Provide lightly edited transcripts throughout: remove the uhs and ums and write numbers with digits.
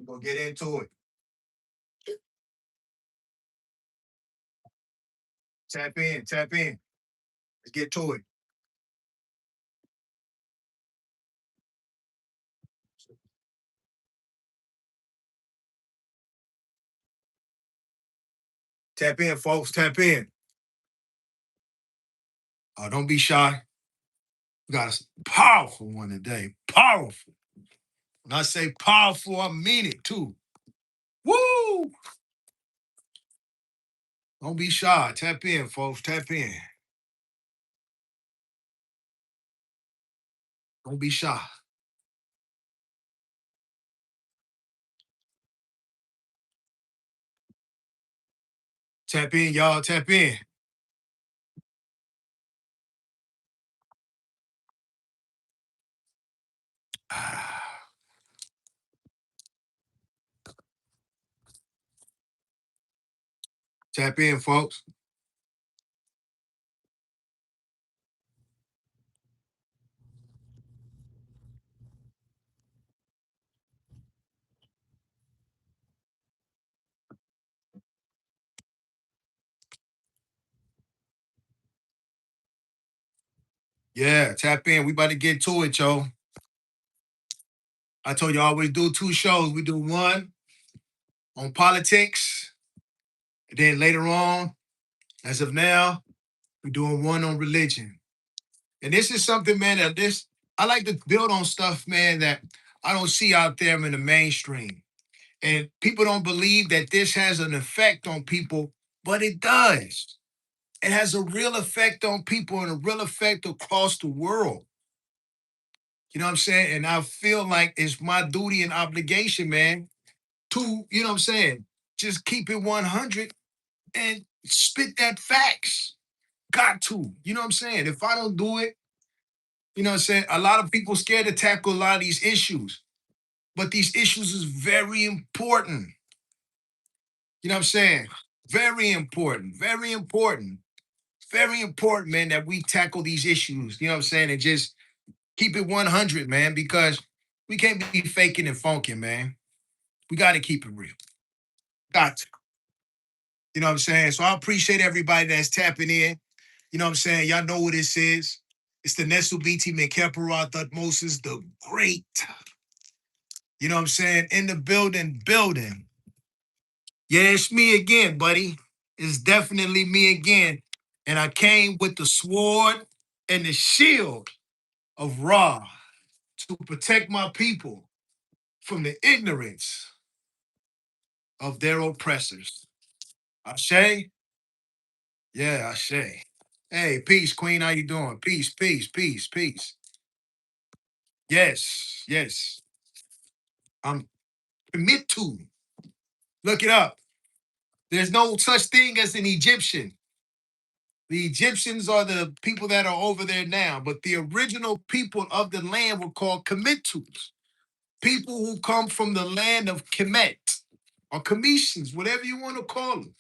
We're gonna get into it. Tap in, tap in. Let's get to it. Tap in, folks. Tap in. Don't be shy. We got a powerful one today. Powerful. When I say powerful, I mean it too. Woo! Don't be shy. Tap in, folks. Tap in. Don't be shy. Tap in, y'all. Tap in. Tap in, folks. Yeah, tap in. We about to get to it, yo. I told you I always do 2 shows. We do one on politics, and then later on, as of now, we're doing one on religion. And this is something, man, that this I like to build on stuff, man, that I don't see out there in the mainstream. And people don't believe that this has an effect on people, but it does. It has a real effect on people and a real effect across the world. You know what I'm saying? And I feel like it's my duty and obligation, man, to, you know what I'm saying, just keep it 100 and spit that facts. Got to. You know what I'm saying? If I don't do it, you know what I'm saying? A lot of people scared to tackle a lot of these issues, but these issues is very important. You know what I'm saying? Very important. Very important. Very important, man, that we tackle these issues. You know what I'm saying? And just keep it 100, man, because we can't be faking and funking, man. We got to keep it real. Got to. You know what I'm saying? So I appreciate everybody that's tapping in. You know what I'm saying? Y'all know what this is. It's the Nestle BT McKepera Thutmosis, the great. You know what I'm saying? In the building, building. Yeah, it's me again, buddy. It's definitely me again. And I came with the sword and the shield of Ra to protect my people from the ignorance of their oppressors. Ashe? Yeah, Ashe. Hey, peace, Queen. How you doing? Peace, peace, peace, peace. Yes, yes. I'm commit to. Look it up. There's no such thing as an Egyptian. The Egyptians are the people that are over there now, but the original people of the land were called Kemitus, people who come from the land of Kemet or Cometians, whatever you want to call them.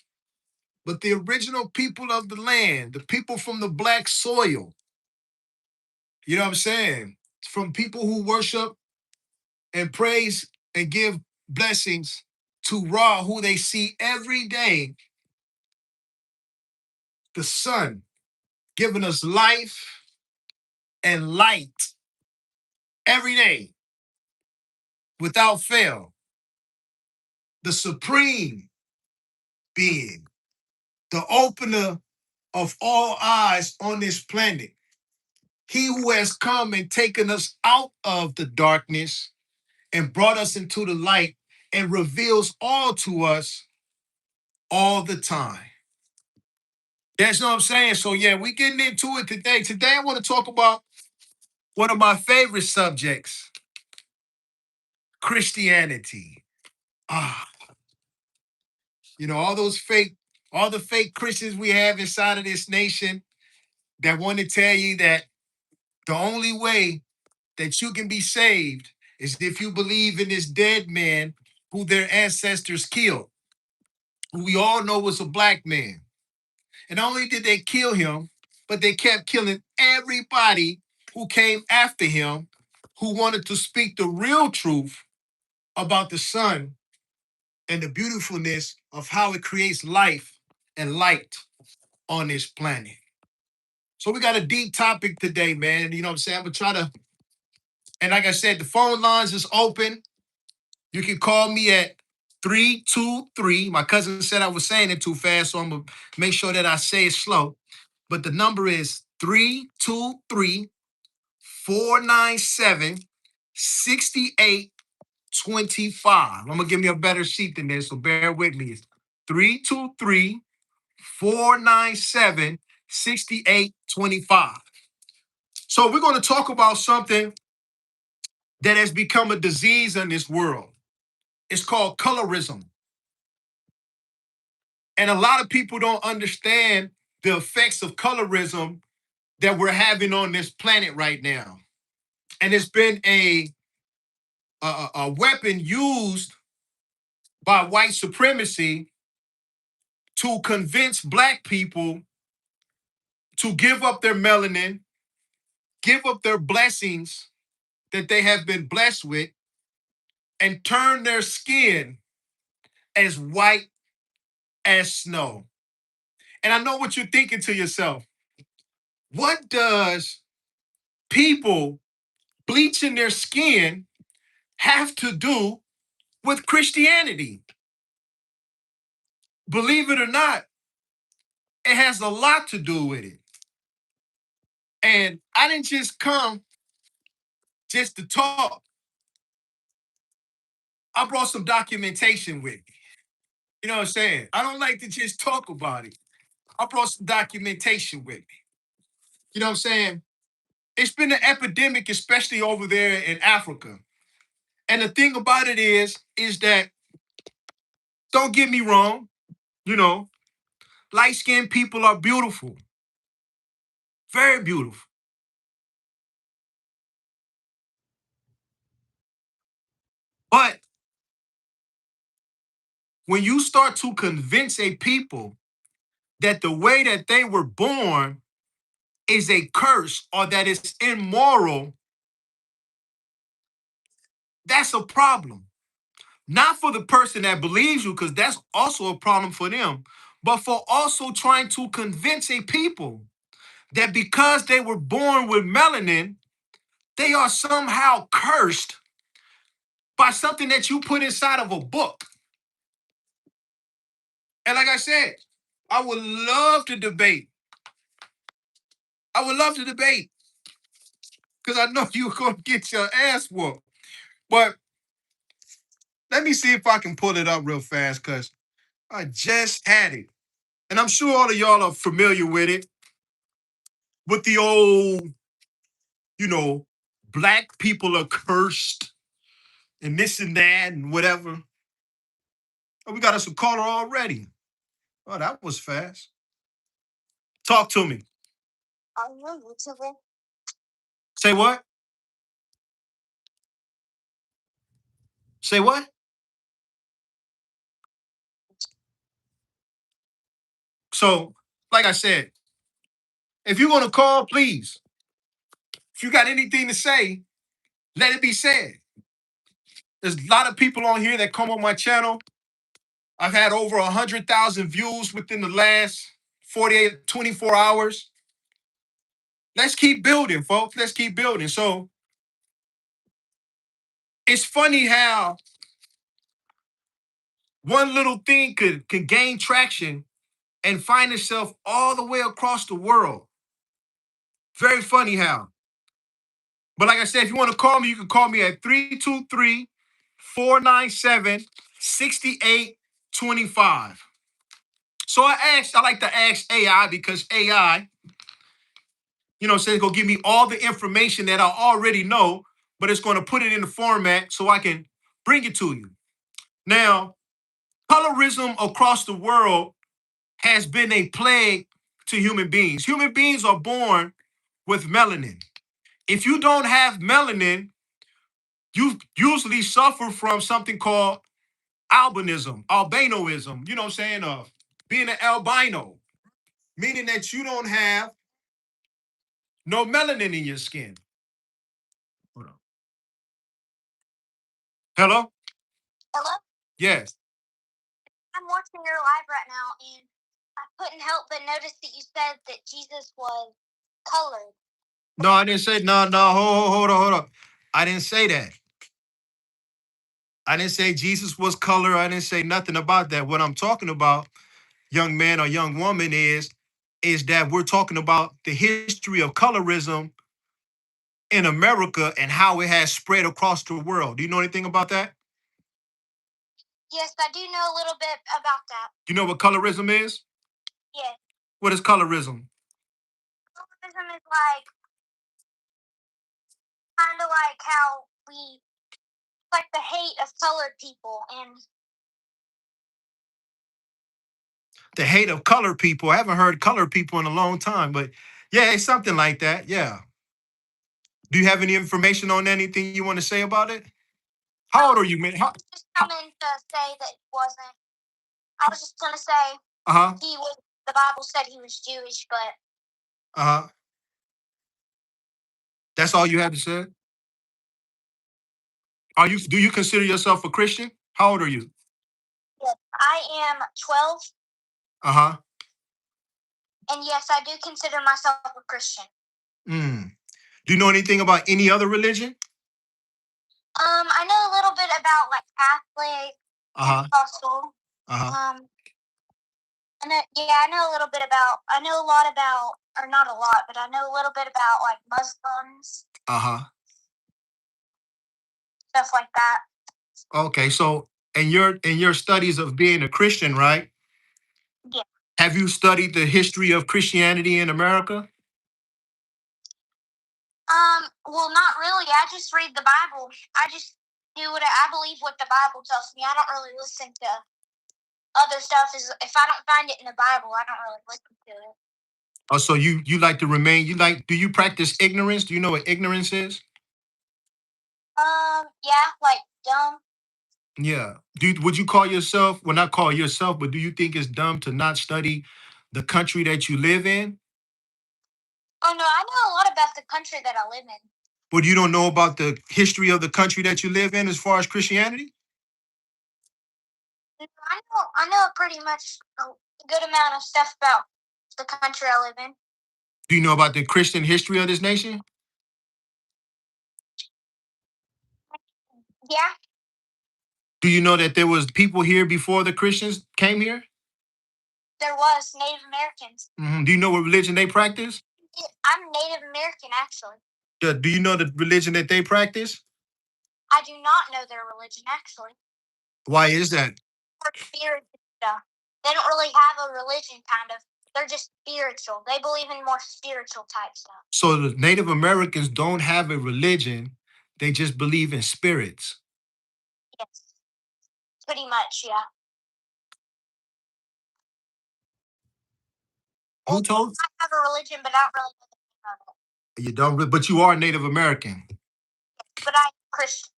But the original people of the land, the people from the black soil, you know what I'm saying? From people who worship and praise and give blessings to Ra, who they see every day, the sun, giving us life and light every day without fail. The supreme being, the opener of all eyes on this planet. He who has come and taken us out of the darkness and brought us into the light and reveals all to us all the time. That's what I'm saying. So yeah, we getting into it today. Today I want to talk about one of my favorite subjects, Christianity. Ah, all the fake Christians we have inside of this nation that want to tell you that the only way that you can be saved is if you believe in this dead man who their ancestors killed, who we all know was a black man. And not only did they kill him, but they kept killing everybody who came after him, who wanted to speak the real truth about the sun and the beautifulness of how it creates life and light on this planet. So we got a deep topic today, man. You know what I'm saying? I'm gonna try to, and like I said, the phone lines is open. You can call me at 323. My cousin said I was saying it too fast, so I'm gonna make sure that I say it slow. But the number is 323 497 6825. I'm gonna give me a better sheet than this, so bear with me. It's 323 497 6825. So we're going to talk about something that has become a disease in this world. It's called colorism. And a lot of people don't understand the effects of colorism that we're having on this planet right now. And it's been a weapon used by white supremacy to convince black people to give up their melanin, give up their blessings that they have been blessed with, and turn their skin as white as snow. And I know what you're thinking to yourself. What does people bleaching their skin have to do with Christianity? Believe it or not, it has a lot to do with it. And I didn't just come just to talk. I brought some documentation with me. You know what I'm saying? I don't like to just talk about it. I brought some documentation with me. You know what I'm saying? It's been an epidemic, especially over there in Africa. And the thing about it is that, don't get me wrong, you know, light-skinned people are beautiful, very beautiful. But when you start to convince a people that the way that they were born is a curse or that it's immoral, that's a problem. Not for the person that believes you, because that's also a problem for them, but for also trying to convince a people that because they were born with melanin, they are somehow cursed by something that you put inside of a book. And like I said, I would love to debate. I would love to debate because I know you're going to get your ass whooped. But let me see if I can pull it up real fast because I just had it. And I'm sure all of y'all are familiar with it, with the old, you know, black people are cursed and this and that and whatever. Oh, we got us a caller already. Oh, that was fast. Talk to me. Say what? Say what? So, like I said, if you're gonna call, please. If you got anything to say, let it be said. There's a lot of people on here that come on my channel. I've had over 100,000 views within the last 48, 24 hours. Let's keep building, folks. Let's keep building. So it's funny how one little thing could gain traction and find itself all the way across the world. Very funny how. But like I said, if you want to call me, you can call me at 323 497 6825. So I like to ask AI because AI, you know, says go give me all the information that I already know, but it's going to put it in the format so I can bring it to you. Now, colorism across the world has been a plague to human beings. Human beings are born with melanin. If you don't have melanin, you usually suffer from something called albinoism, you know what I'm saying? Being an albino, meaning that you don't have no melanin in your skin. Hold on. Hello? Hello? Yes. I'm watching your live right now, and I couldn't help but notice that you said that Jesus was colored. No, I didn't say no. Hold on. I didn't say that. I didn't say Jesus was color. I didn't say nothing about that. What I'm talking about, young man or young woman, is that we're talking about the history of colorism in America and how it has spread across the world. Do you know anything about that? Yes, I do know a little bit about that. Do you know what colorism is? Yes. What is colorism? Colorism is like kind of like how we like the hate of colored people and The hate of colored people. I haven't heard colored people in a long time, but yeah, it's something like that. Yeah. Do you have any information on anything you want to say about it? How old are you, man? Just coming to say that it wasn't. I was just gonna say he was. The Bible said he was Jewish, but that's all you had to say. Are you? Do you consider yourself a Christian? How old are you? yes, I am 12, Uh and yes, I do consider myself a Christian. huh. Do you know anything about any other religion? I know a little bit about like Catholic, Pentecostal. I know a little bit about. I know a lot about, or not a lot, but I know a little bit about like Muslims, stuff like that. Okay, so in your studies of being a Christian, right? Yeah. Have you studied the history of Christianity in America? Well, not really. I just read the Bible. I just do what I believe what the Bible tells me. I don't really listen to other stuff. Is if I don't find it in the Bible, I don't really listen to it. Oh, so you like to remain? You like? Do you practice ignorance? Do you know what ignorance is? Yeah, like dumb. Yeah. Would you call yourself? Well, not call yourself, but do you think it's dumb to not study the country that you live in? Oh no, I know a lot about the country that I live in. But you don't know about the history of the country that you live in as far as Christianity? I know pretty much a good amount of stuff about the country I live in. Do you know about the Christian history of this nation? Yeah, Do you know that there was people here before the Christians came here? there was Native Americans. Do you know what religion they practice? I'm Native American, actually. Do you know the religion that they practice? I do not know their religion, actually. Why is that? Or spiritual stuff. They don't really have a religion, kind of. They're just spiritual. They believe in more spiritual type stuff. So the Native Americans don't have a religion; they just believe in spirits. Yes, pretty much, yeah. Who told? I have a religion, but I don't really know the name of it. You don't, but you are Native American. But I'm Christian.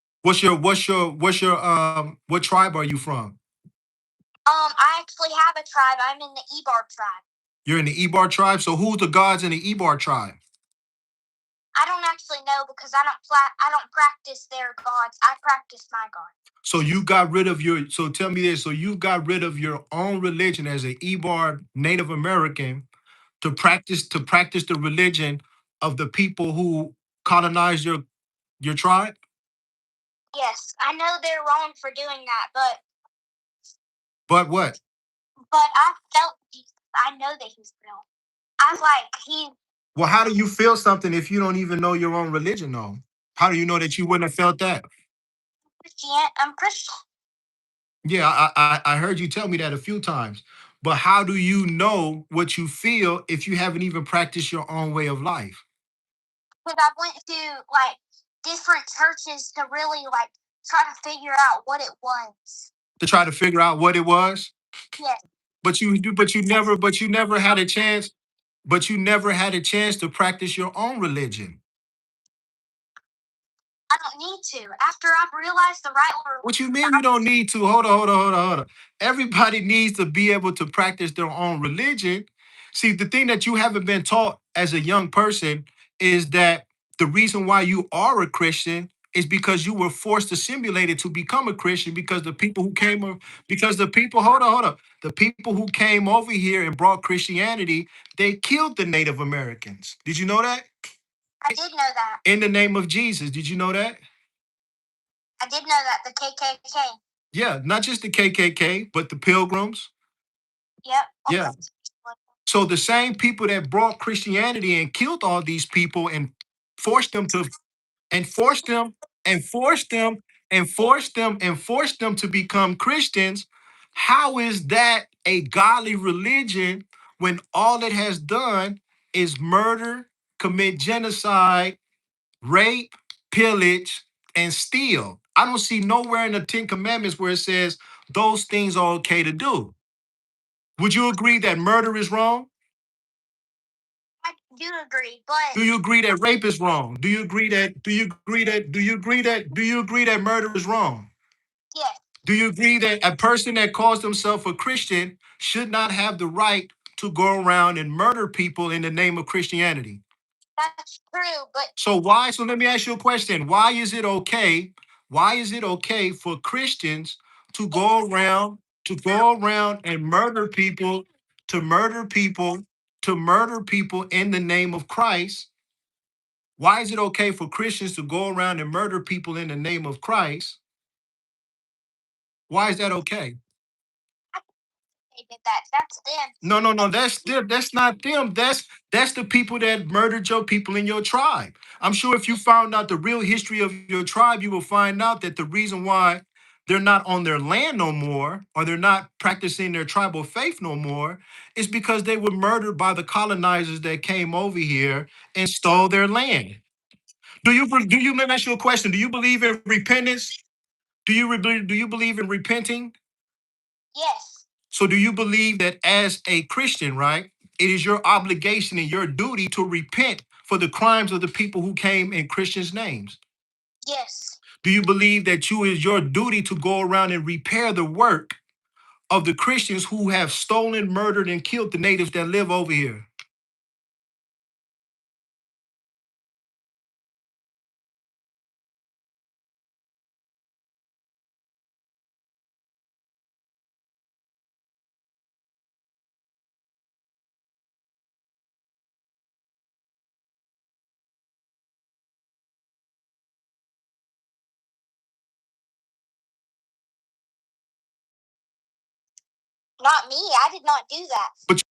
What tribe are you from? I actually have a tribe. I'm in the Ebar tribe. You're in the Ebar tribe. So who's the gods in the Ebar tribe? I don't actually know because I don't practice their gods. I practice my God. So you got rid of your. So tell me this. So you got rid of your own religion as an Ebar Native American to practice the religion of the people who colonized your tribe. Yes, I know they're wrong for doing that, But what? but I felt Jesus. I know that he's real. I like he. Well, how do you feel something if you don't even know your own religion, though? How do you know that you wouldn't have felt that? I'm Christian. Yeah, I heard you tell me that a few times. But how do you know what you feel if you haven't even practiced your own way of life? Because I went to like different churches to really like try to figure out what it was. To try to figure out what it was? Yes. But you never had a chance. But you never had a chance to practice your own religion. I don't need to. After I've realized the right one. What you mean you don't need to? Hold on. Everybody needs to be able to practice their own religion. See, the thing that you haven't been taught as a young person is that the reason why you are a Christian It's because you were forced assimilated to become a Christian because the people who came because the people hold on. The people who came over here and brought Christianity, they killed the Native Americans. Did you know that? I did know that. In the name of Jesus. Did you know that? I did know that. The KKK. Yeah, not just the KKK, but the Pilgrims. Yep. Yeah. So the same people that brought Christianity and killed all these people and forced them to and forced them and forced them and forced them and forced them to become Christians, how is that a godly religion when all it has done is murder, commit genocide, rape, pillage, and steal? I don't see nowhere in the Ten Commandments where it says those things are okay to do. Would you agree that murder is wrong? I do agree, but Do you agree that rape is wrong? Do you agree that murder is wrong? yes, Do you agree that a person that calls themselves a Christian should not have the right to go around and murder people in the name of Christianity? that's true. But So let me ask you a question. Why is it okay? Why is it okay for Christians to go around and murder people, to murder people, to murder people in the name of Christ? Why is it okay for Christians to go around and murder people in the name of Christ? Why is that okay? they did that. That's them. No. That's them. That's not them. That's the people that murdered your people in your tribe. I'm sure if you found out the real history of your tribe, you will find out that the reason why they're not on their land no more, or they're not practicing their tribal faith no more, is because they were murdered by the colonizers that came over here and stole their land. Let me ask you a question? Do you believe in repentance? Do you believe in repenting? Yes, So do you believe that as a Christian, right, it is your obligation and your duty to repent for the crimes of the people who came in Christians' names? yes, Do you believe that you is your duty to go around and repair the work of the Christians who have stolen, murdered, and killed the natives that live over here? not me. I did not do that. But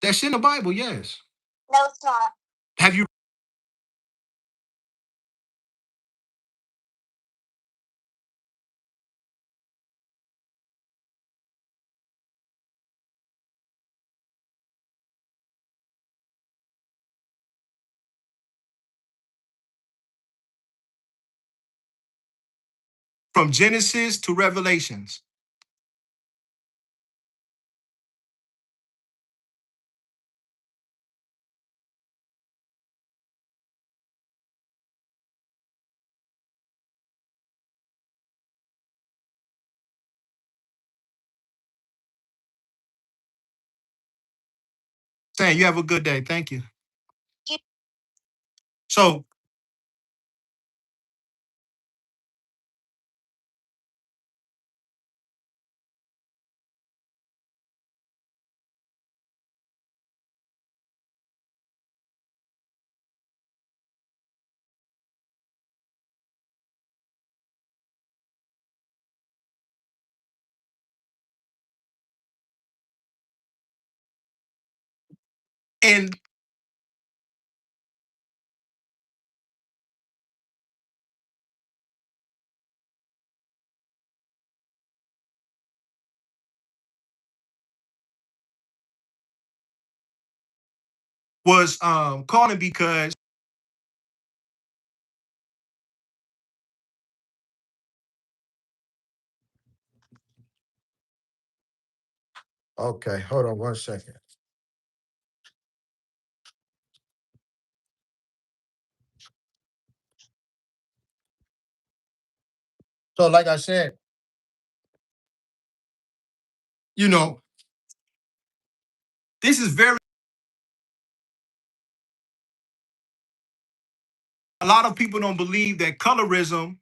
that's in the Bible, yes. No, it's not. Have you from Genesis to Revelations? Saying you have a good day. Thank you. You, So and was calling because okay, hold on one second. So, like I said, you know, this is very. A lot of people don't believe that colorism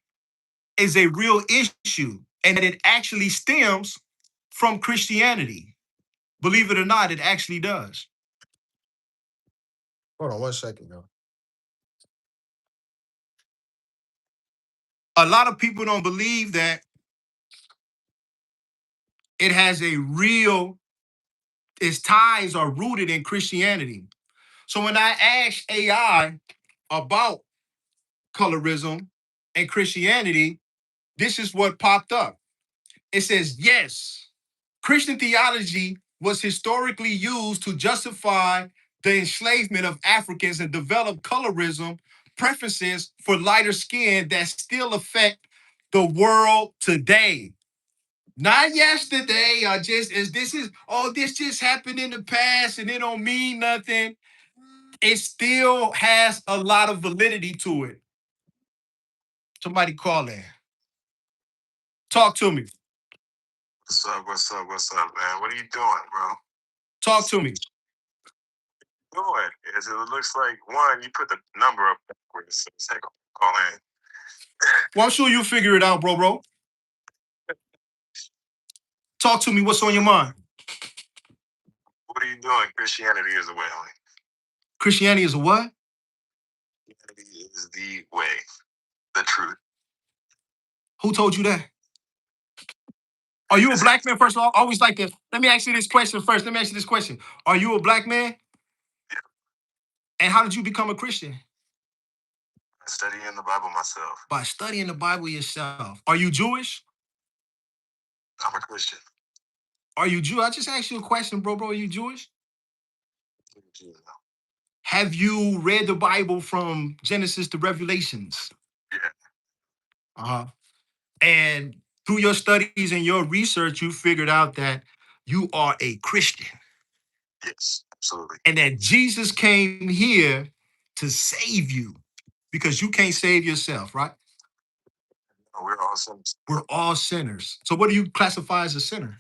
is a real issue and that it actually stems from Christianity. Believe it or not, it actually does. Hold on 1 second, yo. A lot of people don't believe that it has a real, its ties are rooted in Christianity. So when I asked AI about colorism and Christianity, this is what popped up. It says, yes, Christian theology was historically used to justify the enslavement of Africans and develop colorism preferences for lighter skin that still affect the world today. Not yesterday, or just as this is, oh, this just happened in the past and it don't mean nothing. It still has a lot of validity to it. Somebody call in. Talk to me. What's up? What's up? What's up, man? What are you doing, bro? Talk to me. Doing is it looks like one. You put the number up backwards. So it's like call in. Well, I'm sure you'll figure it out, bro. Talk to me. What's on your mind? What are you doing? Christianity is the way, homie. Christianity is a what? Christianity is the way, the truth. Who told you that? Are you a black man? First of all, I always like to. Let me ask you this question first. Let me ask you this question. Are you a black man? Yeah. And how did you become a Christian? Studying the Bible myself. By studying the Bible yourself. Are you Jewish? I'm a Christian. Are you Jew? I just asked you a question, bro. Are you Jewish? Have you read the Bible from Genesis to Revelations? Yeah. Uh-huh. And through your studies and your research, you figured out that you are a Christian. Yes, absolutely. And that Jesus came here to save you because you can't save yourself, right? No, we're all sinners. We're all sinners. So what do you classify as a sinner?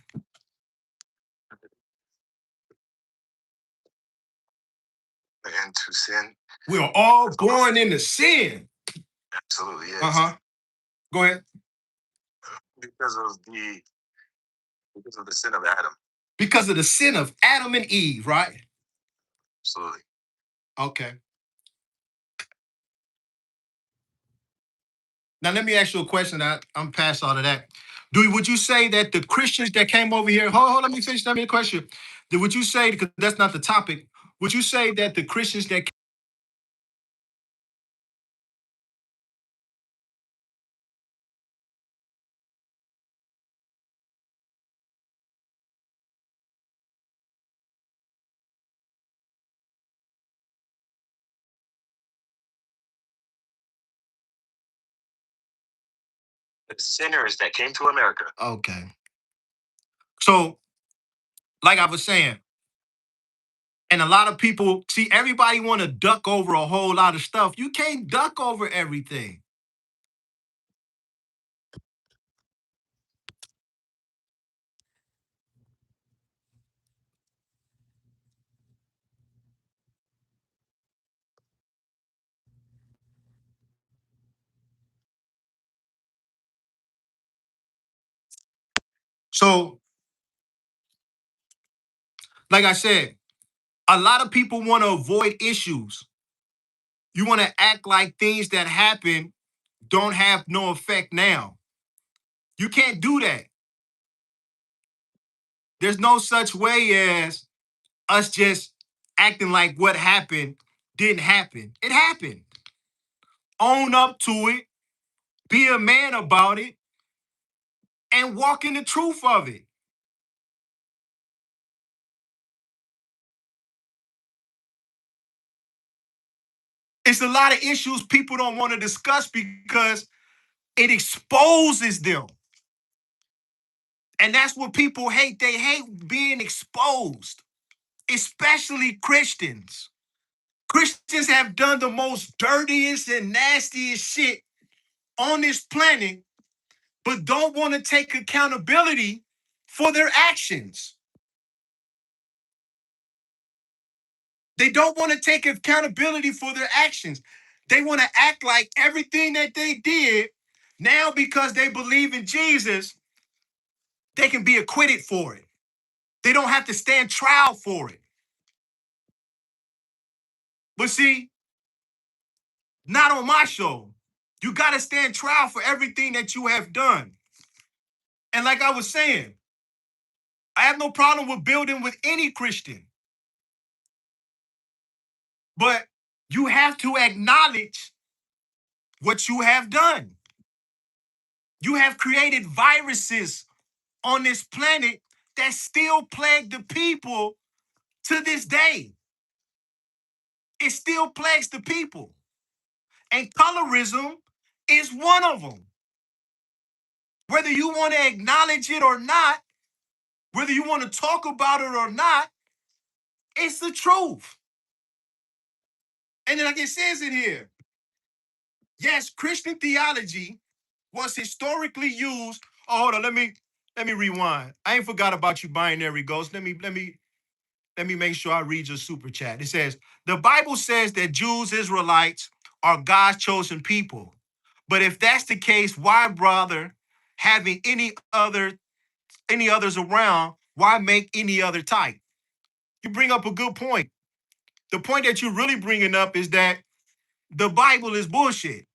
And to sin. We're all born into sin. Absolutely, yes. Uh-huh. Go ahead. Because of the sin of Adam. Because of the sin of Adam and Eve, right? Absolutely. Okay. Now let me ask you a question. I'm past all of that. Would you say that the Christians that came over here? Hold, let me finish. Let me question. Would you say, because that's not the topic? Would you say that the Christians that The sinners that came to America. Okay. So, like I was saying, and a lot of people see everybody want to duck over a whole lot of stuff. You can't duck over everything. So, like I said, a lot of people want to avoid issues. You want to act like things that happen don't have no effect now. You can't do that. There's no such way as us just acting like what happened didn't happen. It happened. Own up to it, be a man about it, and walk in the truth of it. It's a lot of issues people don't want to discuss because it exposes them. And that's what people hate. They hate being exposed, especially Christians. Christians have done the most dirtiest and nastiest shit on this planet, but don't want to take accountability for their actions. They don't want to take accountability for their actions. They want to act like everything that they did, now because they believe in Jesus, they can be acquitted for it. They don't have to stand trial for it. But see, not on my show. You got to stand trial for everything that you have done. And like I was saying, I have no problem with building with any Christian. But you have to acknowledge what you have done. You have created viruses on this planet that still plague the people to this day. It still plagues the people. And colorism is one of them. Whether you want to acknowledge it or not, whether you want to talk about it or not, it's the truth. And then like it says in here, yes, Christian theology was historically used. Oh, hold on, let me rewind. I ain't forgot about you, binary ghost. Let me make sure I read your super chat. It says, the Bible says that Jews, Israelites are God's chosen people. But if that's the case, why bother having any others around? Why make any other type? You bring up a good point. The point that you're really bringing up is that the Bible is bullshit.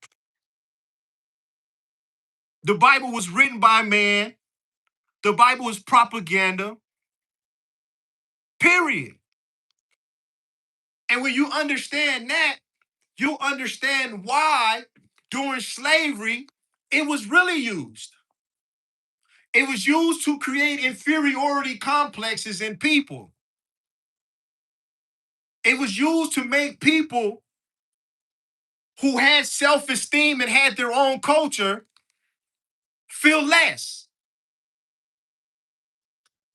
The Bible was written by man. The Bible is propaganda, period. And when you understand that, you understand why during slavery it was really used. It was used to create inferiority complexes in people. It was used to make people who had self-esteem and had their own culture feel less.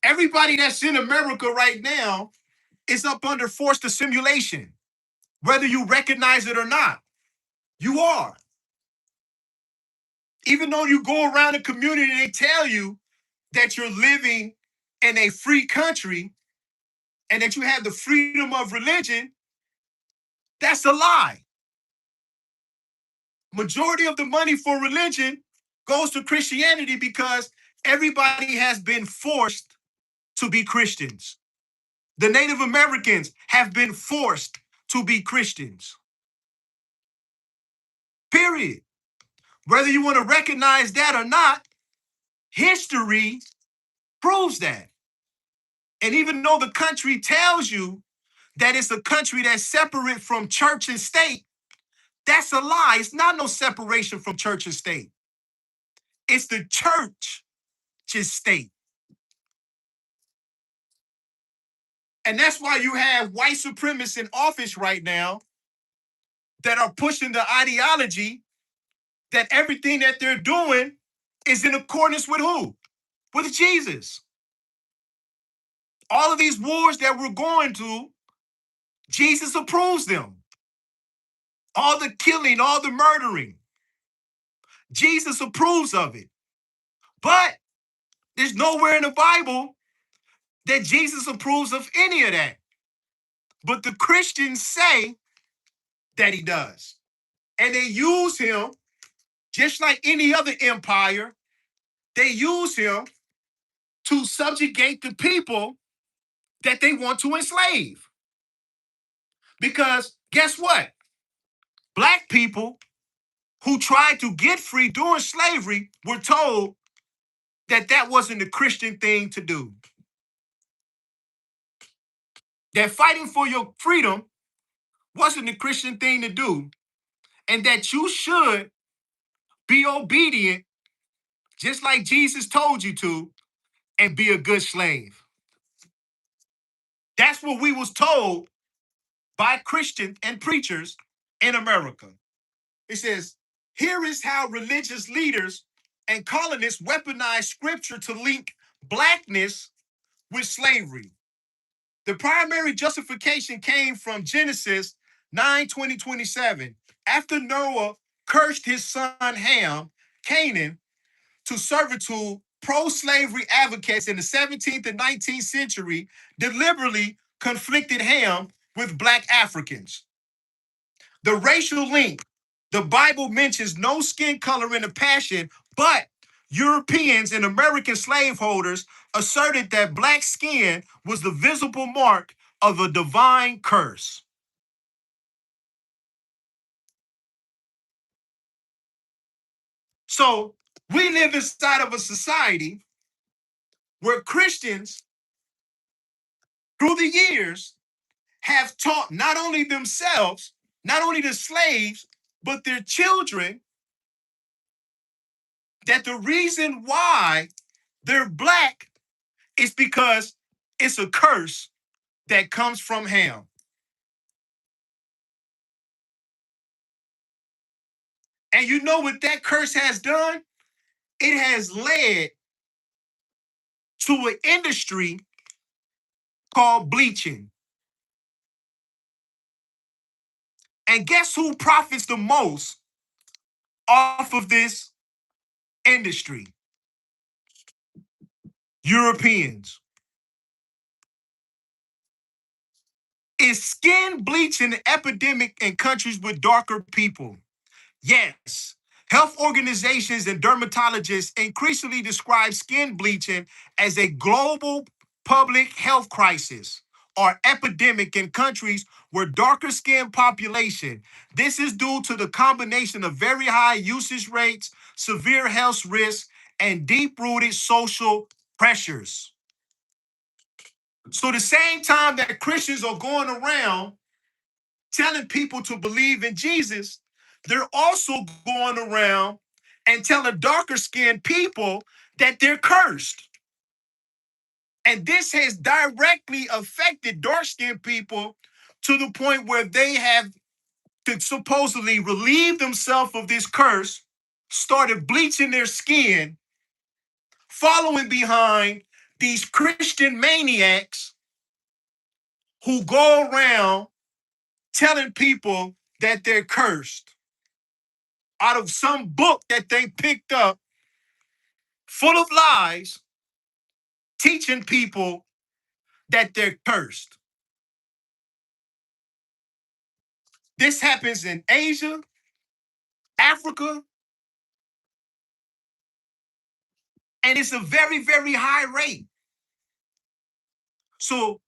Everybody that's in America right now is up under forced assimilation, whether you recognize it or not. You are. Even though you go around the community and they tell you that you're living in a free country and that you have the freedom of religion, that's a lie. Majority of the money for religion goes to Christianity because everybody has been forced to be Christians. The Native Americans have been forced to be Christians. Period. Whether you want to recognize that or not, history proves that. And even though the country tells you that it's a country that's separate from church and state, that's a lie. It's not no separation from church and state. It's the church's state. And that's why you have white supremacists in office right now that are pushing the ideology that everything that they're doing is in accordance with who? With Jesus. All of these wars that we're going to, Jesus approves them. All the killing, all the murdering, Jesus approves of it. But there's nowhere in the Bible that Jesus approves of any of that. But the Christians say that he does. And they use him, just like any other empire, they use him to subjugate the people that they want to enslave. Because guess what? Black people who tried to get free during slavery were told that that wasn't the Christian thing to do. That fighting for your freedom wasn't the Christian thing to do, and that you should be obedient, just like Jesus told you to, and be a good slave. That's what we was told by Christians and preachers in America. It says, here is how religious leaders and colonists weaponized scripture to link blackness with slavery. The primary justification came from Genesis 9:20-27. After Noah cursed his son Ham, Canaan, to servitude, pro-slavery advocates in the 17th and 19th century deliberately conflicted Ham with Black Africans. The racial link, the Bible mentions no skin color in the Passion, but Europeans and American slaveholders asserted that Black skin was the visible mark of a divine curse. So we live inside of a society where Christians, through the years, have taught not only themselves, not only the slaves, but their children, that the reason why they're Black is because it's a curse that comes from Ham. And you know what that curse has done? It has led to an industry called bleaching. And guess who profits the most off of this industry? Europeans. Is skin bleaching an epidemic in countries with darker people? Yes. Health organizations and dermatologists increasingly describe skin bleaching as a global public health crisis or epidemic in countries where darker skin population. This is due to the combination of very high usage rates, severe health risks, and deep-rooted social pressures. So the same time that Christians are going around telling people to believe in Jesus, they're also going around and telling darker skinned people that they're cursed. And this has directly affected dark skinned people to the point where they have to supposedly relieve themselves of this curse, started bleaching their skin, following behind these Christian maniacs who go around telling people that they're cursed out of some book that they picked up full of lies, teaching people that they're cursed. This happens in Asia, Africa, and it's a very, very high rate. So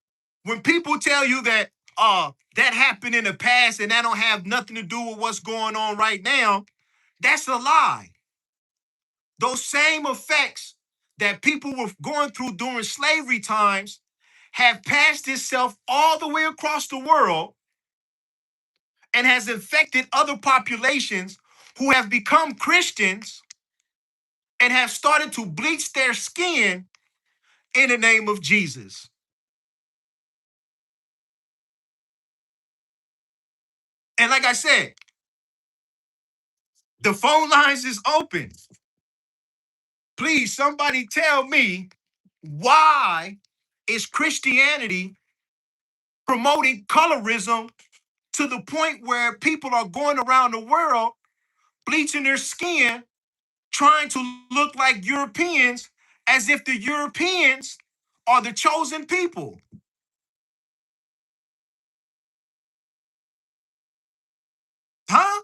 when people tell you that that happened in the past and that don't have nothing to do with what's going on right now, that's a lie. Those same effects that people were going through during slavery times have passed itself all the way across the world and has infected other populations who have become Christians and have started to bleach their skin in the name of Jesus. And like I said, the phone lines is open. Please, somebody tell me, why is Christianity promoting colorism to the point where people are going around the world bleaching their skin, trying to look like Europeans, as if the Europeans are the chosen people? Huh?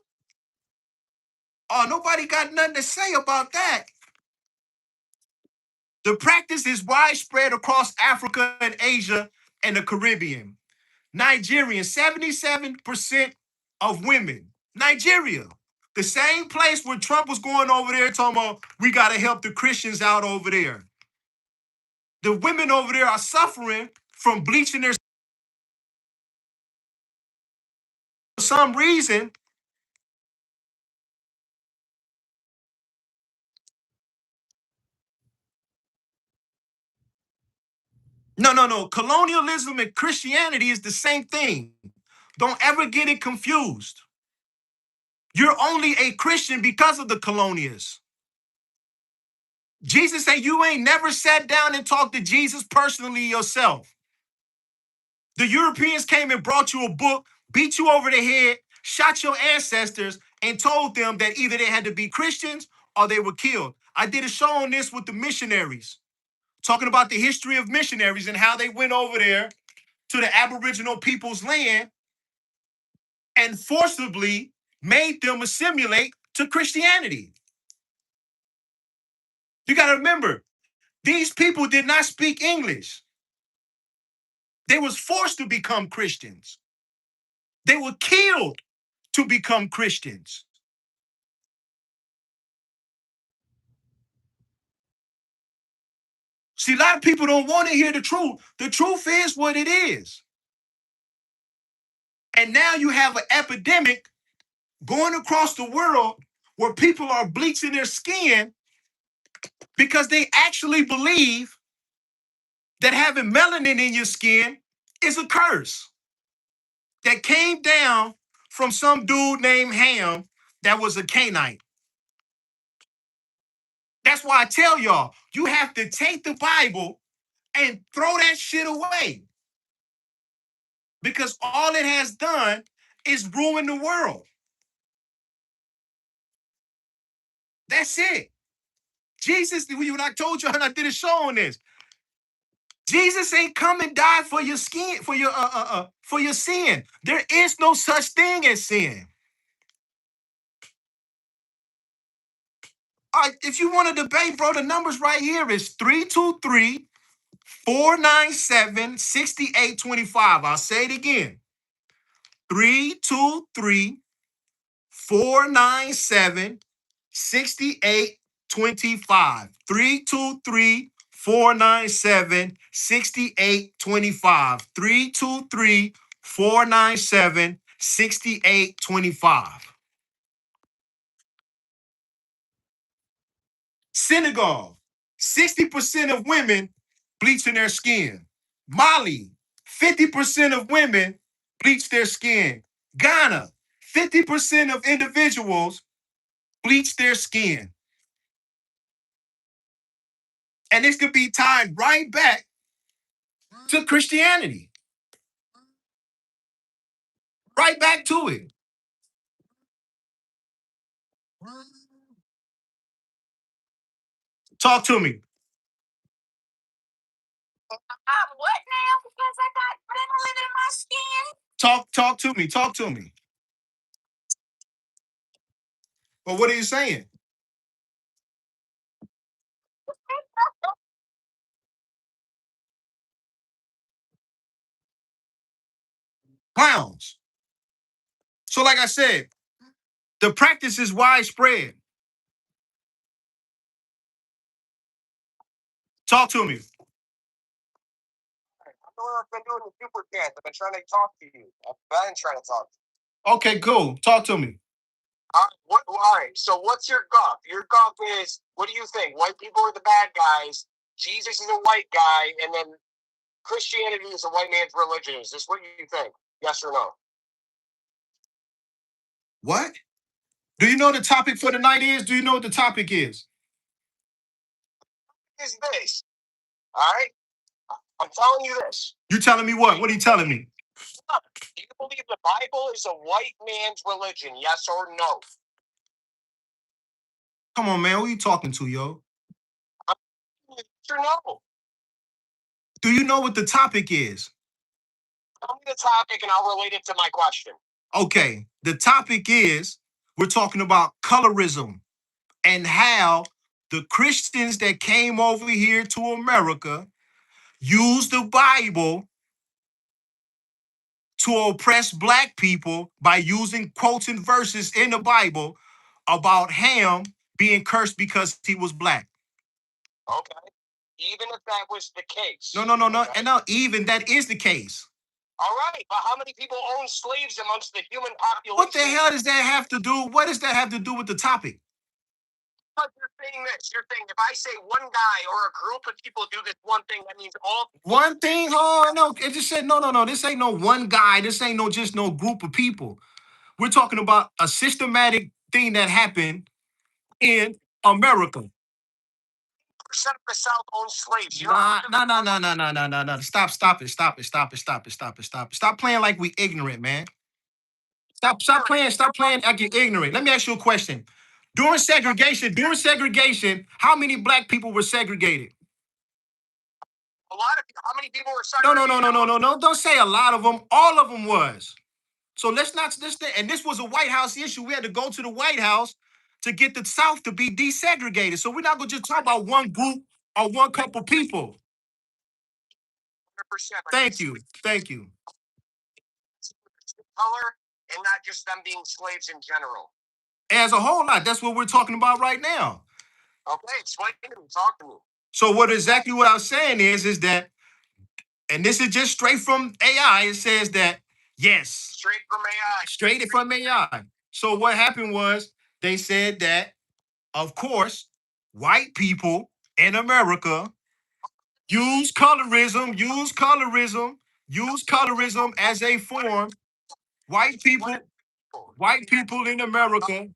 Oh, nobody got nothing to say about that. The practice is widespread across Africa and Asia and the Caribbean. Nigerian, 77% of women. Nigeria, the same place where Trump was going over there talking about we got to help the Christians out over there. The women over there are suffering from bleaching their for some reason. No. Colonialism and Christianity is the same thing. Don't ever get it confused. You're only a Christian because of the colonialists. Jesus said you ain't never sat down and talked to Jesus personally yourself. The Europeans came and brought you a book, beat you over the head, shot your ancestors, and told them that either they had to be Christians or they were killed. I did a show on this with the missionaries, talking about the history of missionaries and how they went over there to the Aboriginal people's land and forcibly made them assimilate to Christianity. You got to remember, these people did not speak English. They was forced to become Christians. They were killed to become Christians. See, a lot of people don't want to hear the truth. The truth is what it is. And now you have an epidemic going across the world where people are bleaching their skin because they actually believe that having melanin in your skin is a curse that came down from some dude named Ham that was a Canaanite. That's why I tell y'all, you have to take the Bible and throw that shit away. Because all it has done is ruin the world. That's it. Jesus, when I told you and I did a show on this, Jesus ain't come and died for your skin, for your sin. There is no such thing as sin. All right, if you want to debate, bro, the numbers right here is 323-497-6825. I'll say it again. 323-497-6825. 323-497-6825. 323-497-6825. Senegal, 60% of women bleaching their skin. Mali, 50% of women bleach their skin. Ghana, 50% of individuals bleach their skin. And this could be tied right back to Christianity. Right back to it. Talk to me. What now? Because I got melanin in my skin. Talk to me. Talk to me. Well, what are you saying? Clowns. So, like I said, the practice is widespread. Talk to me. I've been doing the super chats. I've been trying to talk to you. I've been trying to talk to you. Okay, cool. Talk to me. All right. So what's your guff? Your guff is, what do you think? White people are the bad guys. Jesus is a white guy, and then Christianity is a white man's religion. Is this what you think? Yes or no? What? Do you know the topic for the night is? Do you know what the topic is? Is this? All right. I'm telling you this. You telling me what? What are you telling me? Do you believe the Bible is a white man's religion? Yes or no? Come on, man. Who you talking to, yo? Yes or no? Do you know what the topic is? Tell me the topic and I'll relate it to my question. Okay. The topic is we're talking about colorism and how the Christians that came over here to America used the Bible to oppress black people by using quotes and verses in the Bible about Ham being cursed because he was black. Okay. Even if that was the case. No. Okay? And now, even that is the case. All right, but how many people own slaves amongst the human population? What the hell does that have to do? What does that have to do with the topic? But you're saying this. You're saying if I say one guy or a group of people do this one thing, that means all. One thing? Oh, no. It just said, no. This ain't no one guy. This ain't just no group of people. We're talking about a systematic thing that happened in America. Percent of the South owns slaves. No. Stop it. Stop playing like we ignorant, man. Stop playing like you're ignorant. Let me ask you a question. During segregation, how many black people were segregated? A lot of people. How many people were No, segregated? no. Don't say a lot of them. All of them was. So let's not this thing. And this was a White House issue. We had to go to the White House to get the South to be desegregated. So we're not gonna just talk about one group or one couple people. 100%. Thank you. Thank you. Color and not just them being slaves in general. As a whole lot, that's what we're talking about right now. Okay, explain to me. Talk to me. So what I was saying is that, and this is just straight from AI, it says that, yes, Straight from AI. straight from AI. So what happened was they said that, of course, white people in America use colorism as a form. White people in America.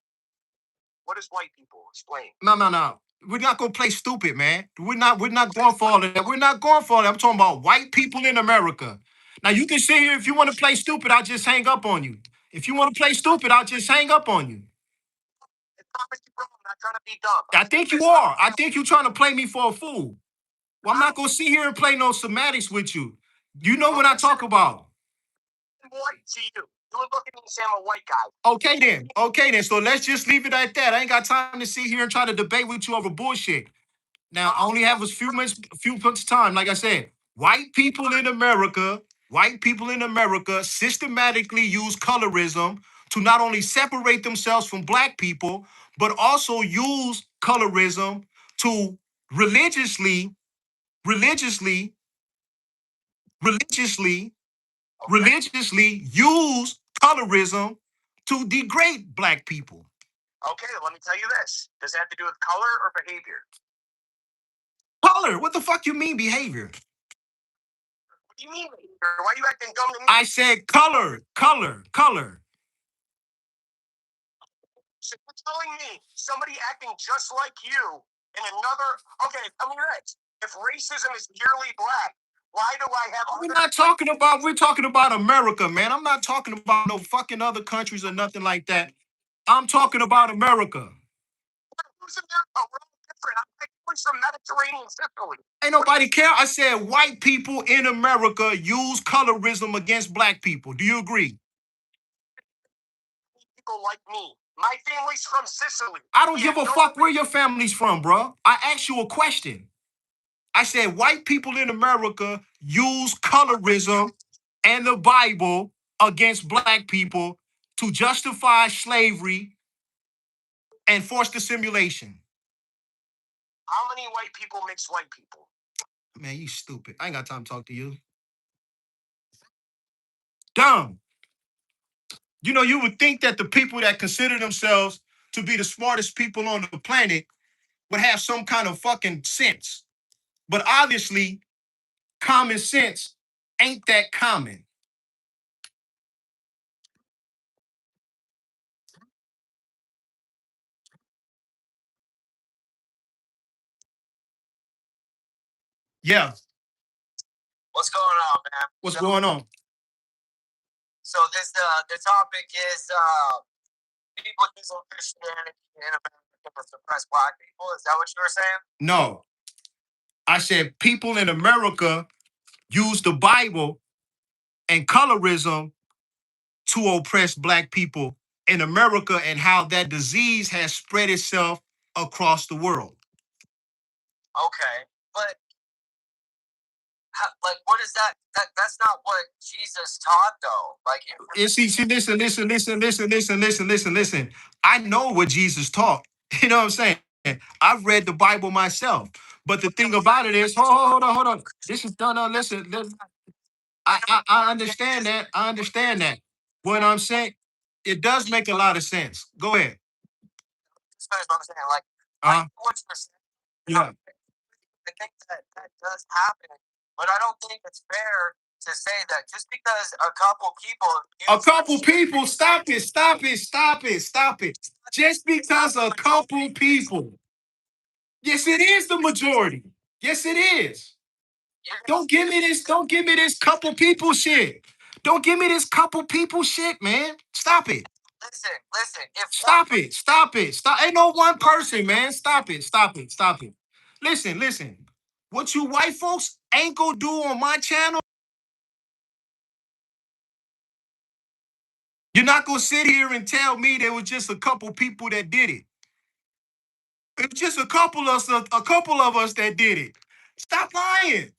What is white people? Explain. No. We're not gonna play stupid, man. We're not going for all of that. We're not going for all that. I'm talking about white people in America. Now you can sit here if you want to play stupid, I'll just hang up on you. If you want to play stupid, I'll just hang up on you. I promise you, bro, I'm not trying to be dumb. I think you are. I think you're trying to play me for a fool. Well, I'm not gonna sit here and play no semantics with you. You know what I talk about. White to you. You would look at me and say I'm a white guy. Okay then. So let's just leave it at that. I ain't got time to sit here and try to debate with you over bullshit. Now I only have a few months time. Like I said, white people in America systematically use colorism to not only separate themselves from black people, but also use colorism to religiously use colorism to degrade black people. Okay, let me tell you this. Does it have to do with color or behavior? Color? What the fuck you mean behavior? What do you mean behavior? Why are you acting dumb to me? I said color. So you're telling me somebody acting just like you in another... Okay, tell me this. If racism is purely black, why do I have... We're talking about America, man. I'm not talking about no fucking other countries or nothing like that. I'm talking about America. Who's America? We're all different. I'm from Mediterranean Sicily. Ain't nobody care. I said white people in America use colorism against black people. Do you agree? People like me. My family's from Sicily. I don't give a fuck where your family's from, bro. I asked you a question. I said white people in America use colorism and the Bible against black people to justify slavery and forced assimilation. How many white people mix white people? Man, you stupid. I ain't got time to talk to you. Dumb. You know, you would think that the people that consider themselves to be the smartest people on the planet would have some kind of fucking sense. But obviously, common sense ain't that common. Yeah. What's going on, man? What's going on? So this the topic is people using Christianity in America to suppress black people. Is that what you were saying? No. I said people in America use the Bible and colorism to oppress black people in America and how that disease has spread itself across the world. Okay, but like, what is that? That's not what Jesus taught, though. Like, Listen. I know what Jesus taught. You know what I'm saying? I've read the Bible myself. But the thing about it is, hold on. This is done. Listen. I understand that. What I'm saying, it does make a lot of sense. Go ahead. That's what I'm saying. Like, I know what you're saying. Yeah. I think that does happen, but I don't think it's fair to say that just because a couple people... Stop it. Just because a couple people. Yes, it is the majority. Yes, it is. Don't give me this couple people shit. Don't give me this couple people shit, man. Stop it. Listen. Stop it. Stop it. Stop. Ain't no one person, man. Stop it. Stop it. Stop it. Listen. What you white folks ain't gonna do on my channel, you're not gonna sit here and tell me there was just a couple people that did it. It's just a couple of us that did it. Stop lying.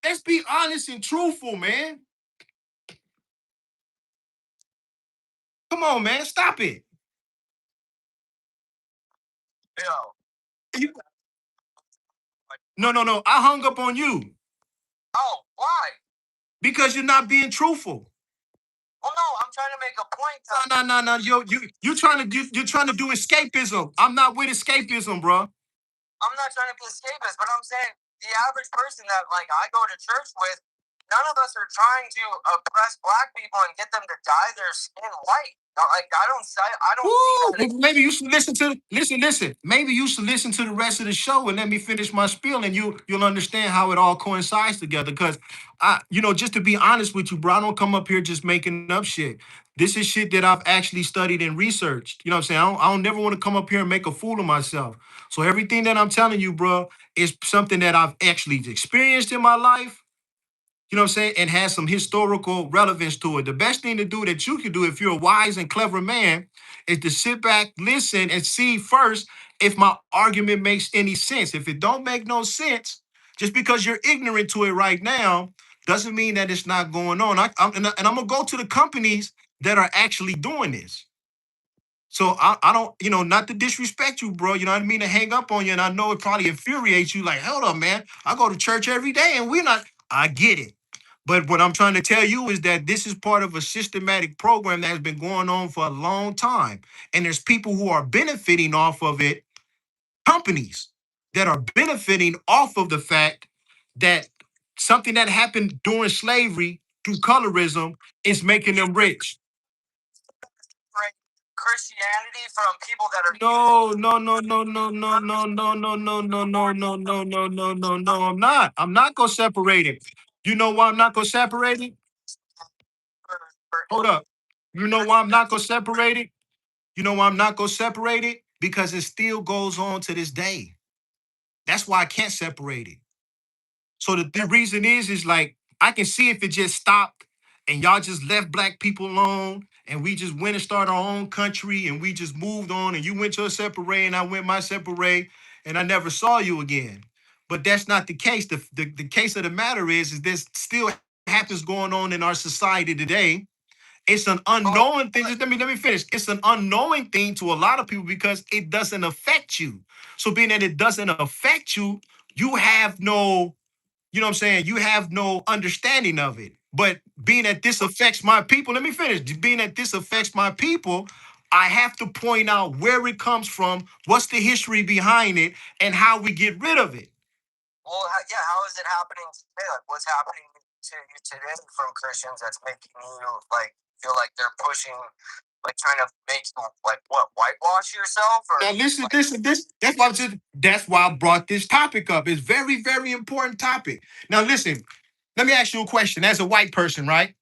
Let's be honest and truthful, man. Come on, man. Stop it. You- no. I hung up on you. Oh, why? Because you're not being truthful. Well, no, I'm trying to make a point. No. You're trying to do escapism. I'm not with escapism, bro. I'm not trying to be escapist, but I'm saying the average person that like I go to church with, none of us are trying to oppress black people and get them to dye their skin white. Like I don't see that. Maybe you should listen. Maybe you should listen to the rest of the show and let me finish my spiel, and you'll understand how it all coincides together. Because just to be honest with you, bro, I don't come up here just making up shit. This is shit that I've actually studied and researched. You know what I'm saying? I don't never want to come up here and make a fool of myself. So everything that I'm telling you, bro, is something that I've actually experienced in my life. You know what I'm saying? And has some historical relevance to it. The best thing to do that you can do if you're a wise and clever man is to sit back, listen, and see first if my argument makes any sense. If it don't make no sense, just because you're ignorant to it right now, doesn't mean that it's not going on. And I'm gonna go to the companies that are actually doing this. So I don't, not to disrespect you, bro. You know what I mean? To hang up on you. And I know it probably infuriates you. Like, hold up, man. I go to church every day and we're not. I get it. But what I'm trying to tell you is that this is part of a systematic program that has been going on for a long time. And there's people who are benefiting off of it, companies that are benefiting off of the fact that something that happened during slavery through colorism is making them rich. Christianity from people that are No. I'm not gonna separate it. You know why I'm not gonna separate it? Hold up. You know why I'm not gonna separate it? You know why I'm not gonna separate it? Because it still goes on to this day. That's why I can't separate it. So the reason is like I can see if it just stopped and y'all just left black people alone and we just went and started our own country and we just moved on and you went your separate way and I went my separate way and I never saw you again. But that's not the case. The case of the matter is this still happens going on in our society today. It's an unknowing thing. Just let me finish. It's an unknowing thing to a lot of people because it doesn't affect you. So being that it doesn't affect you, you have no, you know what I'm saying? You have no understanding of it. But being that this affects my people, let me finish. Being that this affects my people, I have to point out where it comes from, what's the history behind it, and how we get rid of it. Well, yeah, how is it happening today? Like, what's happening to you today from Christians that's making you like feel like they're pushing, like trying to make you like what whitewash yourself or? Now listen, Like, this. That's why I brought this topic up. It's very, very important topic. Now listen, let me ask you a question. As a white person, right?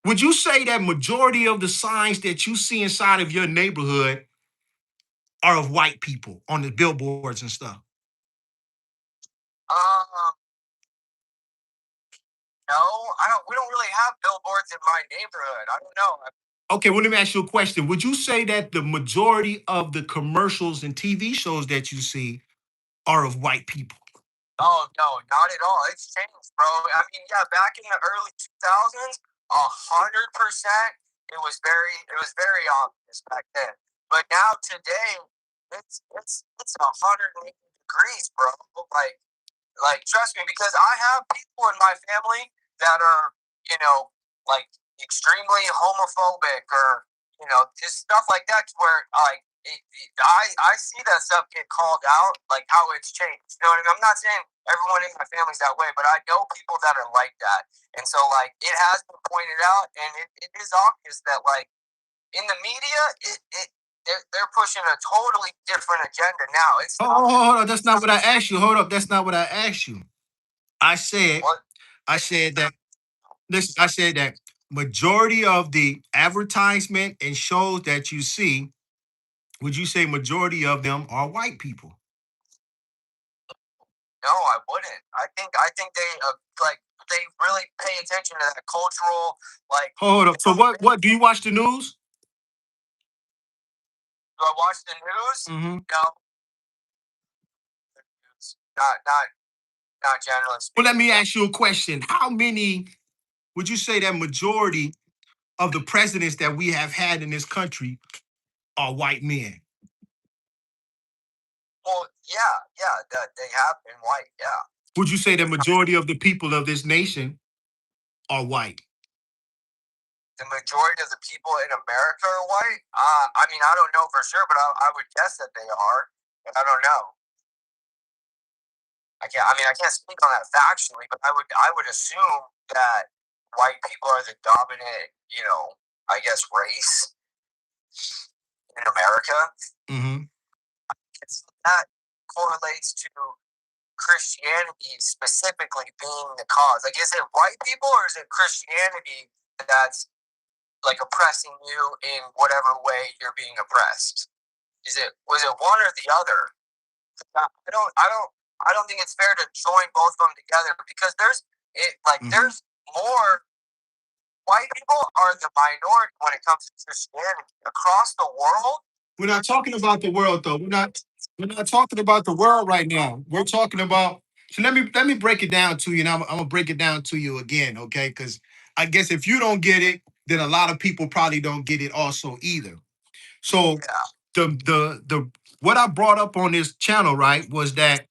Would you say that majority of the signs that you see inside of your neighborhood are of white people on the billboards and stuff? um, no, I don't. We don't really have billboards in my neighborhood. I don't know. Okay, well, let me ask you a question. Would you say that the majority of the commercials and TV shows that you see are of white people? Oh no, not at all. It's changed, bro. I mean, yeah, back in the early 2000s, 100%. It was very obvious back then. But now today, it's 180 degrees, bro. Like trust me, because I have people in my family that are, you know, like extremely homophobic or just stuff like that. Where I see that stuff get called out, like how it's changed. You know what I mean? I'm not saying everyone in my family's that way, but I know people that are like that, and so like it has been pointed out, and it is obvious that like in the media, they're pushing a totally different agenda now. It's Hold on. That's not what I asked you. Hold up. That's not what I asked you. I said, what I said that. Listen, I said that majority of the advertisement and shows that you see, would you say majority of them are white people? No, I wouldn't. I think they like they really pay attention to that cultural like. Hold up. So what do you watch the news? Do I watch the news? Mm-hmm. No, not generally Well, speaking. let me ask you a question. How many would you say that majority of the presidents that we have had in this country are white men? Well, yeah, that they have been white. Yeah, Would you say the majority of the people of this nation are white? the majority of the people in America are white. I mean, I don't know for sure, but I would guess that they are. But I don't know. I can't. I mean, I can't speak on that factually, but I would assume that white people are the dominant, I guess, race in America. Mm-hmm. That correlates to Christianity specifically being the cause. Like, is it white people or is it Christianity that's like oppressing you in whatever way you're being oppressed? Was it one or the other? I don't think it's fair to join both of them together because there's more. White people are the minority when it comes to Christianity across the world. We're not talking about the world though. We're not talking about the world right now. We're talking about so let me break it down to you, and I'm gonna break it down to you again, okay? Because I guess if you don't get it, then a lot of people probably don't get it also either. So Yeah, the what I brought up on this channel, right, was that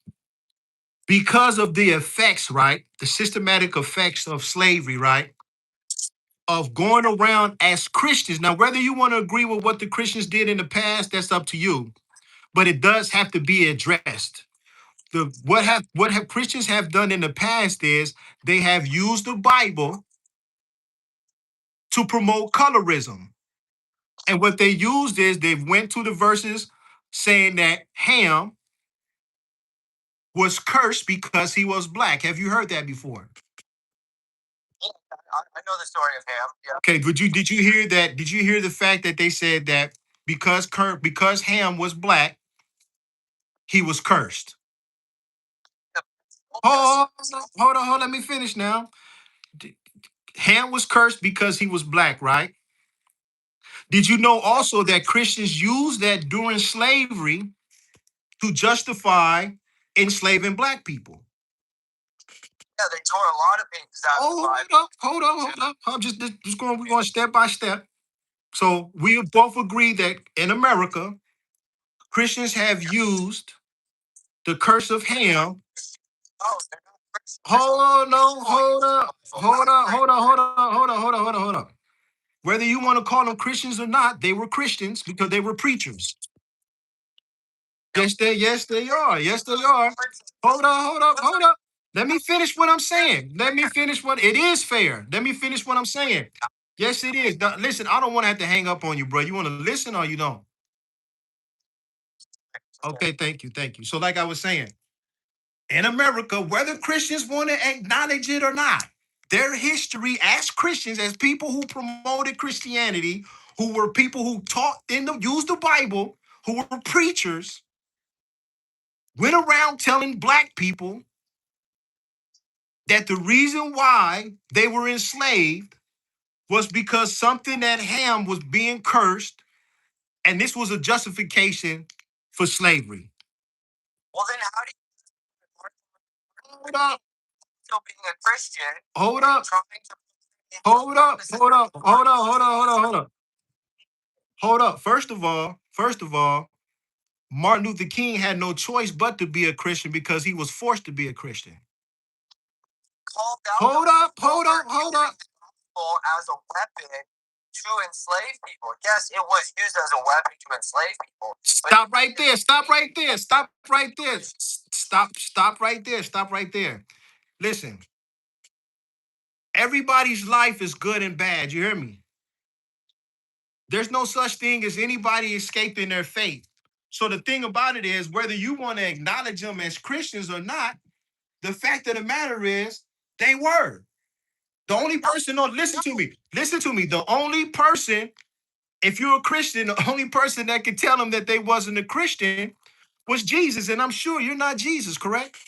because of the effects, right, the systematic effects of slavery, right, of going around as Christians. Now, whether you want to agree with what the Christians did in the past, that's up to you. But it does have to be addressed. What have Christians have done in the past is they have used the Bible to promote colorism. And what they used is they went to the verses saying that Ham was cursed because he was black. Have you heard that before? I know the story of Ham. Yeah. Okay, did you hear that? Did you hear the fact that they said that because Ham was black, he was cursed? Oh, hold on, let me finish now. Ham was cursed because he was black, right? Did you know also that Christians used that during slavery to justify enslaving black people? Yeah, they tore a lot of things out of the Oh, Bible. hold up. I'm just going. We're going step by step. So we both agree that in America, Christians have used the curse of Ham. Oh, they're not Christians. Hold on, hold up, hold up. Whether you want to call them Christians or not, they were Christians because they were preachers. Yes, they are. Yes, they are. Hold up. Let me finish what I'm saying. Let me finish what it is fair. Let me finish what I'm saying. Yes, it is. Now, listen, I don't want to have to hang up on you, bro. You want to listen or you don't? Okay, thank you. So, like I was saying, in America, whether Christians want to acknowledge it or not, their history as Christians, as people who promoted Christianity, who were people who taught used the Bible, who were preachers, went around telling black people that the reason why they were enslaved was because something that Ham was being cursed, and this was a justification for slavery. Well, then how do Hold up, you still being a Christian hold up, trying to hold up, hold up. Hold up. First of all, Martin Luther King had no choice but to be a Christian because he was forced to be a Christian. call out Hold up. as a weapon to enslave people? Yes, it was used as a weapon to enslave people. Stop right there. Stop right there. Stop right there. Listen, everybody's life is good and bad. You hear me? There's no such thing as anybody escaping their fate. So the thing about it is, whether you want to acknowledge them as Christians or not, the fact of the matter is they were. The only person, no, listen to me. Listen to me. The only person, if you're a Christian, the only person that could tell them that they wasn't a Christian was Jesus. And I'm sure you're not Jesus, correct?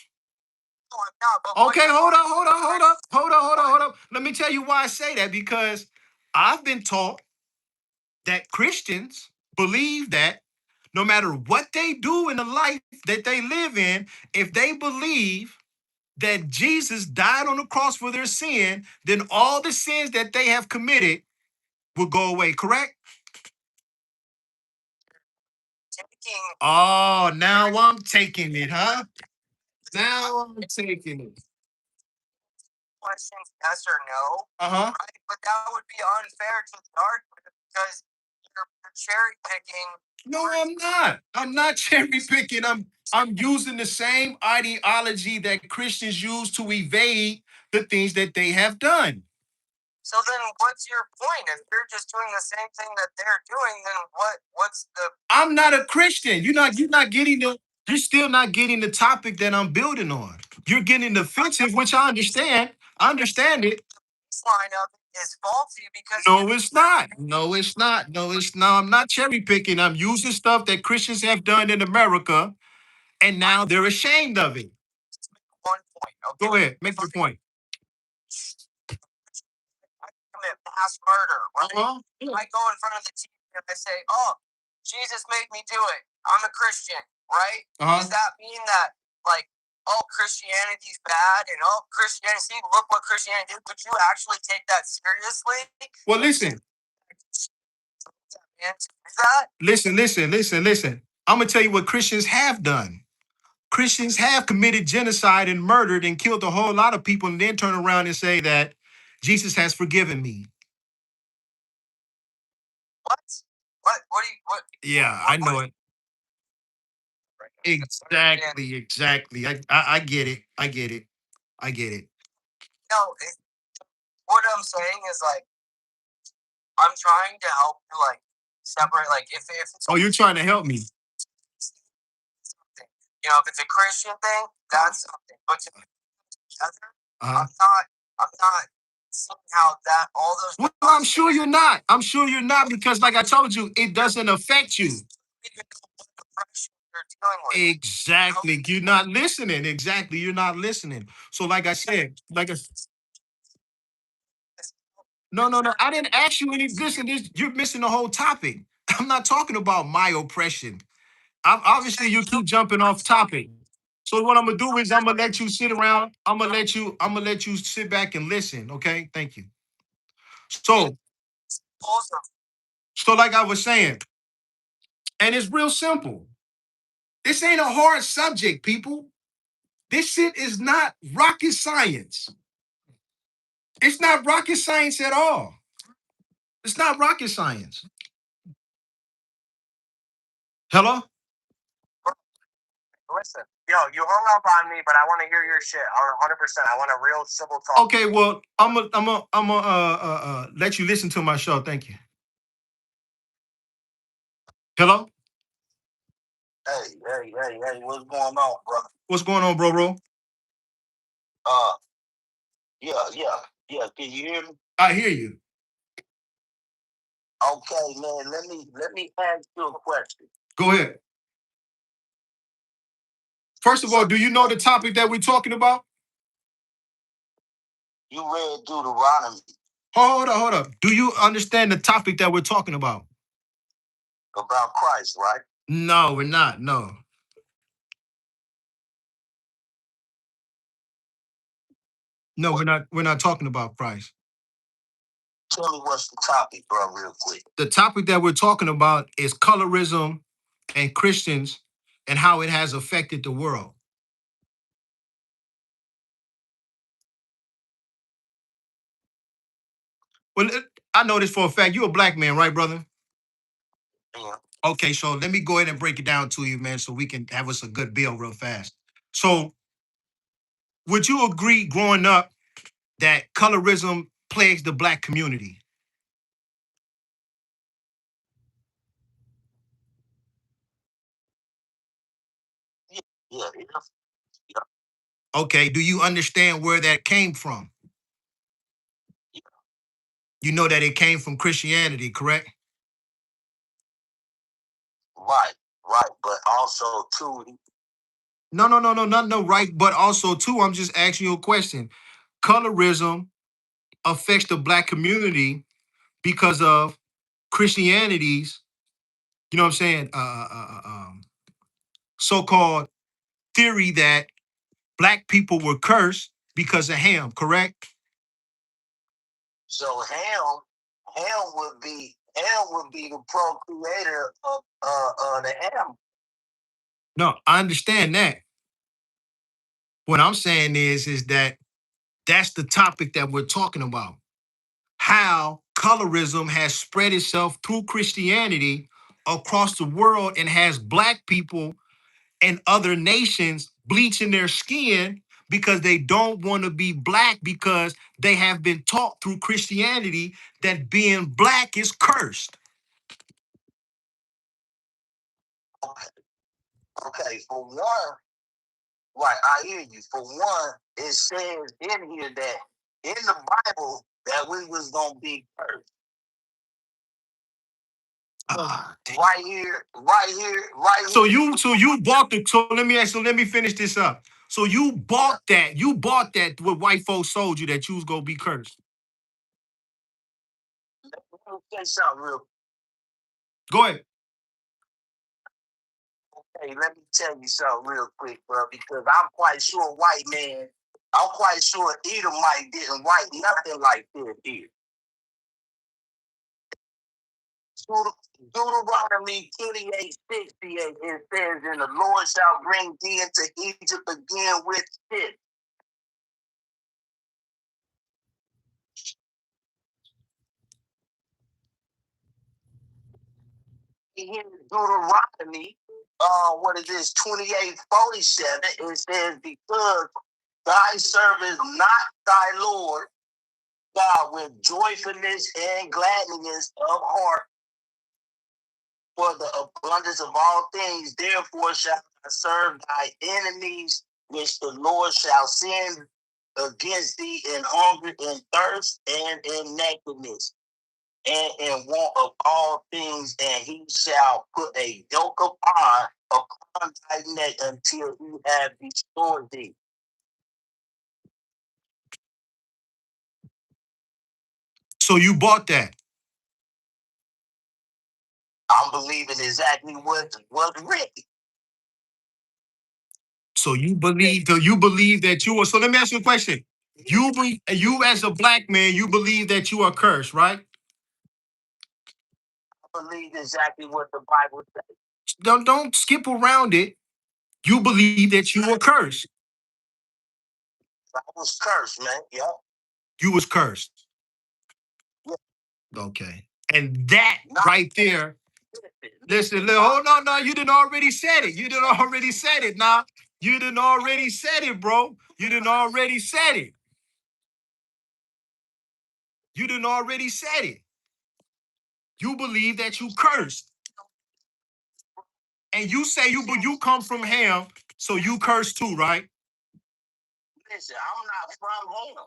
No, I'm not. But Okay, hold up. Let me tell you why I say that, because I've been taught that Christians believe that no matter what they do in the life that they live in, if they believe that Jesus died on the cross for their sin, then all the sins that they have committed will go away, correct? taking Oh, now I'm taking it, huh? Now I'm taking it. questions yes or no, Uh-huh. right? But that would be unfair to the argument because you're cherry picking. No, I'm not. I'm not cherry picking. I'm using the same ideology that Christians use to evade the things that they have done. So then, what's your point? If you're just doing the same thing that they're doing, then what's the? I'm not a Christian. You're not getting the you're still not getting the topic that I'm building on. You're getting defensive, which I understand. I understand it. This lineup is faulty because No, it's not. No, it's not. No, it's not. I'm not cherry picking. I'm using stuff that Christians have done in America, and now they're ashamed of it. one point. Okay, Go ahead, make your point. I commit mass murder, right? Uh-huh. I go in front of the TV and I say, "Oh, Jesus made me do it. I'm a Christian," right? Uh-huh. Does that mean that like, oh, Christianity's bad and oh, Christianity, look what Christianity did? Would you actually take that seriously? Well, listen. And that Listen. I'm gonna tell you what Christians have done. Christians have committed genocide and murdered and killed a whole lot of people, and then turn around and say that Jesus has forgiven me. what? What do you what? Yeah, I know it. Exactly. I get it. I get it. No, what I'm saying is like I'm trying to help you like separate like if it's Oh, you're trying to help me. something, if it's a Christian thing, that's something. But to other, Uh-huh. I'm not seeing how that all those. Well, I'm sure you're not. I'm sure you're not, because, like I told you, it doesn't affect you. Exactly. You're not listening. Exactly. You're not listening. So, like I said, no. I didn't ask you any. Listen, you're missing the whole topic. I'm not talking about my oppression. Obviously, you keep jumping off topic. So what I'm gonna do is I'm gonna let you sit around. I'm gonna let you sit back and listen. Okay. Thank you. So like I was saying, and it's real simple. This ain't a hard subject, people. This shit is not rocket science. It's not rocket science at all. It's not rocket science. Hello? Listen, you hung up on me, but I want to hear your shit. 100%. I want a real civil talk. Okay, well, I'm gonna let you listen to my show. Thank you. Hello? Hey, what's going on, bro? What's going on, bro? Uh, yeah. Can you hear me? I hear you. Okay, man. Let me ask you a question. Go ahead. First of all, do you know the topic that we're talking about? You read Deuteronomy. Hold up. Do you understand the topic that we're talking about? About Christ, right? No, we're not. No. No, we're not talking about Christ. Tell me what's the topic, bro, real quick. The topic that we're talking about is colorism and Christians and how it has affected the world. Well, I know this for a fact. You're a black man, right, brother? Yeah. Okay, so let me go ahead and break it down to you, man, so we can have us a good bill real fast. So, would you agree growing up that colorism plagues the black community? Yeah. Okay, do you understand where that came from? You know that it came from Christianity, correct? Right, right. But also too, No, right. But also, too, I'm just asking you a question. Colorism affects the black community because of Christianity's, you know what I'm saying, so-called theory that black people were cursed because of Ham, correct? so Ham would be the procreator of the Ham. No, I understand that. What I'm saying is that that's the topic that we're talking about. How colorism has spread itself through Christianity across the world and has black people and other nations bleaching their skin because they don't want to be black because they have been taught through Christianity that being black is cursed. Okay, for one, right, I hear you. For one, it says in here that in the Bible that we was gonna be cursed. Right here, right here, right So here. you bought the so let me finish this up. So you bought that what white folks sold you that you was gonna be cursed. Let me say something real. Go ahead. Hey, let me tell you something real quick, bro, because I'm quite sure white man, I'm quite sure Edomite didn't write nothing like this here. Deuteronomy 28:68, it says, and the Lord shall bring thee into Egypt again with it. In Deuteronomy, what is this, 28:47, it says, because thy servant not thy Lord, God, with joyfulness and gladness of heart for the abundance of all things. Therefore shall I serve thy enemies, which the Lord shall send against thee in hunger and thirst and in nakedness and in want of all things, and he shall put a yoke upon thy neck until he have restored thee. So you bought that. I'm believing exactly what was written. So you believe that you are. So let me ask you a question. You as a black man, you believe that you are cursed, right? I believe exactly what the Bible says. Don't skip around it. You believe that you were cursed. I was cursed, man. Yep. You was cursed. Okay. And that right there. Listen, hold on, no, you didn't already said it. You didn't already said it. Nah, you didn't already said it, bro. You didn't already said it. You didn't already said it. You believe that you cursed. And you say you come from Ham, so you cursed too, right? Listen, I'm not from Ham.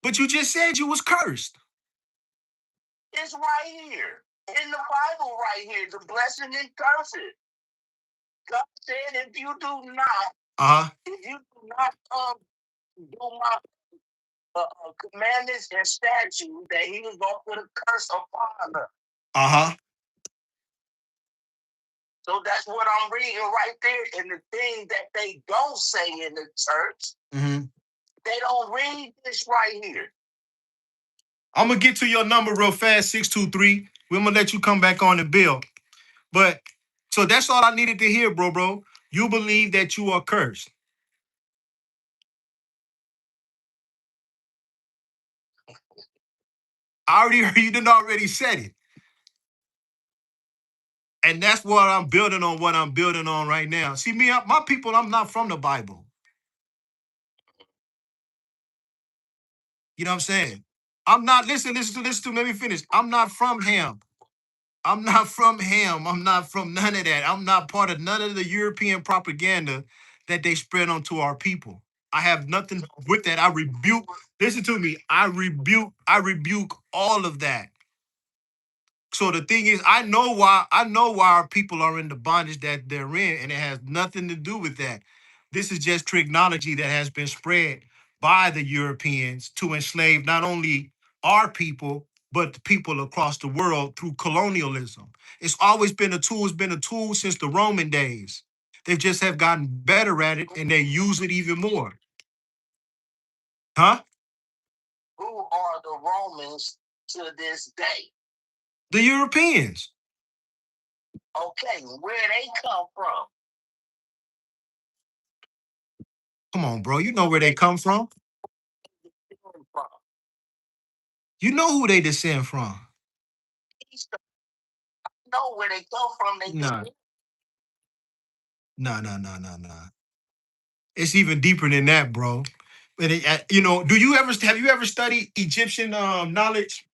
But you just said you was cursed. It's right here. In the Bible right here, the blessing and curses. God said if you do not, if you do not do my commandments and statutes, that he was going to put a curse upon her. So that's what I'm reading right there. And the thing that they don't say in the church, they don't read this right here. I'm gonna get to your number real fast, 623. We're gonna let you come back on the bill. But so that's all I needed to hear, bro. You believe that you are cursed. I already heard you didn't already said it. And that's what I'm building on right now. See, my people, I'm not from the Bible. You know what I'm saying? I'm not, listen to, let me finish. I'm not from Ham. I'm not from Ham. I'm not from none of that. I'm not part of none of the European propaganda that they spread onto our people. I have nothing with that. I rebuke. Listen to me. I rebuke all of that. So the thing is, I know why our people are in the bondage that they're in, and it has nothing to do with that. This is just technology that has been spread by the Europeans to enslave not only our people, but the people across the world through colonialism. It's always been a tool. It's been a tool since the Roman days. They just have gotten better at it, and they use it even more. Huh? Who are the Romans to this day? The Europeans. Okay, where they come from? Come on, bro. You know where they come from. You know who they descend from. Know where they come from. They Nah. No. It's even deeper than that, bro. And you know, have you ever studied Egyptian knowledge,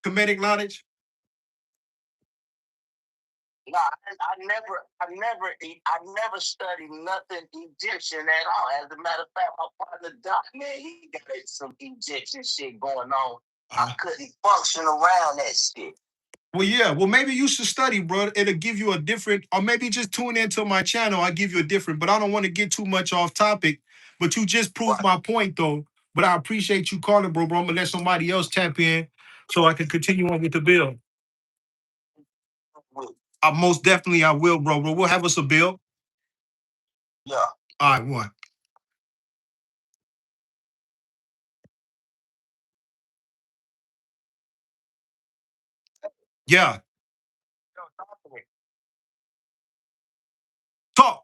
Kemetic knowledge? No, I never studied nothing Egyptian at all. As a matter of fact, my partner Doc, man, he got some Egyptian shit going on. I couldn't function around that shit. Well, yeah. Well, maybe you should study, bro. It'll give you a different, or maybe just tune into my channel. I'll give you a different, but I don't want to get too much off topic. But you just proved my point, though. But I appreciate you calling, bro. I'm gonna let somebody else tap in so I can continue on with the bill. Most definitely I will, bro. We'll have us a bill. Yeah. All right, one. Yeah. Talk.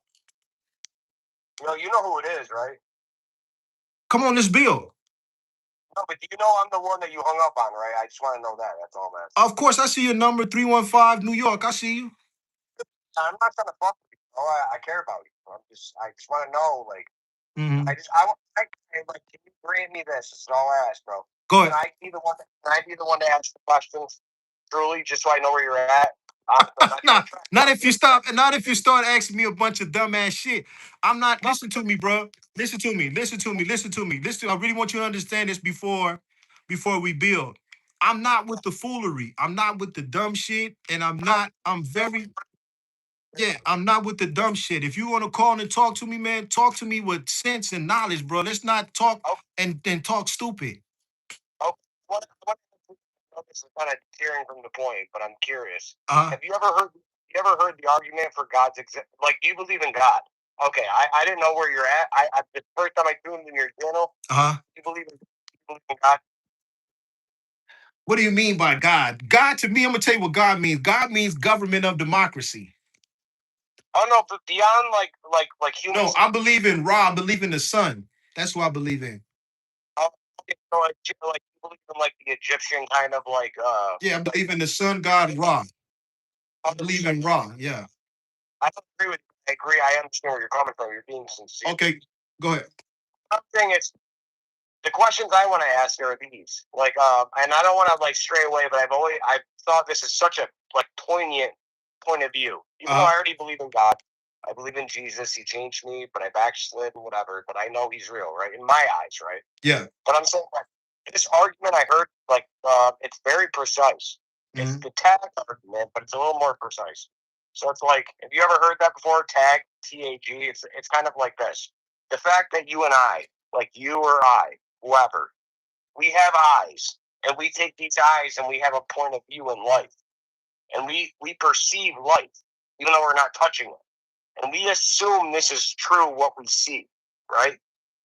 Yo, you know who it is, right? Come on, this bill. No, but you know I'm the one that you hung up on, right? I just want to know that. That's all, man. Of course, I see your number 315 New York. I see you. I'm not trying to fuck with you. Oh, I care about you. I just want to know, like, Mhm. like, can you grant me this? It's all I ask, bro. Go ahead. Can I be the one to ask the questions? Truly, just so I know where you're at. Not if you start asking me a bunch of dumbass shit. I'm not. Listen to me, bro. Listen to me. I really want you to understand this before we build. I'm not with the foolery. I'm not with the dumb shit, and I'm very. Yeah, I'm not with the dumb shit. If you want to call and talk to me, man, talk to me with sense and knowledge, bro. Let's not talk and talk stupid. Oh, what? This is kind of tearing from the point, but I'm curious. Uh-huh. Have you ever heard the argument for God's Like, do you believe in God? Okay, I didn't know where you're at. The first time I tuned in your channel. You believe in God? What do you mean by God? God to me, I'm gonna tell you what God means. God means government of democracy. Oh no, but beyond like humans. No, I believe in Ra. I believe in the sun. That's what I believe in. Oh, okay, so like you believe in like the Egyptian kind of like Yeah, I believe in the sun god Ra. I believe in Ra. Yeah. I don't agree with you. I agree. I understand where you're coming from. You're being sincere. Okay, go ahead. I'm saying it's the questions I want to ask are these. Like, and I don't want to like stray away, but I've thought this is such a like poignant point of view. Even though I already believe in God, I believe in Jesus. He changed me, but I backslid and whatever. But I know He's real, right? In my eyes, right? Yeah. But I'm saying like, this argument I heard, like, it's very precise. It's the tag argument, but it's a little more precise. So it's like, have you ever heard that before? Tag, TAG. It's kind of like this. The fact that you and I, like you or I, whoever, we have eyes, and we take these eyes and we have a point of view in life, and we perceive life, even though we're not touching it, and we assume this is true what we see, right?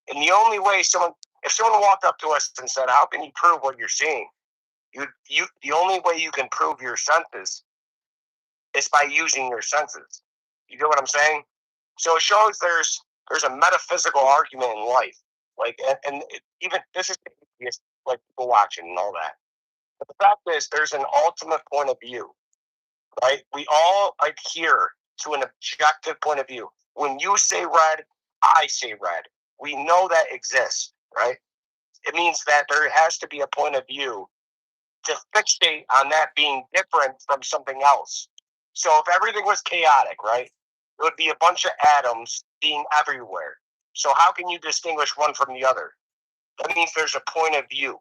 And the only way if someone walked up to us and said, "How can you prove what you're seeing?" The only way you can prove your senses is by using your senses. You get what I'm saying? So it shows there's a metaphysical argument in life, like, and even this is like people watching and all that. But the fact is, there's an ultimate point of view, right? We all adhere to an objective point of view. When you say red, I say red. We know that exists, right? It means that there has to be a point of view to fixate on that being different from something else. So if everything was chaotic, right, it would be a bunch of atoms being everywhere. So how can you distinguish one from the other? That means there's a point of view.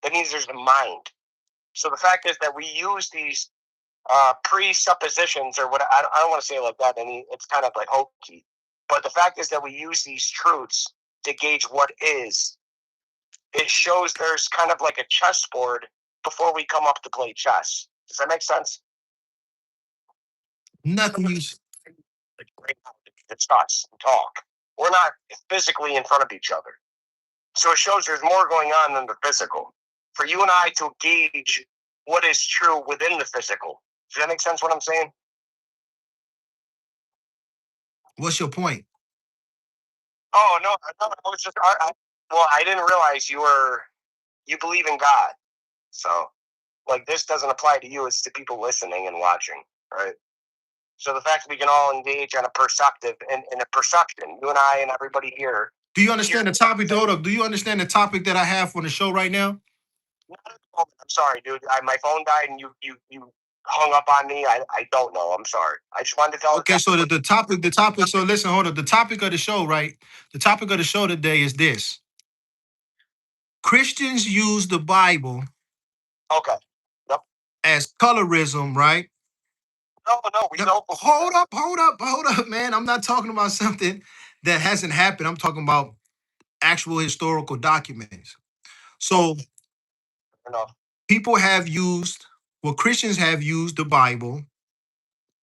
That means there's a mind. So the fact is that we use these presuppositions, or what I don't want to say it like that. I mean, it's kind of like hokey. But the fact is that we use these truths to gauge what is. It shows there's kind of like a chessboard before we come up to play chess. Does that make sense? Nothing you Discuss and talk. We're not physically in front of each other. So it shows there's more going on than the physical. For you and I to gauge what is true within the physical. Does that make sense what I'm saying? What's your point? Oh, no, I was just, I didn't realize you believe in God. So, like, this doesn't apply to you, it's to people listening and watching, right? So the fact that we can all engage on a perceptive, in a perception, you and I and everybody here. Do you understand the topic, hold up? Do you understand the topic that I have for the show right now? I'm sorry, dude. My phone died and you hung up on me. I don't know. I'm sorry. I just wanted to tell. Okay, so the topic. So listen, hold up. The topic of the show, right? The topic of the show today is this: Christians use the Bible. Okay. Yep. As colorism, right? No. We don't. Hold up, man. I'm not talking about something that hasn't happened. I'm talking about actual historical documents. So people have used, well, Christians have used the Bible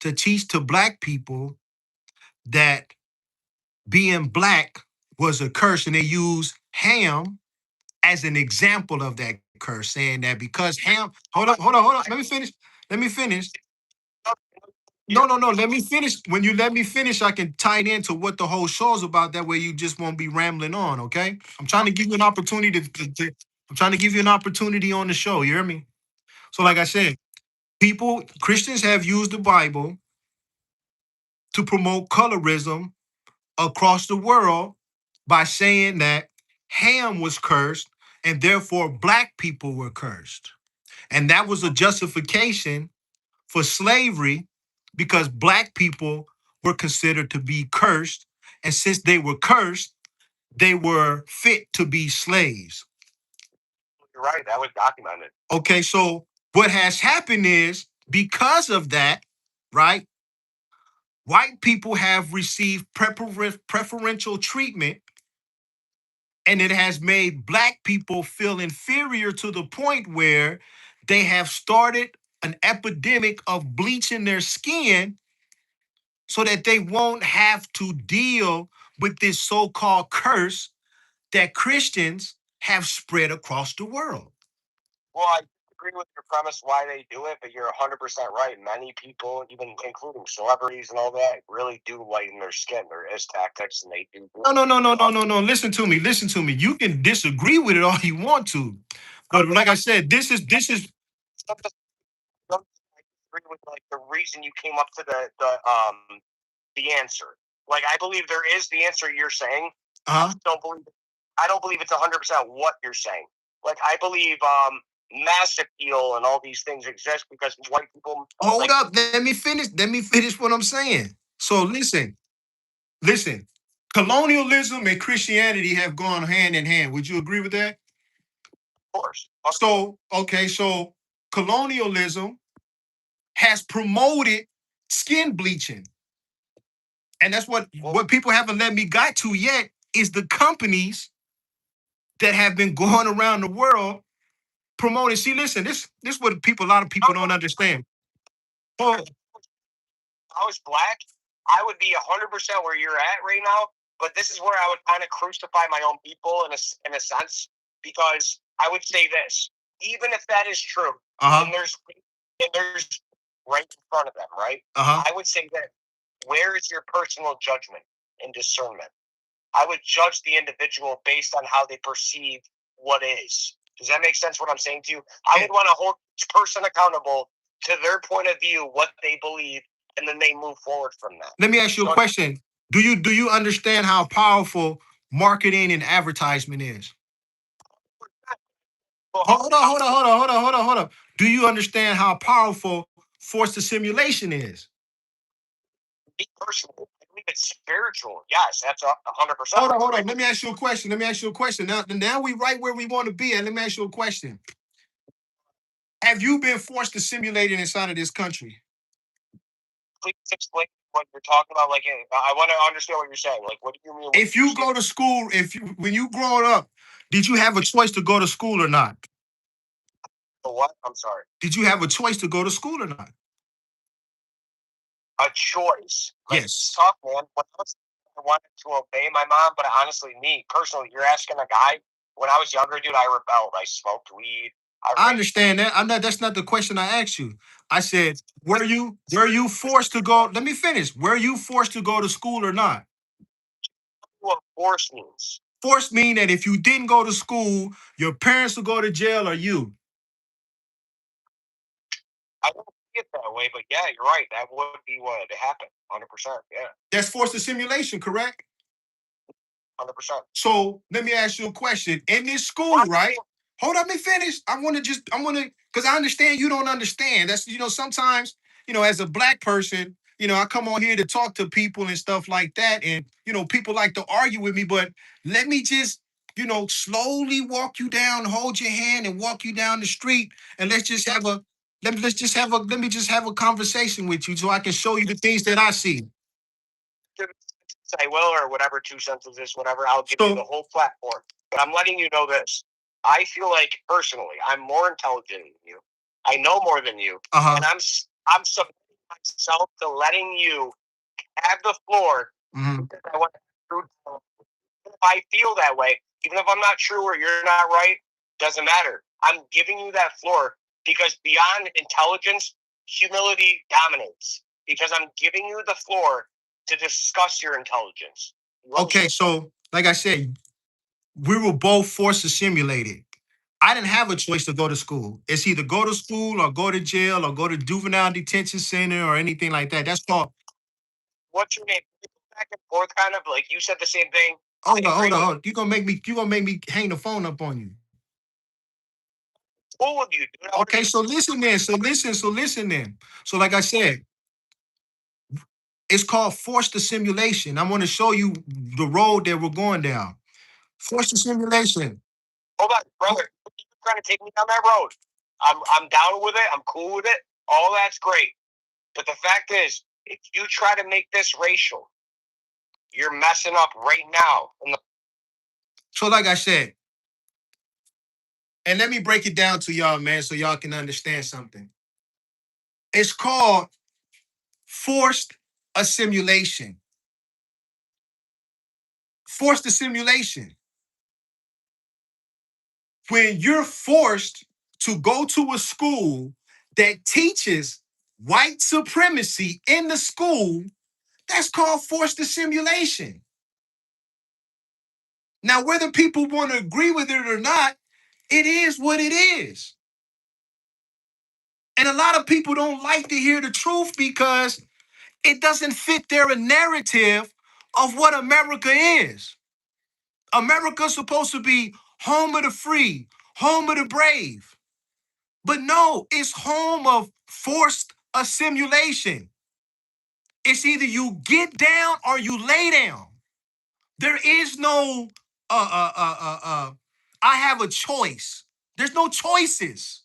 to teach to black people that being black was a curse, and they use Ham as an example of that curse, saying that because Ham, hold up, let me finish. No. Let me finish. When you let me finish, I can tie it into what the whole show's about. That way, you just won't be rambling on. Okay? I'm trying to give you an opportunity I'm trying to give you an opportunity on the show. You hear me? So, like I said, Christians have used the Bible to promote colorism across the world by saying that Ham was cursed and therefore black people were cursed, and that was a justification for slavery because black people were considered to be cursed. And since they were cursed, they were fit to be slaves. You're right. That was documented. Okay, so what has happened is because of that, right? White people have received preferential treatment, and it has made black people feel inferior to the point where they have started an epidemic of bleaching their skin so that they won't have to deal with this so-called curse that Christians have spread across the world. Well, I agree with your premise why they do it, but you're 100% right. Many people, even including celebrities and all that, really do lighten their skin. There is tactics, and they do. No. Listen to me. You can disagree with it all you want to, but like I said, this is. I agree with like the reason you came up to the answer. Like I believe there is the answer you're saying. I don't believe it's 100% what you're saying. Like I believe mass appeal and all these things exist because white people. Hold up, let me finish what I'm saying. So listen. Colonialism and Christianity have gone hand in hand. Would you agree with that? Of course. So colonialism has promoted skin bleaching. And that's what people haven't let me got to yet is the companies that have been going around the world promoting. See, listen, this is what a lot of people don't understand. If I was black, I would be 100% where you're at right now. But this is where I would kind of crucify my own people in a sense, because I would say this: even if that is true, and there's right in front of them, right? I would say that where is your personal judgment and discernment? I would judge the individual based on how they perceive what is. Does that make sense what I'm saying to you? I would want to hold each person accountable to their point of view, what they believe, and then they move forward from that. Let me ask you a question. Do you understand how powerful marketing and advertisement is? Hold on. Do you understand how powerful forced assimilation is? Me personally, I believe it's spiritual. Yes, that's 100%. Hold on. Let me ask you a question. Now we right where we want to be at. Let me ask you a question. Have you been forced to simulate it inside of this country? Please explain what you're talking about. Like, I want to understand what you're saying. Like, what do you mean? If you go to school, when you growing up, did you have a choice to go to school or not? What? I'm sorry. Did you have a choice to go to school or not? A choice. Like, yes. Tough, man. I wanted to obey my mom, but honestly, me personally, you're asking a guy. When I was younger, dude, I rebelled. I smoked weed. I understand that. That's not the question I asked you. I said, were you forced to go? Let me finish. Were you forced to go to school or not? What force means? Force mean that if you didn't go to school, your parents will go to jail or you. I don't see it that way, but yeah, you're right. That would be what happened. 100%. Yeah. That's forced assimilation, correct? 100%. So let me ask you a question. In this school, right? Hold up, let me finish. Because I understand you don't understand. That's, sometimes, as a black person, I come on here to talk to people and stuff like that. And, people like to argue with me, but let me just, slowly walk you down, hold your hand and walk you down the street. And let's just have a, let me just have a conversation with you so I can show you the things that I see. I will, or whatever, 2 sentences, whatever. I'll give you the whole platform. But I'm letting you know this. I feel like personally, I'm more intelligent than you. I know more than you, and I'm submitting myself to letting you have the floor. Because I want to. If I feel that way, even if I'm not true or you're not right, doesn't matter. I'm giving you that floor because beyond intelligence, humility dominates. Because I'm giving you the floor to discuss your intelligence. Okay, so like I said, we were both forced to simulate it. I didn't have a choice to go to school. It's either go to school or go to jail or go to juvenile detention center or anything like that. That's called. What's your name? Back and forth, kind of like you said the same thing. Hold on. You're gonna make me hang the phone up on you. Cool with you, dude. Okay, so listen then. So listen then. So like I said, it's called forced assimilation. I want to show you the road that we're going down. Forced assimilation. Hold on, brother. You're trying to take me down that road. I'm down with it. I'm cool with it. All that's great. But the fact is, if you try to make this racial, you're messing up right now. So like I said, and let me break it down to y'all, man, so y'all can understand something. It's called forced assimilation. Forced assimilation. When you're forced to go to a school that teaches white supremacy in the school, that's called forced assimilation. Now, whether people want to agree with it or not, it is what it is. And a lot of people don't like to hear the truth because it doesn't fit their narrative of what America is. America's supposed to be home of the free, home of the brave. But no, it's home of forced assimilation. It's either you get down or you lay down. There is no I have a choice. There's no choices.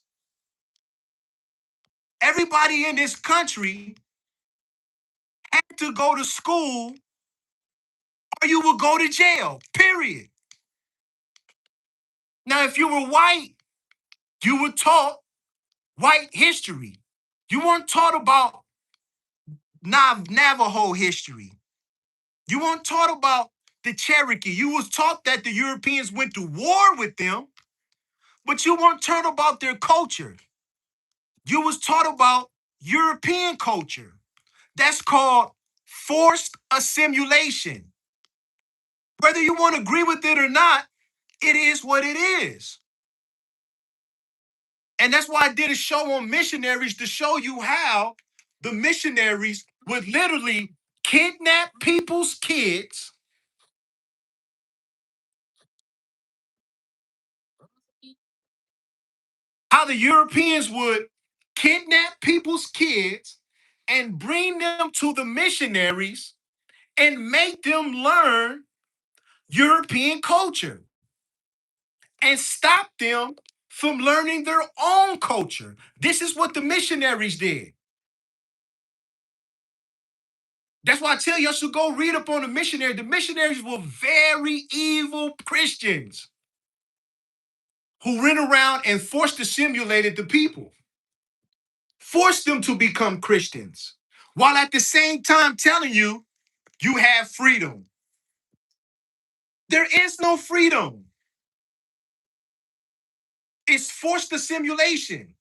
Everybody in this country had to go to school or you would go to jail, period. Now, if you were white, you were taught white history. You weren't taught about Navajo history. You weren't taught about the Cherokee. You was taught that the Europeans went to war with them, but you weren't taught about their culture. You was taught about European culture. That's called forced assimilation. Whether you want to agree with it or not, it is what it is. And that's why I did a show on missionaries to show you how the missionaries would literally kidnap people's kids. How the Europeans would kidnap people's kids and bring them to the missionaries and make them learn European culture and stop them from learning their own culture. This is what the missionaries did. That's why I tell you, I should go read up on the missionaries. The missionaries were very evil Christians who ran around and forced assimilated the people, forced them to become Christians, while at the same time telling you you have freedom. There is no freedom. It's forced assimilation.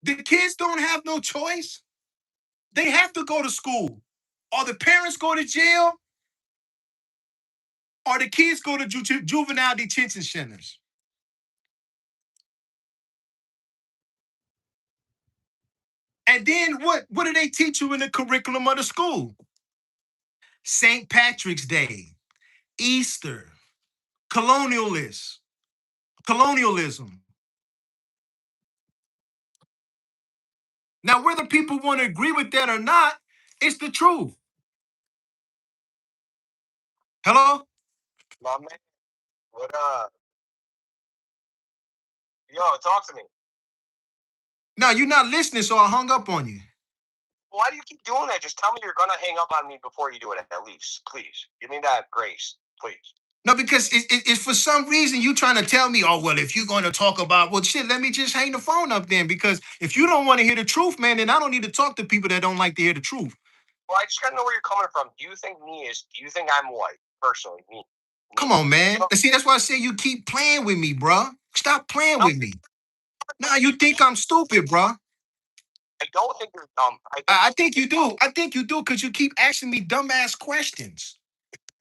The kids don't have no choice. They have to go to school. Or the parents go to jail, or the kids go to juvenile detention centers. And then what do they teach you in the curriculum of the school? St. Patrick's Day, Easter, colonialism. Now, whether people want to agree with that or not, it's the truth. Hello? My man, what yo, talk to me. No, you're not listening, so I hung up on you. Why do you keep doing that? Just tell me you're gonna hang up on me before you do it at least. Please. Give me that grace. Please. No, because it's for some reason you trying to tell me, oh, well, if you're going to talk about, well, shit, let me just hang the phone up then. Because if you don't want to hear the truth, man, then I don't need to talk to people that don't like to hear the truth. Well, I just gotta know where you're coming from. Do you think I'm white? Personally, me. Come on, man. See, that's why I say you keep playing with me, bro. Stop playing with me. Nah, you think I'm stupid, bro. I don't think you're dumb. I think you do. I think you do because you keep asking me dumbass questions.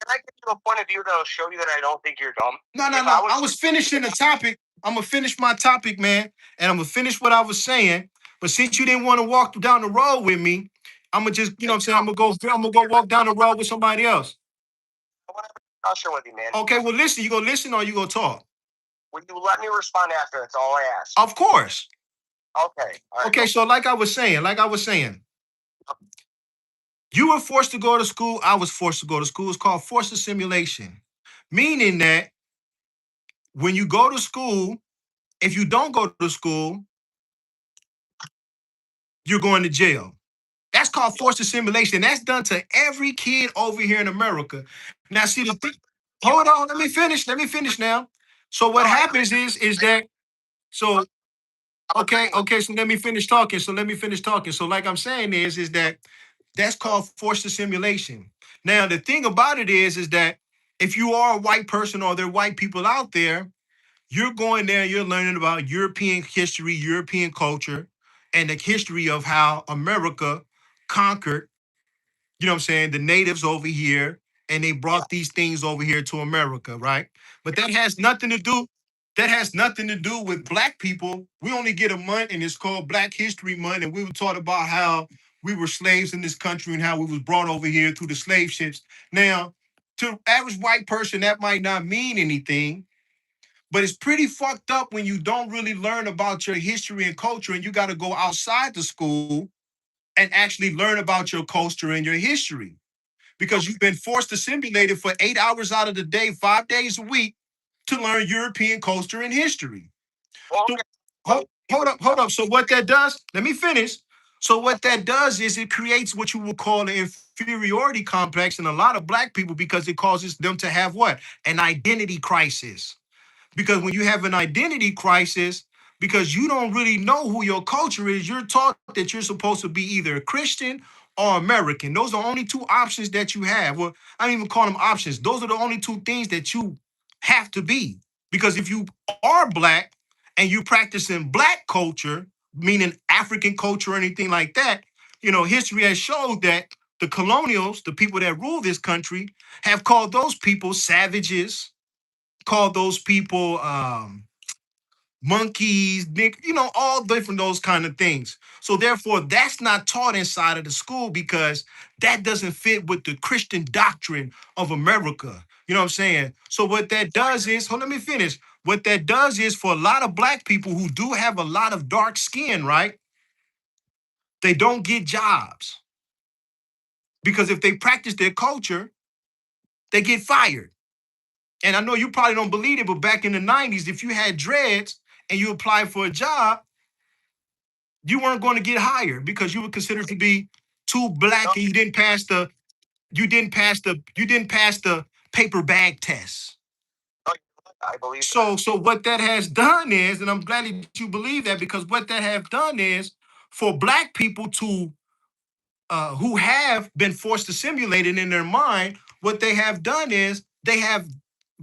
Can I get to a point of view that'll show you that I don't think you're dumb? No. I was finishing the topic. I'm gonna finish my topic, man, and I'm gonna finish what I was saying. But since you didn't want to walk down the road with me, I'm gonna just, you know what I'm saying, I'm gonna go walk down the road with somebody else. I want to have a discussion with you, man. Okay, well, listen, you gonna listen or you gonna talk? Will you let me respond after? That's all I ask. Of course. Okay. All right. Okay, so like I was saying, you were forced to go to school. I was forced to go to school. It's called forced assimilation, meaning that when you go to school, if you don't go to school, you're going to jail. That's called forced assimilation. That's done to every kid over here in America. Now, see the thing. Hold on, let me finish. Let me finish now. So what happens is that so okay. So let me finish talking. So like I'm saying is that that's called forced assimilation. Now the thing about it is that if you are a white person or there are white people out there, you're going there, you're learning about European history, European culture, and the history of how America conquered, you know what I'm saying, the natives over here, and they brought these things over here to America, right? But that has nothing to do with black people. We only get a month, and it's called Black History Month, and we were taught about how we were slaves in this country and how we was brought over here through the slave ships. Now, to average white person, that might not mean anything, but it's pretty fucked up when you don't really learn about your history and culture and you got to go outside the school and actually learn about your culture and your history because you've been forced to simulate it for 8 hours out of the day, 5 days a week to learn European culture and history. So, hold up. So what that does, let me finish. So what that does is it creates what you would call an inferiority complex in a lot of black people because it causes them to have what? An identity crisis. Because when you have an identity crisis, because you don't really know who your culture is, you're taught that you're supposed to be either a Christian or American. Those are the only two options that you have. Well, I don't even call them options. Those are the only two things that you have to be. Because if you are black and you practicing black culture, meaning African culture or anything like that, you know, history has showed that the colonials, the people that rule this country, have called those people savages, call those people monkeys, you know, all different those kind of things. So therefore, that's not taught inside of the school because that doesn't fit with the Christian doctrine of America. You know what I'm saying? So what that does is, hold, let me finish. What that does is for a lot of black people who do have a lot of dark skin, right? they don't get jobs. Because if they practice their culture, they get fired. And I know you probably don't believe it, but back in the 90s, if you had dreads and you applied for a job, you weren't going to get hired because you were considered to be too black and you didn't pass the paper bag test. I believe So what that has done is, and I'm glad that you believe that, because what that have done is for black people to who have been forced to simulate it in their mind, what they have done is they have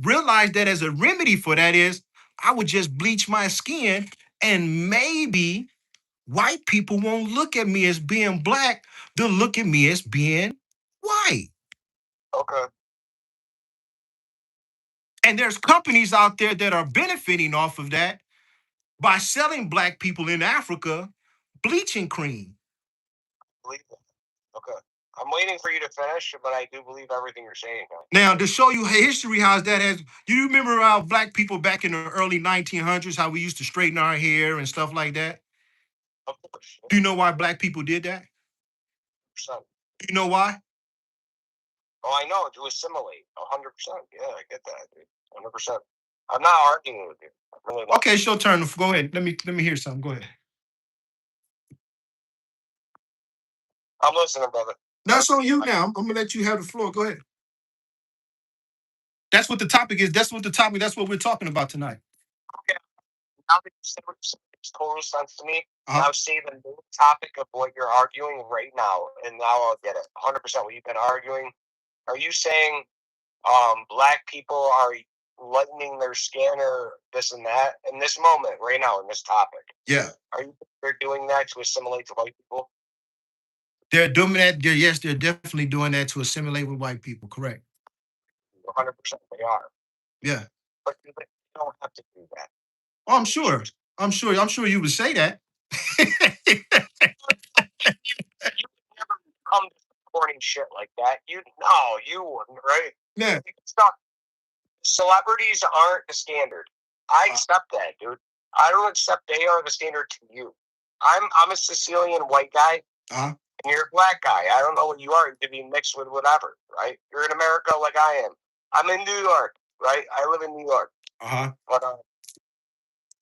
realized that as a remedy for that is I would just bleach my skin and maybe white people won't look at me as being black. They'll look at me as being white. Okay. And there's companies out there that are benefiting off of that by selling black people in Africa bleaching cream. Believe that. Okay. I'm waiting for you to finish, but I do believe everything you're saying. Now, to show you history, how that has, you remember how black people back in the early 1900s, how we used to straighten our hair and stuff like that? Of course. Do you know why black people did that? 100%. Do you know why? Oh, I know, to assimilate. 100%. Yeah, I get that, dude. 100%. I'm not arguing with you. I'm really not. Okay, it's your turn. Go ahead. Let me hear something. Go ahead. I'm listening, brother. That's on you now. I'm gonna let you have the floor. Go ahead. That's what the topic is. That's what we're talking about tonight. Okay. Now that you say what you said, makes total sense to me. Uh-huh. Now say the main topic of what you're arguing right now, and now I'll get it. 100% what you've been arguing. Are you saying black people are lightening their skin or this and that in this moment right now in this topic? Yeah. Are you they're doing that to assimilate to white people? They're doing that. Yes, they're definitely doing that to assimilate with white people. Correct. 100% they are. Yeah. But you don't have to do that. Oh, I'm sure. I'm sure you would say that. You would never come to supporting shit like that. You wouldn't, right? Yeah. It's not. Celebrities aren't the standard. I accept that, dude. I don't accept they are the standard to you. I'm a Sicilian white guy, and you're a black guy. I don't know what you are. You could be mixed with whatever, right? You're in America like I am. I'm in New York, right? I live in New York. But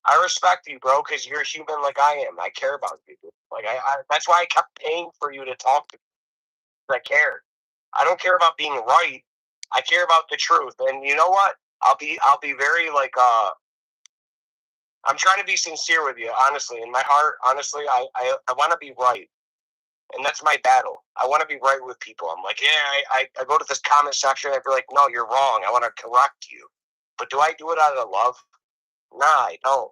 I respect you, bro, because you're human like I am. I care about you, dude. Like I that's why I kept paying for you to talk to me. I care. I don't care about being right. I care about the truth. And you know what? I'll be very like I'm trying to be sincere with you, honestly. In my heart, honestly, I want to be right. And that's my battle. I want to be right with people. I'm like, yeah, I go to this comment section and I feel like, no, you're wrong. I want to correct you. But do I do it out of love? Nah, I don't.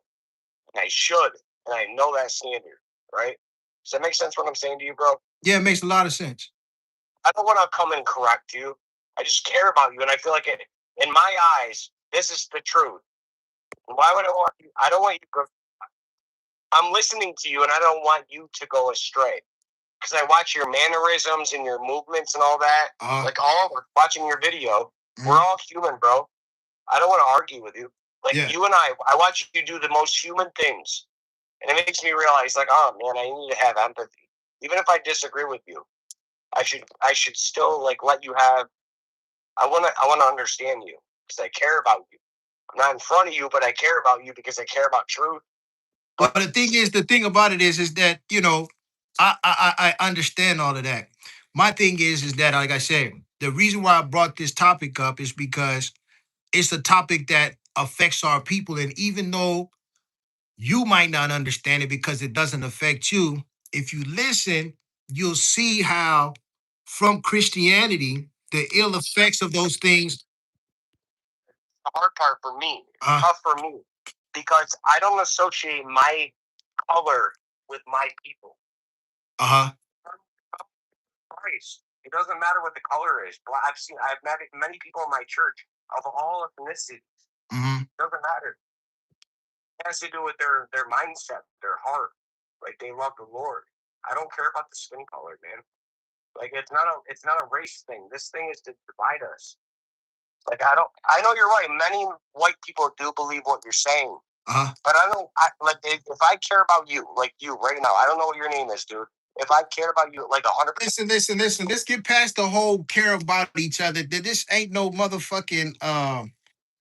And I should. And I know that standard, right? Does that make sense what I'm saying to you, bro? Yeah, it makes a lot of sense. I don't want to come and correct you. I just care about you. And I feel like in my eyes, this is the truth. Why would I want you? I don't want you to go. I'm listening to you and I don't want you to go astray. Because I watch your mannerisms and your movements and all that. Like all of us watching your video. We're all human, bro. I don't want to argue with you. Like you and I watch you do the most human things. And it makes me realize, like, oh man, I need to have empathy. Even if I disagree with you, I should still like let you have. I wanna understand you because I care about you. I'm not in front of you, but I care about you because I care about truth. But the thing about it is that I understand all of that. My thing is that, like I said, the reason why I brought this topic up is because it's a topic that affects our people, and even though you might not understand it because it doesn't affect you, if you listen, you'll see how from Christianity the ill effects of those things. The hard part for me, tough for me, because I don't associate my color with my people. Christ. It doesn't matter what the color is. I've met many people in my church of all ethnicities. It doesn't matter. It has to do with their mindset, their heart. Like they love the Lord. I don't care about the skin color, man. Like it's not a race thing. This thing is to divide us. Like I know you're right. Many white people do believe what you're saying. But if I care about you, like you right now, I don't know what your name is, dude. if I cared about you like 100%. Listen. Let's get past the whole care about each other. This ain't no motherfucking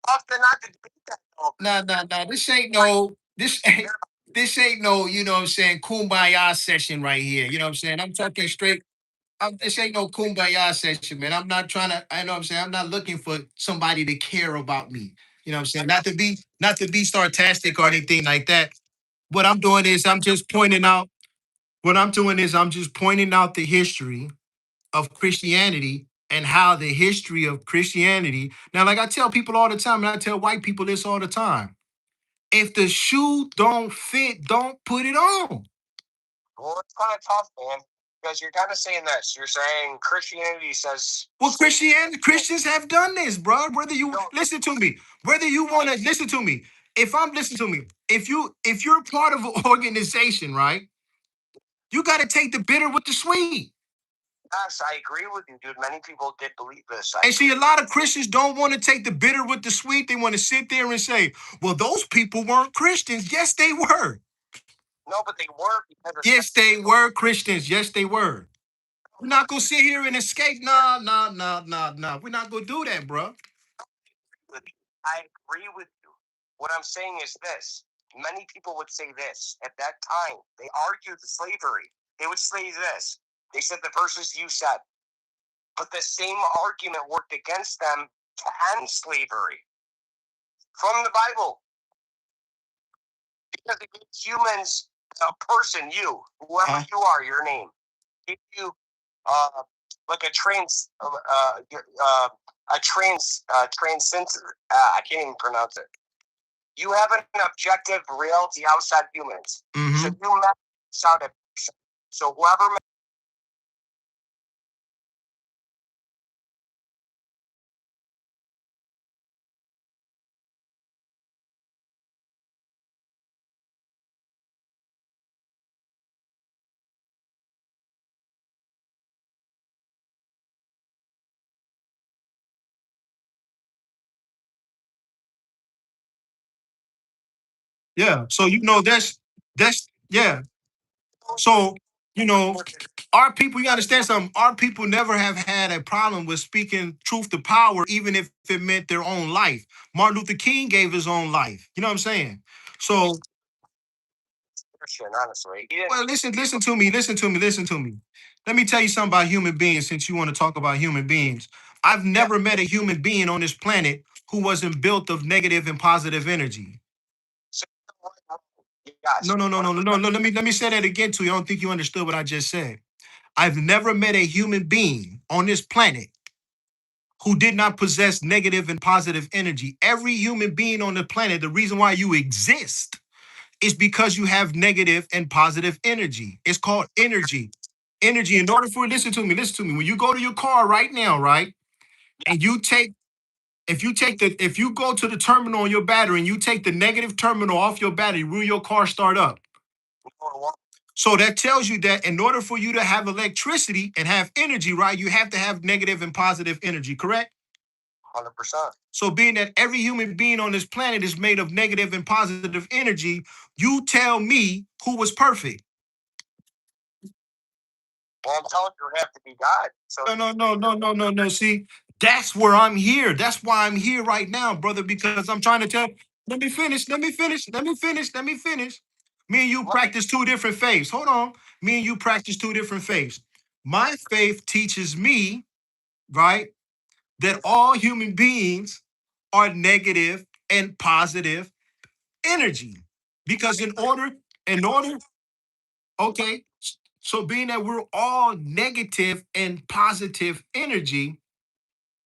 Often not to debate that. Nah. This ain't no, you know what I'm saying, kumbaya session right here. You know what I'm saying? I'm talking straight. This ain't no kumbaya session, man. I'm not trying to, I know what I'm saying. I'm not looking for somebody to care about me. You know what I'm saying? Not to be sarcastic or anything like that. What I'm doing is I'm just pointing out the history of Christianity and how the history of Christianity. Now, like I tell people all the time, and I tell white people this all the time. If the shoe don't fit, don't put it on. Well, it's kind of tough, man, because you're kind of saying this. You're saying Christianity says. Well, Christians have done this, bro. Whether you listen to me, whether you want to listen to me, if I'm listening to me, if you're part of an organization, right, you got to take the bitter with the sweet. Yes, I agree with you, dude. Many people did believe this. And see, a lot of Christians don't want to take the bitter with the sweet. They want to sit there and say, well, those people weren't Christians. Yes, they were. No, but they were. Yes, they were Christians. Yes, they were. We're not going to sit here and escape. Nah. We're not going to do that, bro. I agree with you. What I'm saying is this. Many people would say this. At that time, they argued the slavery. They would say this. They said the verses you said. But the same argument worked against them to end slavery from the Bible. Because it gives humans, a person, you, whoever you are, your name, give you like a transcend. I can't even pronounce it. You have an objective reality outside humans. Mm-hmm. So you met outside a person. So whoever. Yeah. So that's yeah. So our people, you understand something? Our people never have had a problem with speaking truth to power, even if it meant their own life. Martin Luther King gave his own life. You know what I'm saying? So Christian, honestly. well, listen to me. Let me tell you something about human beings since you want to talk about human beings. I've never met a human being on this planet who wasn't built of negative and positive energy. Yes. No. Let me say that again to you. I don't think you understood what I just said. I've never met a human being on this planet who did not possess negative and positive energy. Every human being on the planet, the reason why you exist is because you have negative and positive energy. It's called energy. Energy. In order for listen to me. When you go to your car right now, right, and if you go to the terminal on your battery and you take the negative terminal off your battery, will your car start up? So that tells you that in order for you to have electricity and have energy, right, you have to have negative and positive energy, correct? 100%. So being that every human being on this planet is made of negative and positive energy, you tell me who was perfect. Well, I'm telling you, you have to be God. So No. See, that's where I'm here. That's why I'm here right now, brother, because I'm trying to tell. Let me finish. Me and you practice two different faiths. Hold on. Me and you practice two different faiths. My faith teaches me, right, that all human beings are negative and positive energy. Because okay, so being that we're all negative and positive energy,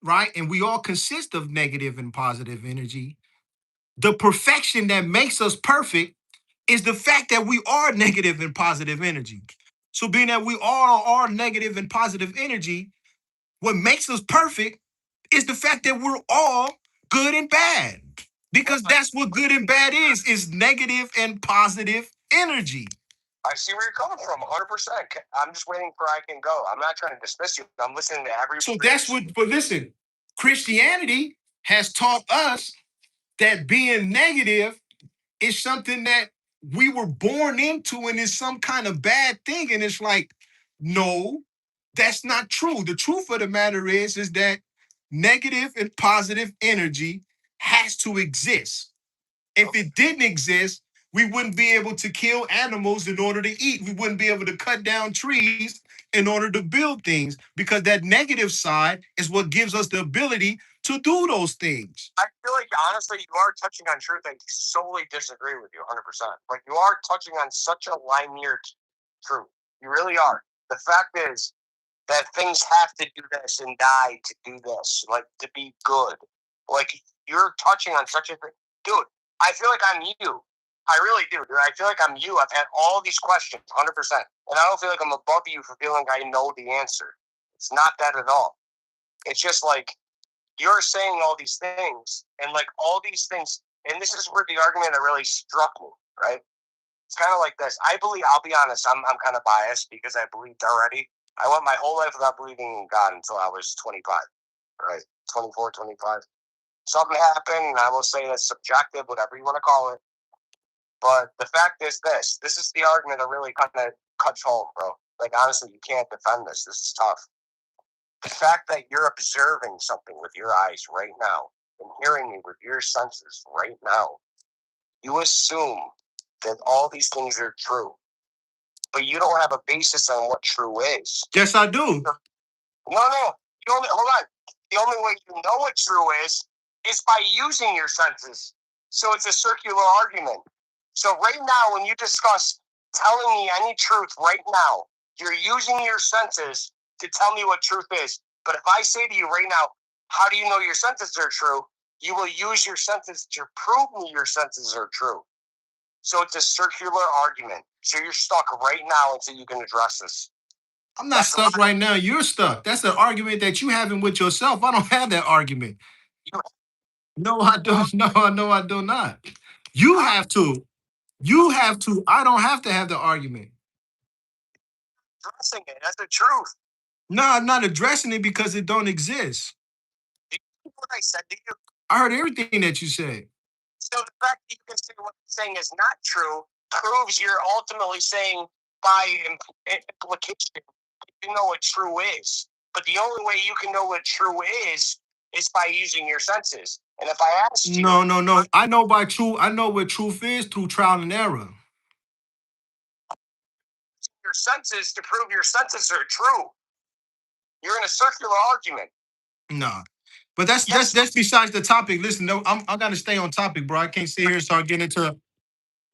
right? And we all consist of negative and positive energy. The perfection that makes us perfect is the fact that we are negative and positive energy. So being that we all are negative and positive energy, what makes us perfect is the fact that we're all good and bad. Because that's what good and bad is negative and positive energy. I see where you're coming from, 100%. I'm just waiting for I can go. I'm not trying to dismiss you. I'm listening to every. So that's what. But listen, Christianity has taught us that being negative is something that we were born into and it's some kind of bad thing. And it's like, no, that's not true. The truth of the matter is that negative and positive energy has to exist. If it didn't exist, we wouldn't be able to kill animals in order to eat. We wouldn't be able to cut down trees in order to build things because that negative side is what gives us the ability to do those things. I feel like, honestly, you are touching on truth. I solely disagree with you 100%. Like, you are touching on such a linear truth. You really are. The fact is that things have to do this and die to do this, like, to be good. Like, you're touching on such a thing. Dude, I feel like I'm you. I really do, dude. I feel like I'm you. I've had all these questions, 100%. And I don't feel like I'm above you for feeling like I know the answer. It's not that at all. It's just like, you're saying all these things, and like all these things, and this is where the argument that really struck me, right? It's kind of like this. I believe, I'll be honest, I'm kind of biased because I believed already. I went my whole life without believing in God until I was 25, right? 24, 25. Something happened, and I will say that's subjective, whatever you want to call it. But the fact is this is the argument that really kind of cuts home, bro. Like, honestly, you can't defend this. This is tough. The fact that you're observing something with your eyes right now and hearing me with your senses right now, you assume that all these things are true, but you don't have a basis on what true is. Yes, I do. No. Hold on. The only way you know what true is by using your senses. So it's a circular argument. So right now, when you discuss telling me any truth right now, you're using your senses to tell me what truth is. But if I say to you right now, how do you know your senses are true? You will use your senses to prove me your senses are true. So it's a circular argument. So you're stuck right now until you can address this. I'm not stuck right now. You're stuck. That's an argument that you having with yourself. I don't have that argument. No, I don't. No, I do not. You have to. You have to. I don't have to have the argument. Addressing it. That's the truth. No, I'm not addressing it because it don't exist. Did you hear what I said to you? I heard everything that you said. So the fact that you can say what I'm saying is not true proves you're ultimately saying by implication you know what true is. But the only way you can know what true is by using your senses. And if I asked you, No. I know by true. I know what truth is through trial and error. Your senses to prove your senses are true, you're in a circular argument. No. But that's besides the topic. Listen, no, I gotta stay on topic, bro. I can't sit here and start getting into.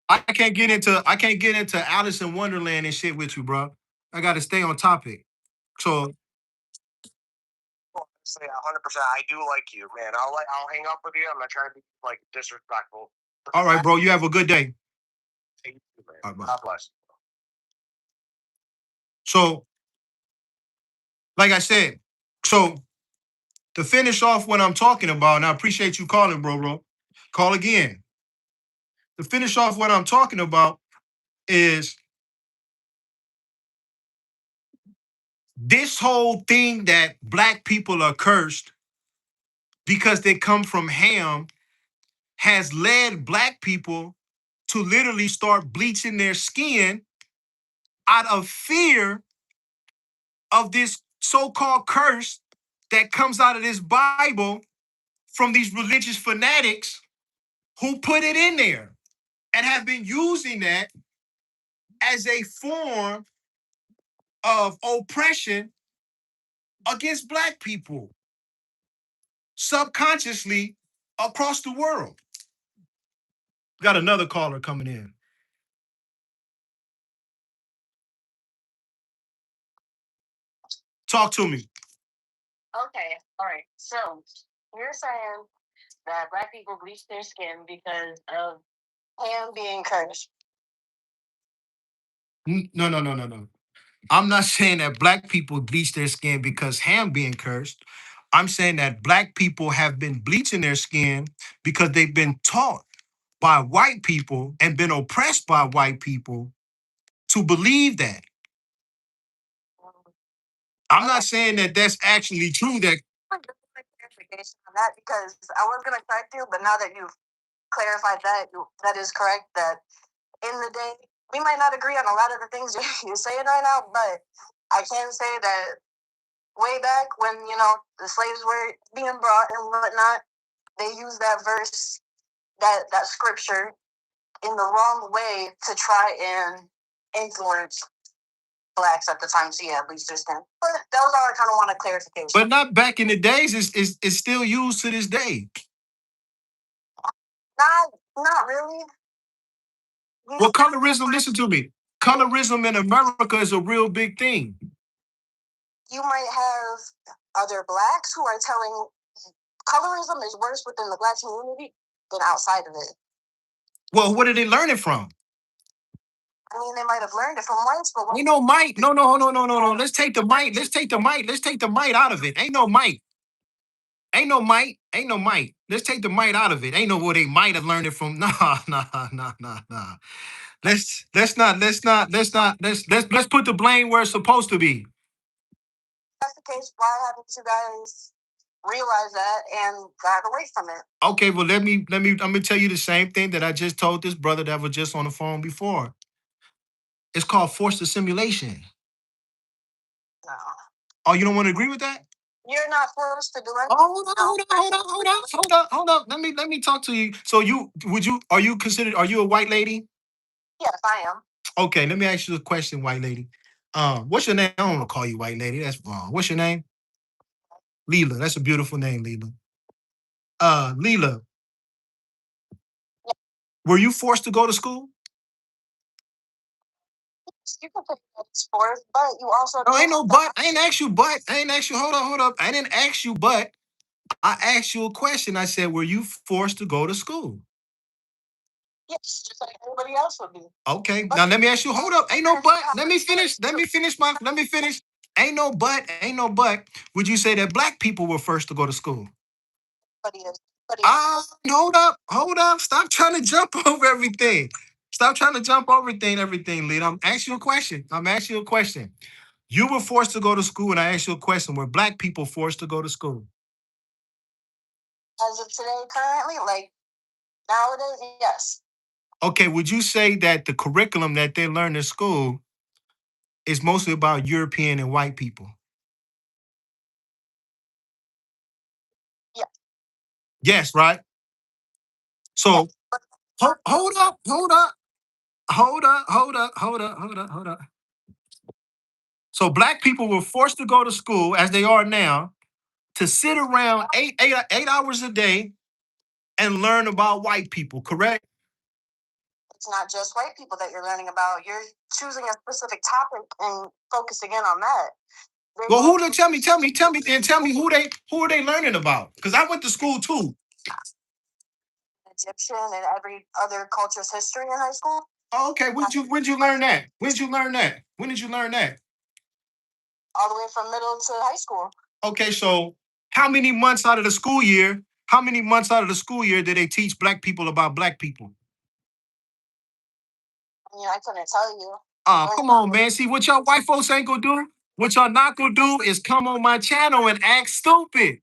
I can't get into Alice in Wonderland and shit with you, bro. I gotta stay on topic. So Say 100%. I do like you, man. I'll hang up with you. I'm not trying to be like disrespectful. all right, bro. You have a good day. Thank you, man. All right, bye. God bless. So, like I said, so to finish off what I'm talking about, and I appreciate you calling, bro. Call again. To finish off what I'm talking about is this whole thing that black people are cursed because they come from Ham has led black people to literally start bleaching their skin out of fear of this so-called curse that comes out of this Bible from these religious fanatics who put it in there and have been using that as a form of oppression against black people subconsciously across the world. Got another caller coming in. Talk to me. Okay, all right. So you're saying that black people bleach their skin because of Ham being cursed. No. I'm not saying that black people bleach their skin because Ham being cursed. I'm saying that black people have been bleaching their skin because they've been taught by white people and been oppressed by white people to believe that. I'm not saying that that's actually true. That That because I was gonna correct you, but now that you've clarified that, that is correct. That in the day. We might not agree on a lot of the things you're saying right now, but I can say that way back when, the slaves were being brought and whatnot, they used that verse, that scripture in the wrong way to try and influence blacks at the time. So yeah, Bleach their skin. But that was all I kind of wanted clarification. But not back in the days. It's still used to this day. Not really. Well, colorism. Listen to me. Colorism in America is a real big thing. You might have other blacks who are telling colorism is worse within the black community than outside of it. Well, what did they learn it from? I mean, they might have learned it from whites, but Ain't no might. No. Let's take the might. Let's take the might out of it. Ain't no might. Ain't no might. Ain't no might. Let's take the might out of it. Ain't no where they might have learned it from. Nah. Let's put the blame where it's supposed to be. That's the case. Why haven't you guys realized that and got away from it? Okay, well I'm gonna tell you the same thing that I just told this brother that was just on the phone before. It's called forced assimilation. No. Oh, you don't want to agree with that? You're not forced to do anything. Oh, hold up. Let me talk to you. So are you a white lady? Yes, I am. Okay, let me ask you a question, white lady. What's your name? I don't want to call you white lady. That's wrong. What's your name? Leela. That's a beautiful name, Leela. Leela, were you forced to go to school? You can put sports, but you also No, ain't no but. I ain't asked you but. I ain't asked you. Hold up. I didn't ask you but. I asked you a question. I said, were you forced to go to school? Yes, just like everybody else would be. Okay. Now let me ask you. Hold up. Ain't no but. Let me finish. Let me finish. Ain't no but. Ain't no but. Would you say that black people were first to go to school? Hold up. Stop trying to jump over everything. Stop trying to jump over everything, lead. I'm asking you a question. You were forced to go to school, and I asked you a question. Were black people forced to go to school? As of today, currently, like nowadays, yes. Okay, would you say that the curriculum that they learn in school is mostly about European and white people? Yeah. Yes, right? So hold up. So black people were forced to go to school as they are now to sit around 8 hours a day and learn about white people, correct? It's not just white people that you're learning about. You're choosing a specific topic and focusing in on that. Well, tell me who are they learning about? Because I went to school too. Egyptian and every other culture's history in high school. Oh, okay, when'd you learn that? When did you learn that? All the way from middle to high school. Okay, so how many months out of the school year? Did they teach black people about black people? I couldn't tell you. Oh, come on, man. See, what y'all white folks ain't gonna do? What y'all not gonna do is come on my channel and act stupid.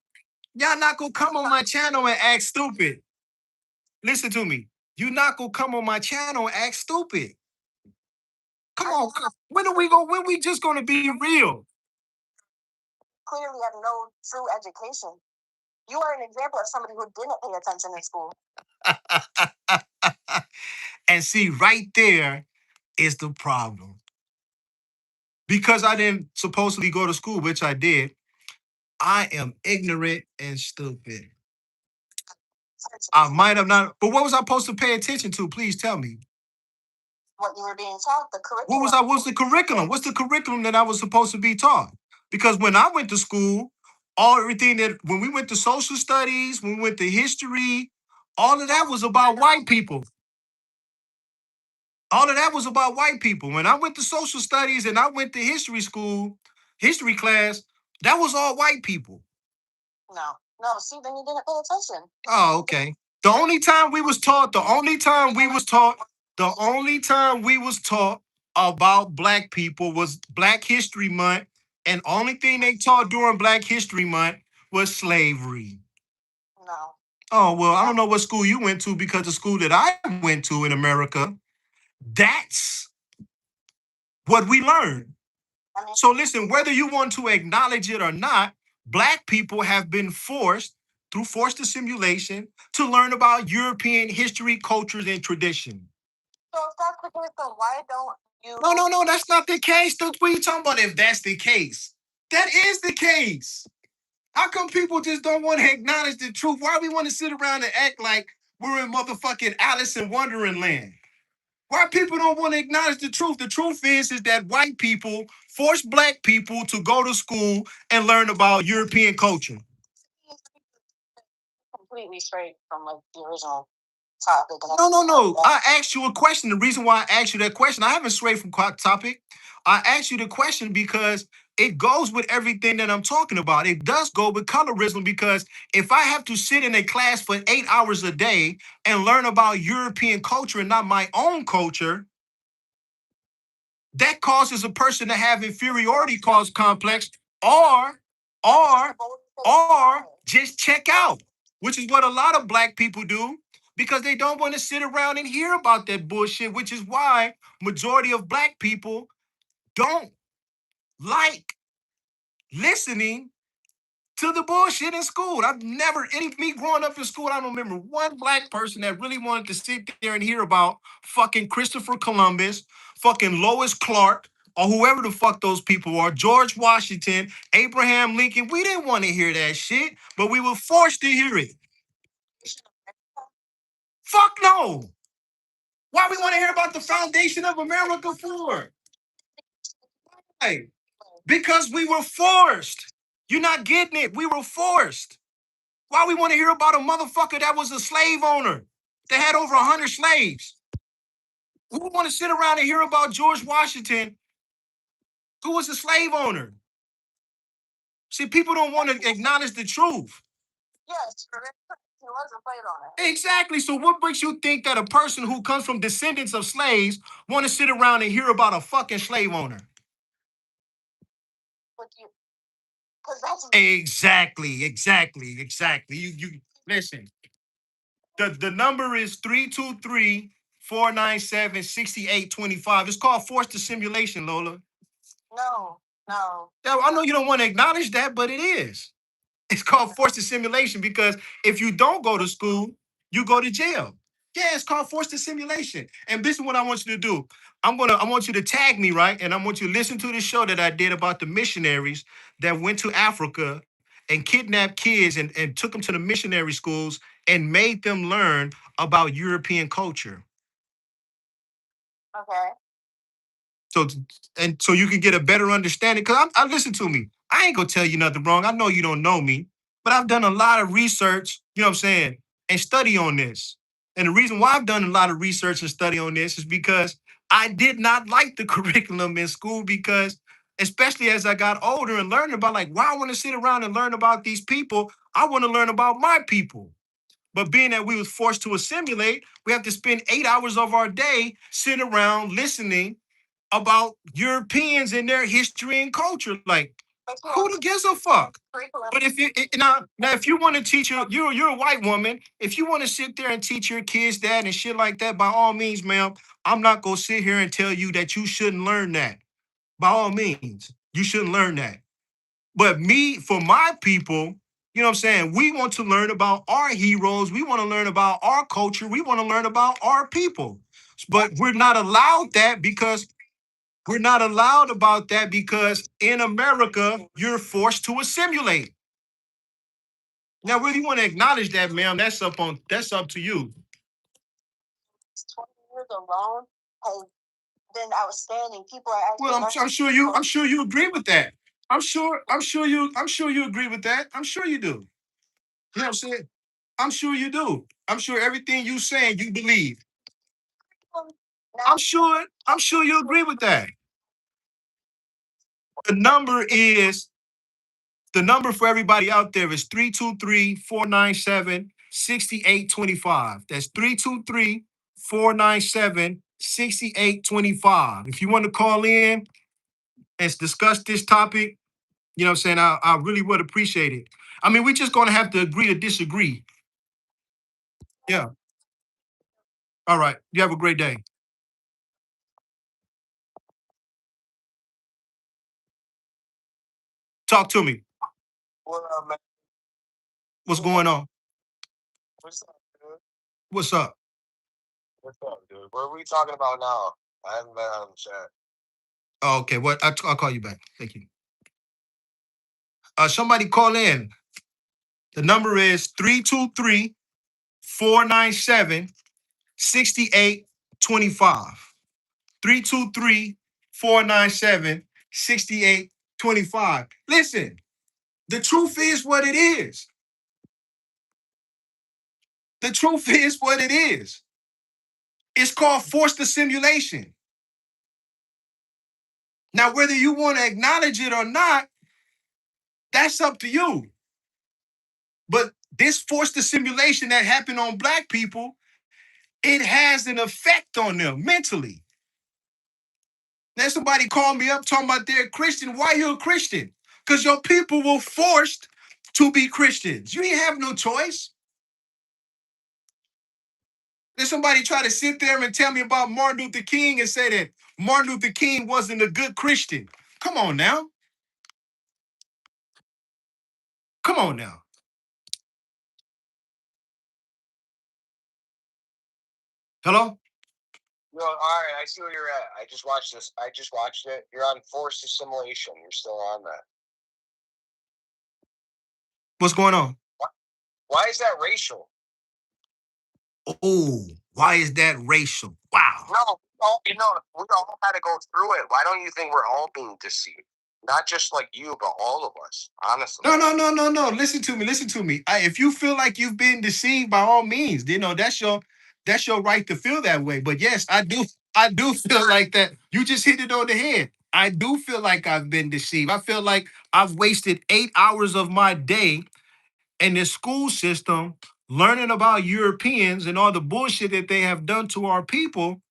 Y'all not gonna come on my channel and act stupid. Listen to me. You not gonna come on my channel and act stupid. Come on. When we just gonna be real? Clearly have no true education. You are an example of somebody who didn't pay attention in school. And see, right there is the problem. Because I didn't supposedly go to school, which I did, I am ignorant and stupid. I might have not, but what was I supposed to pay attention to? Please tell me. What you were being taught, the curriculum. What's the curriculum? What's the curriculum that I was supposed to be taught? Because when I went to school, when we went to social studies, when we went to history, all of that was about white people. All of that was about white people. When I went to social studies and I went to history class, that was all white people. No, see, then you didn't pay attention. Oh, okay. The only time we was taught about black people was Black History Month, and only thing they taught during Black History Month was slavery. No. Oh, well, I don't know what school you went to, because the school that I went to in America, That's what we learn. So listen, whether you want to acknowledge it or not, Black people have been forced through forced assimilation to learn about European history, cultures, and tradition. So if that's the case, then why don't you? No, that's not the case. What are you talking about if that's the case? That is the case. How come people just don't want to acknowledge the truth? Why we want to sit around and act like we're in motherfucking Alice in Wonderland? Why people don't want to acknowledge the truth? The truth is that white people force Black people to go to school and learn about European culture. Completely straight from like the original topic. No. I asked you a question. The reason why I asked you that question, I haven't strayed from topic. I asked you the question because it goes with everything that I'm talking about. It does go with colorism because if I have to sit in a class for 8 hours a day and learn about European culture and not my own culture, that causes a person to have inferiority cause complex or or just check out, which is what a lot of Black people do because they don't want to sit around and hear about that bullshit, which is why majority of Black people don't like listening to the bullshit in school. I've never, me growing up in school, I don't remember one Black person that really wanted to sit there and hear about fucking Christopher Columbus, fucking Lois Clark, or whoever the fuck those people are, George Washington, Abraham Lincoln. We didn't want to hear that shit, but we were forced to hear it. Fuck no. Why we want to hear about the foundation of America for? Hey, because we were forced. You're not getting it. We were forced. Why we want to hear about a motherfucker that was a slave owner that had over 100 slaves? Who want to sit around and hear about George Washington, who was a slave owner? See, people don't want to acknowledge the truth. Yes, he was a plate on it. Exactly. So what makes you think that a person who comes from descendants of slaves want to sit around and hear about a fucking slave owner? Because that's exactly. You listen. The number is 323-497-6825. It's called forced assimilation, Lola. No. Yeah, I know you don't want to acknowledge that, but it is. It's called forced assimilation because if you don't go to school, you go to jail. Yeah, it's called forced assimilation. And this is what I want you to do. I want you to tag me, right? And I want you to listen to the show that I did about the missionaries that went to Africa and kidnapped kids and took them to the missionary schools and made them learn about European culture. Okay. So you can get a better understanding. Because I listen to me. I ain't gonna tell you nothing wrong. I know you don't know me, but I've done a lot of research, you know what I'm saying, and study on this. And the reason why I've done a lot of research and study on this is because I did not like the curriculum in school because especially as I got older and learned about like why I want to sit around and learn about these people, I want to learn about my people. But being that we was forced to assimilate, we have to spend 8 hours of our day sitting around listening about Europeans and their history and culture. Like, who gives a fuck? But if you now if you want to teach you're a white woman, if you want to sit there and teach your kids that and shit like that, by all means, ma'am, I'm not gonna sit here and tell you that you shouldn't learn that. By all means, you shouldn't learn that. But me, for my people, you know what I'm saying? We want to learn about our heroes. We want to learn about our culture. We want to learn about our people. But we're not allowed that because in America, you're forced to assimilate. Now, whether you want to acknowledge that, ma'am, that's up to you. 20 years alone has been outstanding. People are actually. Well, I'm sure you agree with that. I'm sure you agree with that. I'm sure you do. You know what I'm saying? I'm sure you do. I'm sure everything you saying you believe. I'm sure you agree with that. The number is The number for everybody out there is 323-497-6825. That's 323-497-6825. If you want to call in and discuss this topic, you know what I'm saying, I really would appreciate it. I mean, we're just going to have to agree to disagree. Yeah. All right. You have a great day. Talk to me. What up, man? What's going on? What's up, dude? What's up? What's up, dude? What are we talking about now? I haven't been on the chat. Oh, okay. What? I'll call you back. Thank you. Somebody call in. The number is 323-497-6825. 323-497-6825. Listen, the truth is what it is. The truth is what it is. It's called forced assimilation. Now, whether you want to acknowledge it or not, that's up to you. But this forced assimilation that happened on Black people, it has an effect on them mentally. Then somebody called me up talking about they're a Christian. Why you a Christian? Because your people were forced to be Christians. You didn't have no choice. Then somebody try to sit there and tell me about Martin Luther King and say that Martin Luther King wasn't a good Christian. Come on now. Come on now. Hello? Yo, all right, I see where you're at. I just watched this. I just watched it. You're on forced assimilation. You're still on that. What's going on? Why is that racial? Oh, why is that racial? Wow. No, we all had to go through it. Why don't you think we're all being deceived? Not just like you, but all of us, honestly. No. Listen to me. If you feel like you've been deceived, by all means, that's your right to feel that way. But yes, I do feel like that. You just hit it on the head. I do feel like I've been deceived. I feel like I've wasted 8 hours of my day in this school system learning about Europeans and all the bullshit that they have done to our people.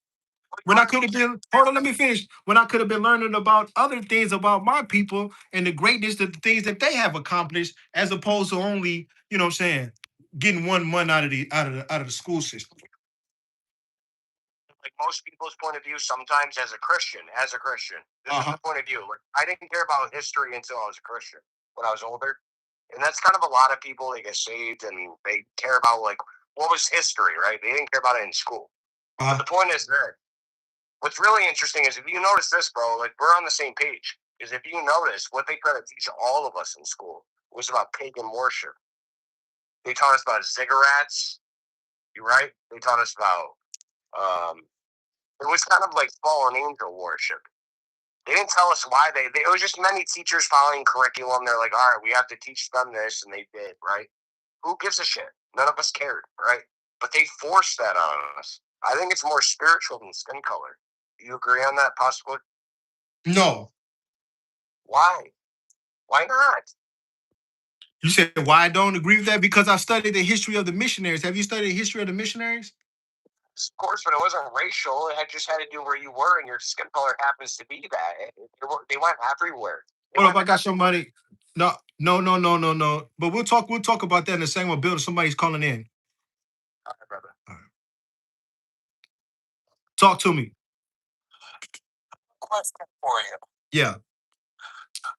When I could have been, hold on, let me finish. When I could have been learning about other things about my people and the greatness of the things that they have accomplished, as opposed to only, you know what I'm saying, getting 1 month out of the school system. Like most people's point of view, sometimes as a Christian, this is the point of view. Like, I didn't care about history until I was a Christian when I was older. And that's kind of a lot of people. They get saved and they care about like what was history, right? They didn't care about it in school. But the point is that what's really interesting is if you notice this, bro, like we're on the same page. Is if you notice what they try to teach all of us in school was about pagan worship. They taught us about ziggurats, right? They taught us about it was kind of like fallen angel worship. They didn't tell us why it was just many teachers following curriculum. They're like, all right, we have to teach them this, and they did, right? Who gives a shit? None of us cared, right? But they forced that on us. I think it's more spiritual than skin color. Do you agree on that, possibly? No. Why? Why not? You said why I don't agree with that? Because I studied the history of the missionaries. Have you studied the history of the missionaries? Of course, but it wasn't racial. It just had to do where you were, and your skin color happens to be that. They went everywhere. What if I got somebody? No. But we'll talk about that in a second. We'll build somebody's calling in. All right, brother. All right. Talk to me. Question for you. Yeah.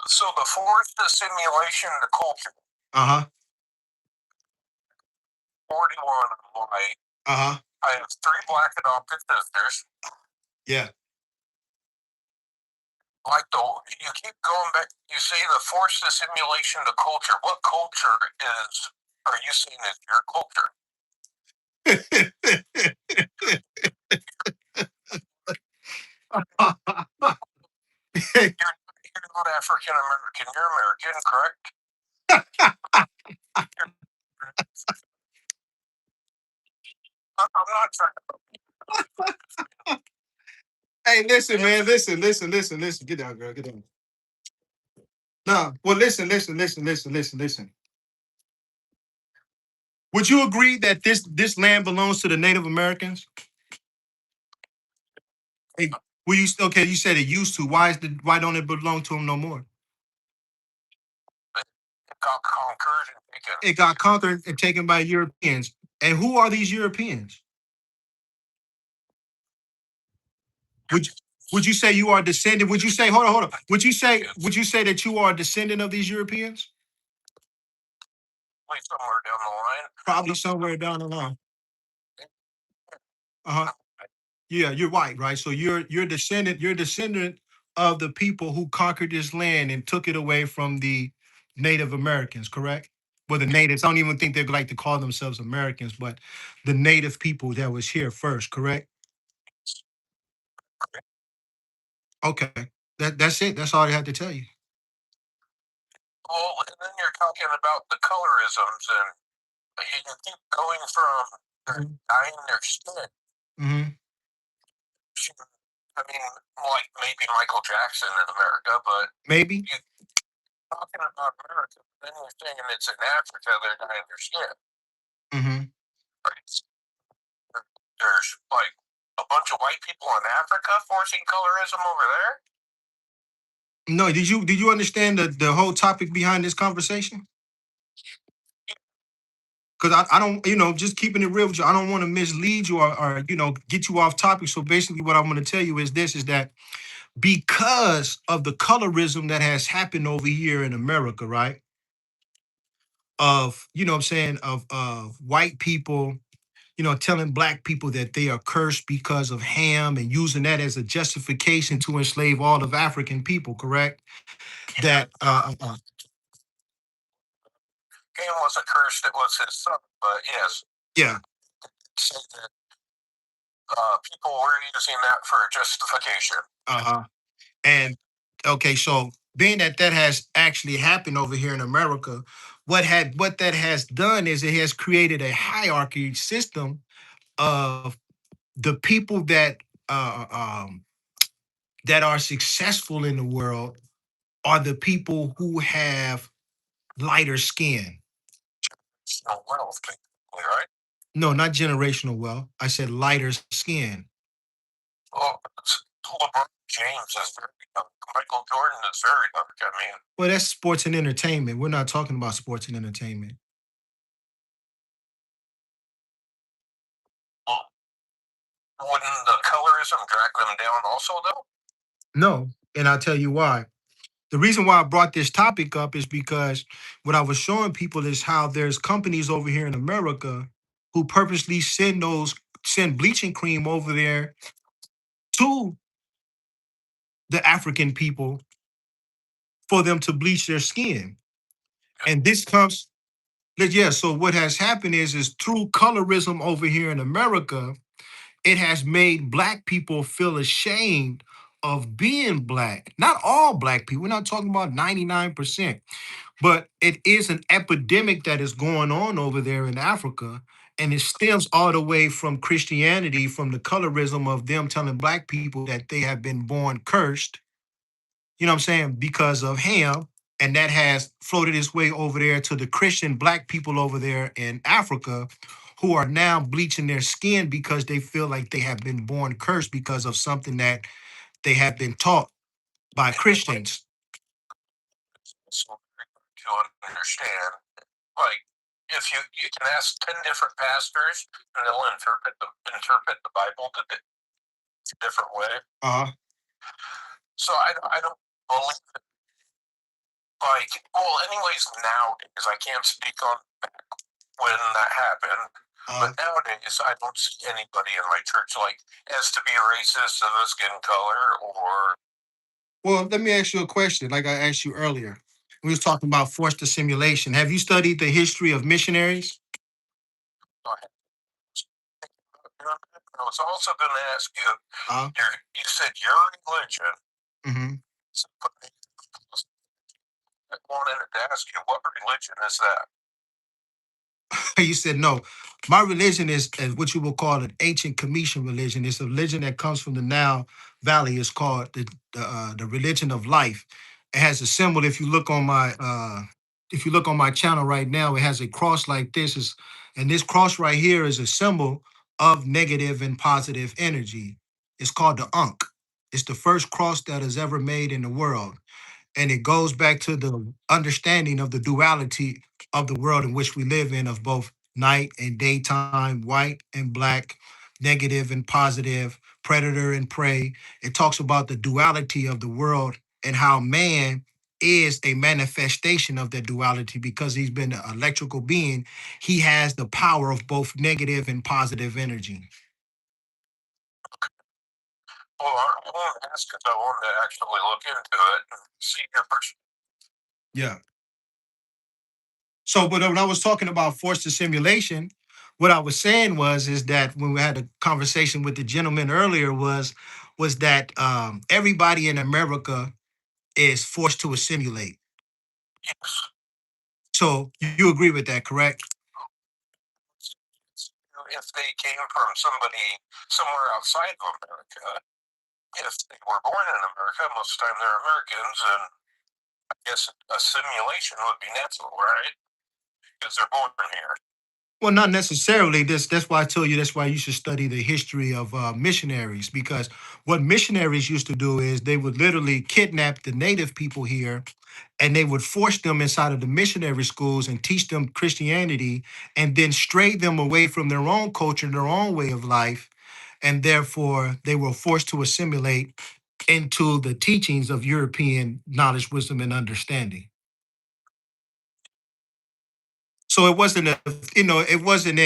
So the forced assimilation to culture. 41 white. I have 3 black adopted sisters. Yeah. Like you keep going back. You say the forced assimilation to culture. What culture are you saying is your culture? You're not African American. You're American, correct? I'm not trying. Hey, listen, man. Listen. Get down, girl. Get down. No. Well, listen. Would you agree that this land belongs to the Native Americans? Hey, you said it used to. Why don't it belong to them no more? It got conquered and taken. It got conquered and taken by Europeans. And who are these Europeans? Would you say you are descendant? Would you say, hold on. Would you say that you are a descendant of these Europeans? Probably somewhere down the line. Probably somewhere down the line. Uh-huh. Yeah, you're white, right? So you're a descendant of the people who conquered this land and took it away from the Native Americans, correct? Well, the natives, I don't even think they like to call themselves Americans, but the native people that was here first, correct? Okay. That's it. That's all I had to tell you. Well, and then you're talking about the colorisms, and you keep going from dyeing their skin. Mm-hmm. I mean, like maybe Michael Jackson in America, but Maybe. you talking about America, then you're saying it's in Africa they're dyeing their skin. Mm-hmm. Right? There's like a bunch of white people in Africa forcing colorism over there. No, did you understand the whole topic behind this conversation? Because I don't, just keeping it real with you, I don't want to mislead you or get you off topic. So basically what I'm going to tell you is this, is that because of the colorism that has happened over here in America, right? Of, what I'm saying, of white people, telling black people that they are cursed because of Ham and using that as a justification to enslave all of African people, correct? That Ham was a curse, it was his son, but yes. Yeah. Say that people were using that for justification. Uh-huh. And okay, so being that that has actually happened over here in America, what that has done is it has created a hierarchy system of the people uh, um, that are successful in the world are the people who have lighter skin. No wealth, basically, right? No, not generational wealth. I said lighter skin. Well, LeBron James is very young. Michael Jordan is very young. I mean, Well, that's sports and entertainment. We're not talking about sports and entertainment. well, wouldn't the colorism drag them down also, though? No, and I'll tell you why. The reason why I brought this topic up is because what I was showing people is how there's companies over here in America who purposely send bleaching cream over there to the African people for them to bleach their skin. And this comes, yeah. So what has happened is through colorism over here in America, it has made black people feel ashamed of being black. Not all black people. We're not talking about 99%. But it is an epidemic that is going on over there in Africa. And it stems all the way from Christianity, from the colorism of them telling black people that they have been born cursed, you know what I'm saying, because of Ham. And that has floated its way over there to the Christian black people over there in Africa who are now bleaching their skin because they feel like they have been born cursed because of something that they have been taught by Christians. So to understand, like, if you can ask 10 different pastors and they'll interpret the Bible a different way. Uh-huh. So I don't believe it. Like, well, anyways, nowadays I can't speak on back when that happened. But nowadays, I don't see anybody in my church like as to be racist of a skin color or. Well, let me ask you a question. Like I asked you earlier, we was talking about forced assimilation. Have you studied the history of missionaries? I was also going to ask you. Uh, You said your religion. mm-hmm. I wanted to ask you, what religion is that? You said no. My religion is what you will call an ancient Cometian religion. It's a religion that comes from the Nile Valley. It's called the religion of life. It has a symbol. If you look on my channel right now, it has a cross like this. And this cross right here is a symbol of negative and positive energy. It's called the Ankh. It's the first cross that is ever made in the world. And it goes back to the understanding of the duality of the world in which we live in, of both night and daytime, white and black, negative and positive, predator and prey. It talks about the duality of the world and how man is a manifestation of that duality because he's been an electrical being. He has the power of both negative and positive energy. Well, I want to ask because I wanted to actually look into it and see your perspective. Yeah. So, but when I was talking about forced assimilation, what I was saying was is that when we had a conversation with the gentleman earlier was that everybody in America is forced to assimilate. Yes. So you agree with that, correct? If they came from somebody somewhere outside of America, if they were born in America, most of the time they're Americans, and I guess assimilation would be natural, right? Because they're born here. Well, not necessarily. That's why I tell you that's why you should study the history of missionaries because what missionaries used to do is they would literally kidnap the native people here and they would force them inside of the missionary schools and teach them Christianity and then stray them away from their own culture, their own way of life, and therefore they were forced to assimilate into the teachings of European knowledge, wisdom, and understanding. So it wasn't it wasn't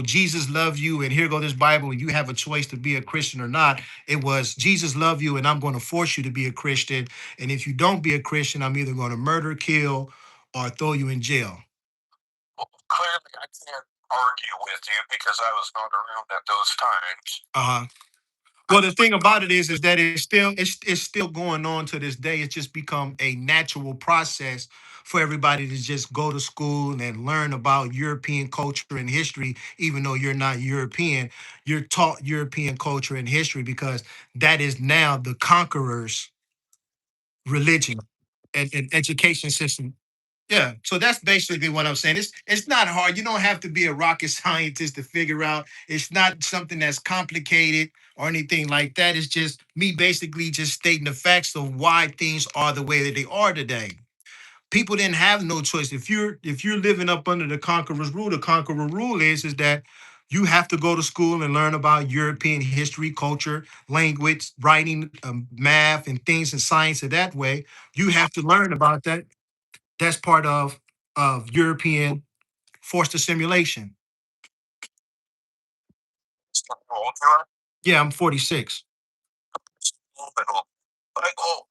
Jesus loves you and here go this Bible and you have a choice to be a Christian or not. It was Jesus love you and I'm going to force you to be a Christian. And if you don't be a Christian, I'm either going to murder, kill, or throw you in jail. Well, clearly, I can't argue with you because I was not around at those times. Uh-huh. Well, the thing about it is that it's still going on to this day. It's just become a natural process for everybody to just go to school and learn about European culture and history, even though you're not European. You're taught European culture and history because that is now the conqueror's religion and education system. Yeah, so that's basically what I'm saying. It's not hard. You don't have to be a rocket scientist to figure out. It's not something that's complicated or anything like that. It's just me basically just stating the facts of why things are the way that they are today. People didn't have no choice. If you're living up under the conqueror rule is that you have to go to school and learn about European history, culture, language, writing, math, and things and science. In that way, you have to learn about that. That's part of European forced assimilation. How old you are? Yeah, I'm 46. A little bit old. Like, oh,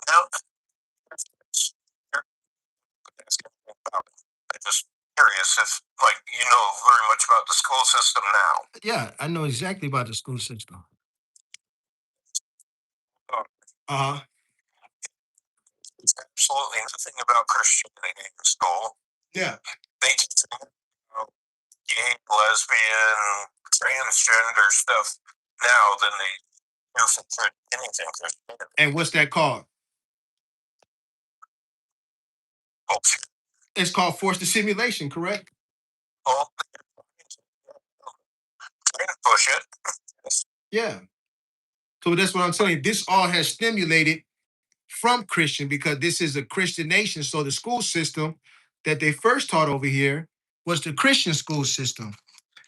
now, I'm just curious if, like, you know very much about the school system now. Yeah, I know exactly about the school system. Uh-huh. There's absolutely nothing about Christianity in school. Yeah. They teach about gay, lesbian, transgender stuff now than they do for anything Christianity. And what's that called? Oh, It's called forced assimilation, correct? oh, trying to push it. Yeah. So that's what I'm saying. This all has stimulated from Christian because this is a Christian nation. So the school system that they first taught over here was the Christian school system.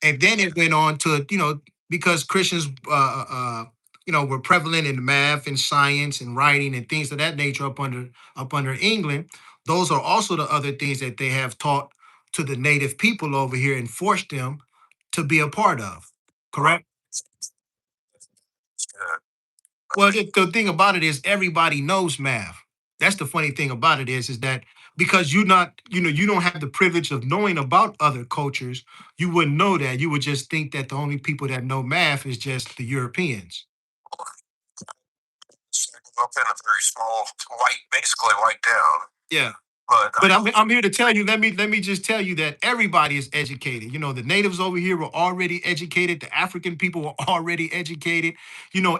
And then it went on to, because Christians, were prevalent in math and science and writing and things of that nature up under England. Those are also the other things that they have taught to the native people over here and forced them to be a part of. Correct? Well, the thing about it is everybody knows math. That's the funny thing about it is that because you don't have the privilege of knowing about other cultures, you wouldn't know that. You would just think that the only people that know math is just the Europeans. Up in a very small white, basically white town. Yeah. But But I'm here to tell you. Let me just tell you that everybody is educated. The natives over here were already educated. The African people were already educated.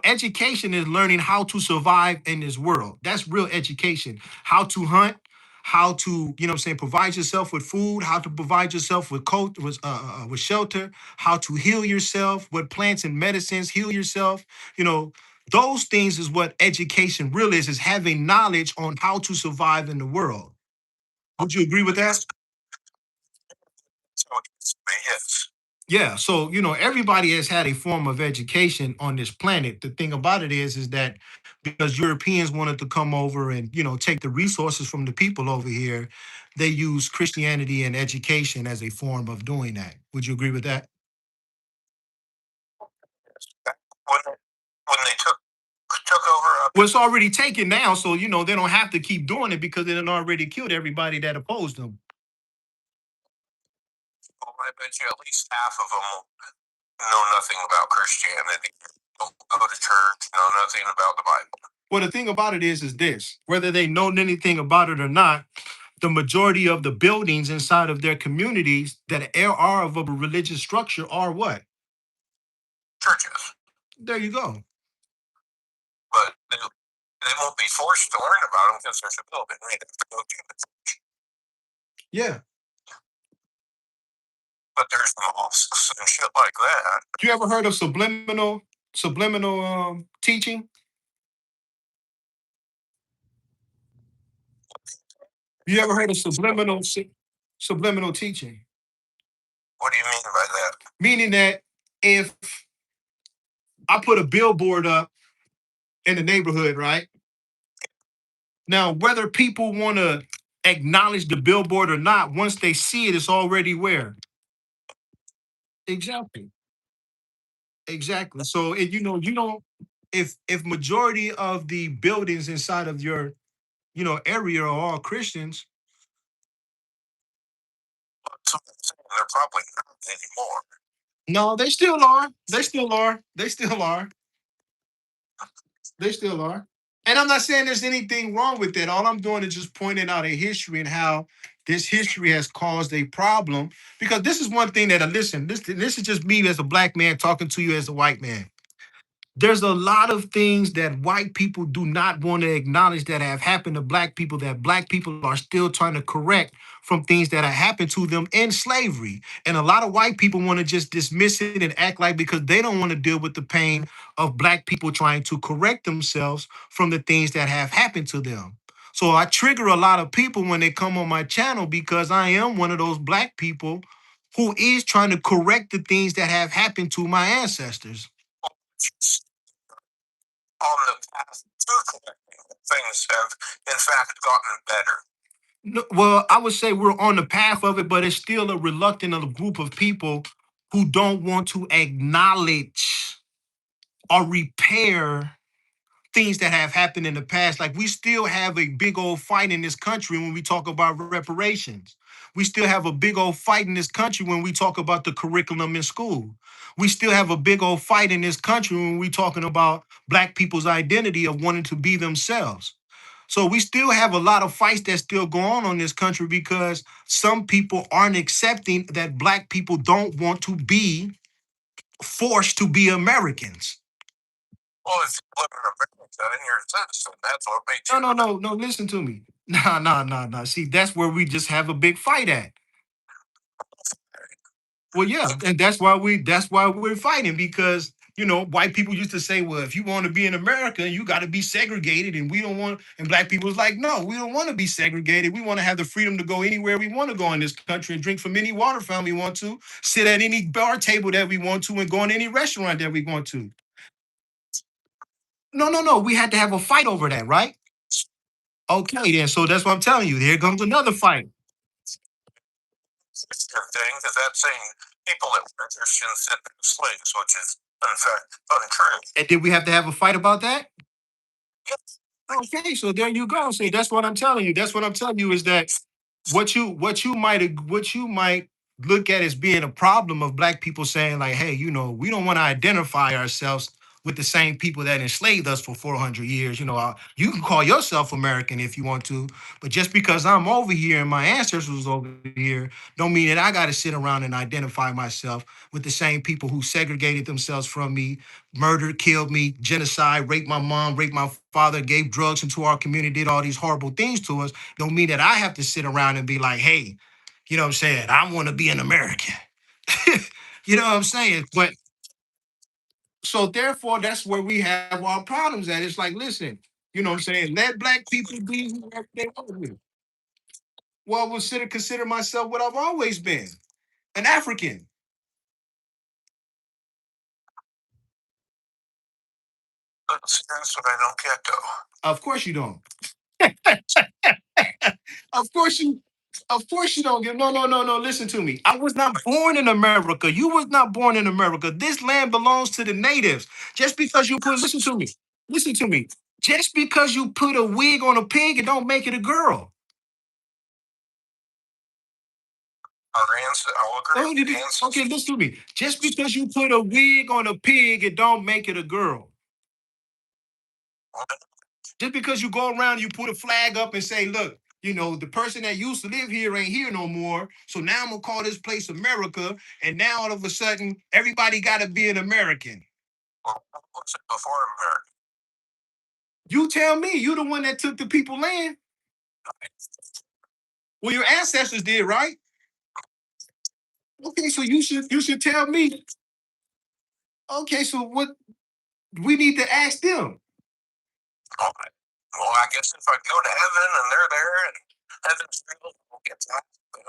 Education is learning how to survive in this world. That's real education. How to hunt, how to provide yourself with food, how to provide yourself with with shelter, how to heal yourself, what plants and medicines heal yourself. Those things is what education really is having knowledge on how to survive in the world. Would you agree with that? so yes. Yeah, so everybody has had a form of education on this planet. The thing about it is that because Europeans wanted to come over and take the resources from the people over here, they use Christianity and education as a form of doing that. Would you agree with that? When they took over. Well, it's already taken now, so they don't have to keep doing it because they done already killed everybody that opposed them. Well, I bet you at least half of them know nothing about Christianity. Don't go to church. Know nothing about the Bible. Well, the thing about it is this: whether they know anything about it or not, the majority of the buildings inside of their communities that are of a religious structure are what? Churches. There you go. But they won't be forced to learn about them because there's a building. They have to go to the church. Yeah. But there's mosques and shit like that. You ever heard of subliminal teaching? You ever heard of subliminal teaching? What do you mean by that? Meaning that if I put a billboard up in the neighborhood, right? Now, whether people want to acknowledge the billboard or not, once they see it, it's already where? Exactly. Exactly. So, you don't. If majority of the buildings inside of your area are all Christians, So they're probably not anymore. no, they still are. They still are. They still are. They still are. And I'm not saying there's anything wrong with that. All I'm doing is just pointing out a history and how this history has caused a problem. Because this is one thing that I listen. This is just me as a black man talking to you as a white man. There's a lot of things that white people do not want to acknowledge that have happened to black people that black people are still trying to correct from things that have happened to them in slavery. And a lot of white people want to just dismiss it and act like because they don't want to deal with the pain of black people trying to correct themselves from the things that have happened to them. So I trigger a lot of people when they come on my channel because I am one of those black people who is trying to correct the things that have happened to my ancestors. On the path to correcting, things have in fact gotten better. No, well, I would say we're on the path of it, but it's still a reluctant of a group of people who don't want to acknowledge or repair things that have happened in the past. Like we still have a big old fight in this country when we talk about reparations. We still have a big old fight in this country when we talk about the curriculum in school. We still have a big old fight in this country when we talking about black people's identity of wanting to be themselves. So we still have a lot of fights that still go on in this country because some people aren't accepting that black people don't want to be forced to be Americans. Well, if you live in America and you're a citizen, that's what makes No, you. no, no, no. Listen to me. Nah, nah, nah, nah. See, that's where we just have a big fight at. Well, yeah, and that's why we're fighting because white people used to say, well, if you want to be in America, you got to be segregated, and we don't want. And black people was like, no, we don't want to be segregated. We want to have the freedom to go anywhere we want to go in this country and drink from any water fountain we want to, sit at any bar table that we want to, and go in any restaurant that we want to. No, no, no. We had to have a fight over that, right? Okay, then. So that's what I'm telling you. Here comes another fight. Sister thing, because that's saying people that were Christians said they were slaves, which is in fact untrue. And did we have to have a fight about that? Okay, so there you go. See, that's what I'm telling you. That's what I'm telling you is that what you might look at as being a problem of black people saying like, hey, we don't want to identify ourselves with the same people that enslaved us for 400 years. You can call yourself American if you want to, but just because I'm over here and my ancestors was over here, don't mean that I got to sit around and identify myself with the same people who segregated themselves from me, murdered, killed me, genocide, raped my mom, raped my father, gave drugs into our community, did all these horrible things to us, don't mean that I have to sit around and be like, hey, you know what I'm saying? I want to be an American. You know what I'm saying? But so therefore, that's where we have our problems at. It's like, listen, you know what I'm saying? Let black people be whoever they want to be. Well, I would consider myself what I've always been, an African. That's what I don't get, though. Of course you don't. Of course you. Of course you don't get. No, no, no, no. Listen to me. I was not born in America. You was not born in America. This land belongs to the natives. Just because you put. Listen to me. Listen to me. Just because you put a wig on a pig, it don't make it a girl. Oh, okay, listen to me. Just because you put a wig on a pig, it don't make it a girl. Just because you go around, you put a flag up and say, look, you know, the person that used to live here ain't here no more. So now I'm gonna call this place America. And now all of a sudden, everybody gotta be an American. Well, what was it before America? You tell me, you the one that took the people land. Well, your ancestors did, right? Okay, so you should tell me. Okay, so what we need to ask them. All right. Well, I guess if I go to heaven and they're there and heaven's real, we'll get to ask them.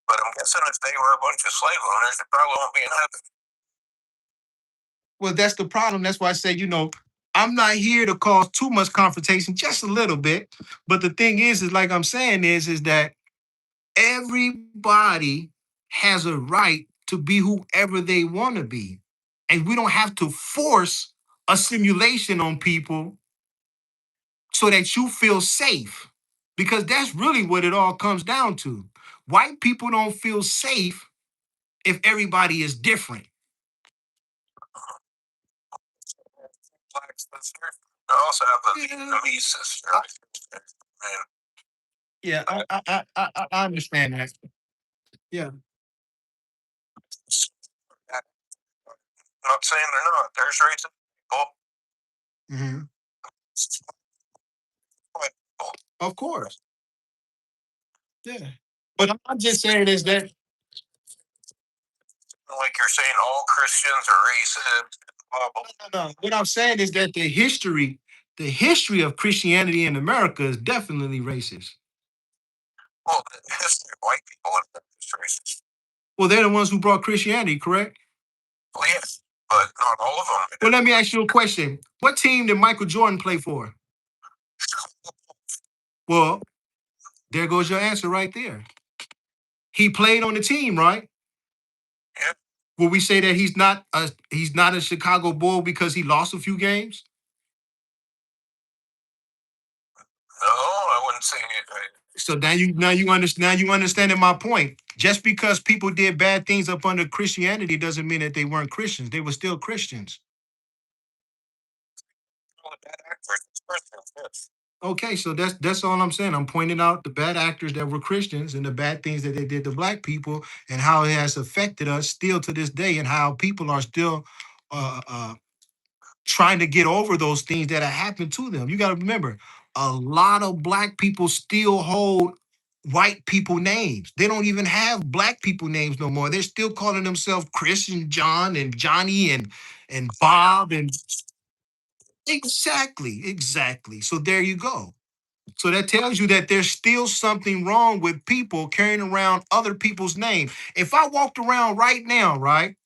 But I'm guessing if they were a bunch of slave owners, they probably won't be in heaven. Well, that's the problem. That's why I say, you know, I'm not here to cause too much confrontation, just a little bit. But the thing is like I'm saying is that everybody has a right to be whoever they want to be. And we don't have to force a simulation on people so that you feel safe. Because that's really what it all comes down to. White people don't feel safe if everybody is different. Black sister. I also have a Vietnamese sister. Yeah, I understand that. Yeah. I'm not saying they're not. There's racist people. Mm-hmm. Of course. Yeah. But I'm just saying is that like you're saying all Christians are racist. No. What I'm saying is that the history of Christianity in America is definitely racist. Well, the history of white people is racist. Well, they're the ones who brought Christianity, correct? Well, yes, but not all of them. Well, let me ask you a question. What team did Michael Jordan play for? Well, there goes your answer right there. He played on the team, right? Yeah. Will we say that he's not a Chicago Bull because he lost a few games? No, I wouldn't say it. So now you understanding my point. Just because people did bad things up under Christianity doesn't mean that they weren't Christians. They were still Christians. Okay, so that's all I'm saying. I'm pointing out the bad actors that were Christians and the bad things that they did to black people and how it has affected us still to this day and how people are still trying to get over those things that have happened to them. You got to remember, a lot of black people still hold white people names. They don't even have black people names no more. They're still calling themselves Chris and John and Johnny and Bob and exactly. So there you go. So that tells you that there's still something wrong with people carrying around other people's names. If I walked around right now, right,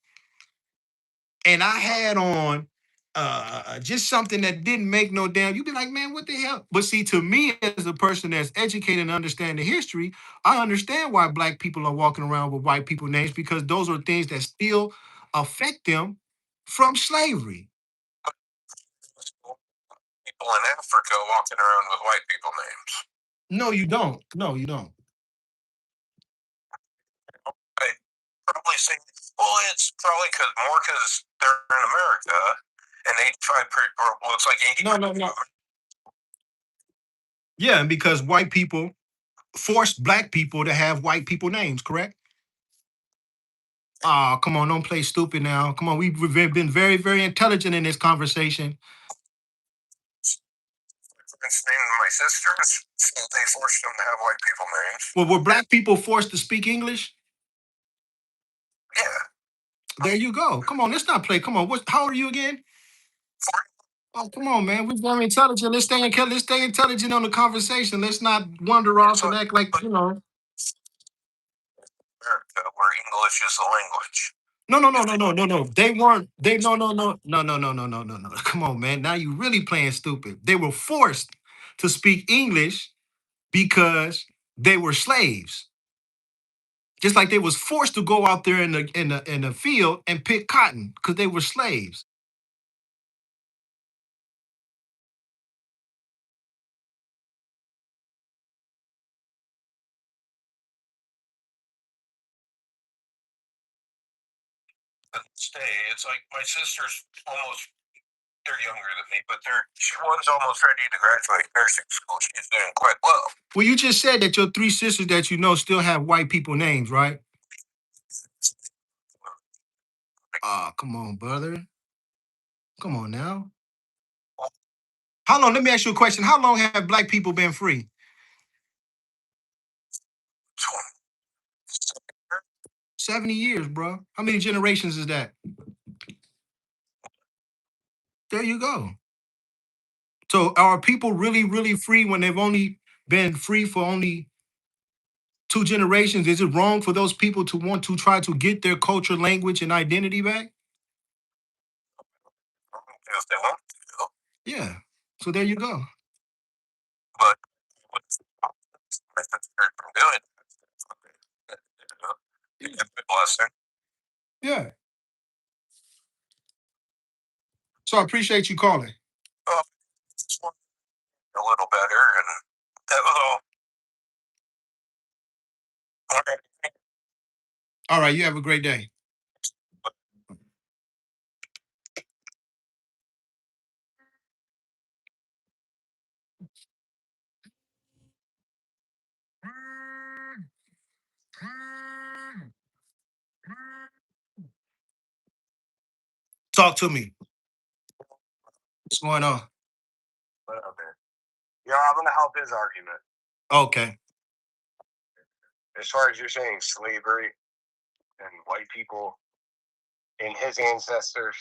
and I had on just something that didn't make no damn, you'd be like, man, what the hell? But see, to me, as a person that's educated and understand the history, I understand why black people are walking around with white people names because those are things that still affect them from slavery. People in Africa walking around with white people names. No, you don't. No, you don't. I probably say, well, it's probably because they're in America and they try well, it's like 80. No. Yeah, and because white people forced black people to have white people names, correct? Oh, come on, don't play stupid now. Come on, we've been very, very intelligent in this conversation. My sisters, they forced them to have white people names. Well, were black people forced to speak English? Yeah. There you go. Come on, let's not play. Come on, how old are you again? 40. Oh, come on, man. We're very intelligent. Let's stay intelligent on the conversation. Let's not wander off and act like, America, where English is the language. No. They weren't. They no. Come on, man. Now you really playing stupid. They were forced to speak English because they were slaves. Just like they was forced to go out there in the field and pick cotton because they were slaves. Stay. It's like my sister's almost they're younger than me, but one's almost ready to graduate nursing school. She's doing quite well. Well, you just said that your three sisters that you know still have white people names, right? Ah, come on, brother. Come on now. How long? Let me ask you a question. How long have black people been free? 70 years, bro. How many generations is that? There you go. So are people really, really free when they've only been free for only two generations? Is it wrong for those people to want to try to get their culture, language, and identity back? If they want to. Yeah. So there you go. But what's from doing? It's a blessing. Yeah. So I appreciate you calling. Oh, a little better, and that was all. All right. All right. You have a great day. Talk to me. What's going on? Whatever. Yeah, I'm gonna help his argument. Okay. As far as you're saying slavery and white people and his ancestors,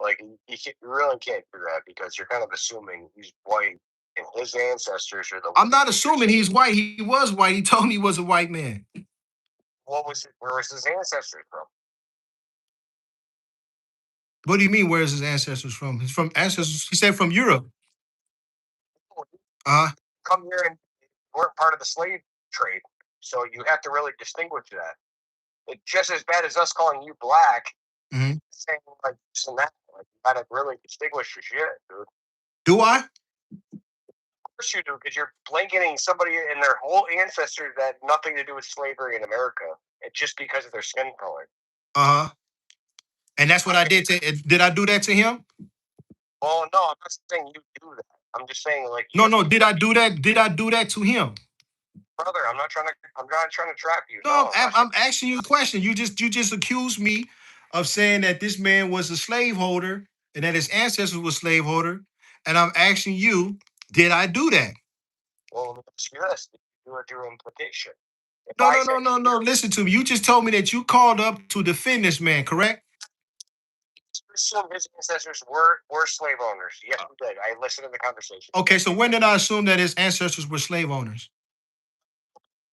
like you really can't do that because you're kind of assuming he's white and his ancestors are the. I'm not assuming he's white. He was white. He told me he was a white man. Where was his ancestors from? What do you mean? Where's his ancestors from? He's from ancestors. He said from Europe. Come here and weren't part of the slave trade, so you have to really distinguish that. It's just as bad as us calling you black. Mm-hmm. Saying like this and that. Like you gotta really distinguish your shit, dude. Do I? Of course you do, because you're blanketing somebody and their whole ancestors that had nothing to do with slavery in America, and just because of their skin color. Uh huh. And that's what I did to. Did I do that to him? Well, no, I'm not saying you do that. I'm just saying like. No. Did I do that? Did I do that to him? Brother, I'm not trying to trap you. No, I'm asking you a question. You just accused me of saying that this man was a slaveholder and that his ancestors were slaveholder, and I'm asking you, did I do that? Well, yes, you do it through implication. No. Listen to me. You just told me that you called up to defend this man, correct? Assume his ancestors were slave owners. Yes, you did. I listened to the conversation. Okay, so when did I assume that his ancestors were slave owners?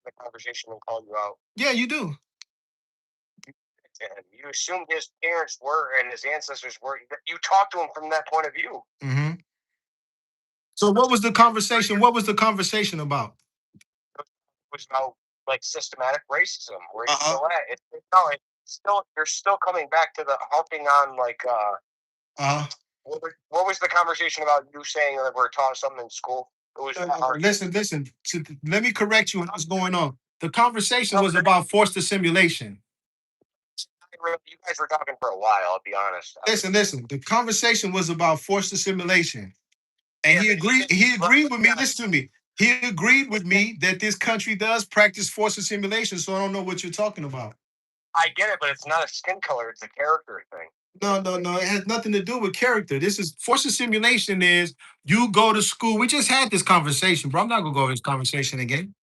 The conversation will call you out. Yeah, you do. And you assume his parents were and his ancestors were. You talk to him from that point of view. Mm-hmm. So what was the conversation? What was the conversation about? It was about like systematic racism. Where you still at? It's still you're still coming back to the harping on like. What was the conversation about? You saying that we're taught something in school? It was listen. Let me correct you on what's going on. The conversation was about forced assimilation. You guys were talking for a while, I'll be honest. Listen. The conversation was about forced assimilation. And he agreed with me. Listen to me. He agreed with me that this country does practice forced assimilation, so I don't know what you're talking about. I get it, but it's not a skin color, it's a character thing. No. It has nothing to do with character. This is forced assimilation is you go to school. We just had this conversation, bro. I'm not gonna go over this conversation again.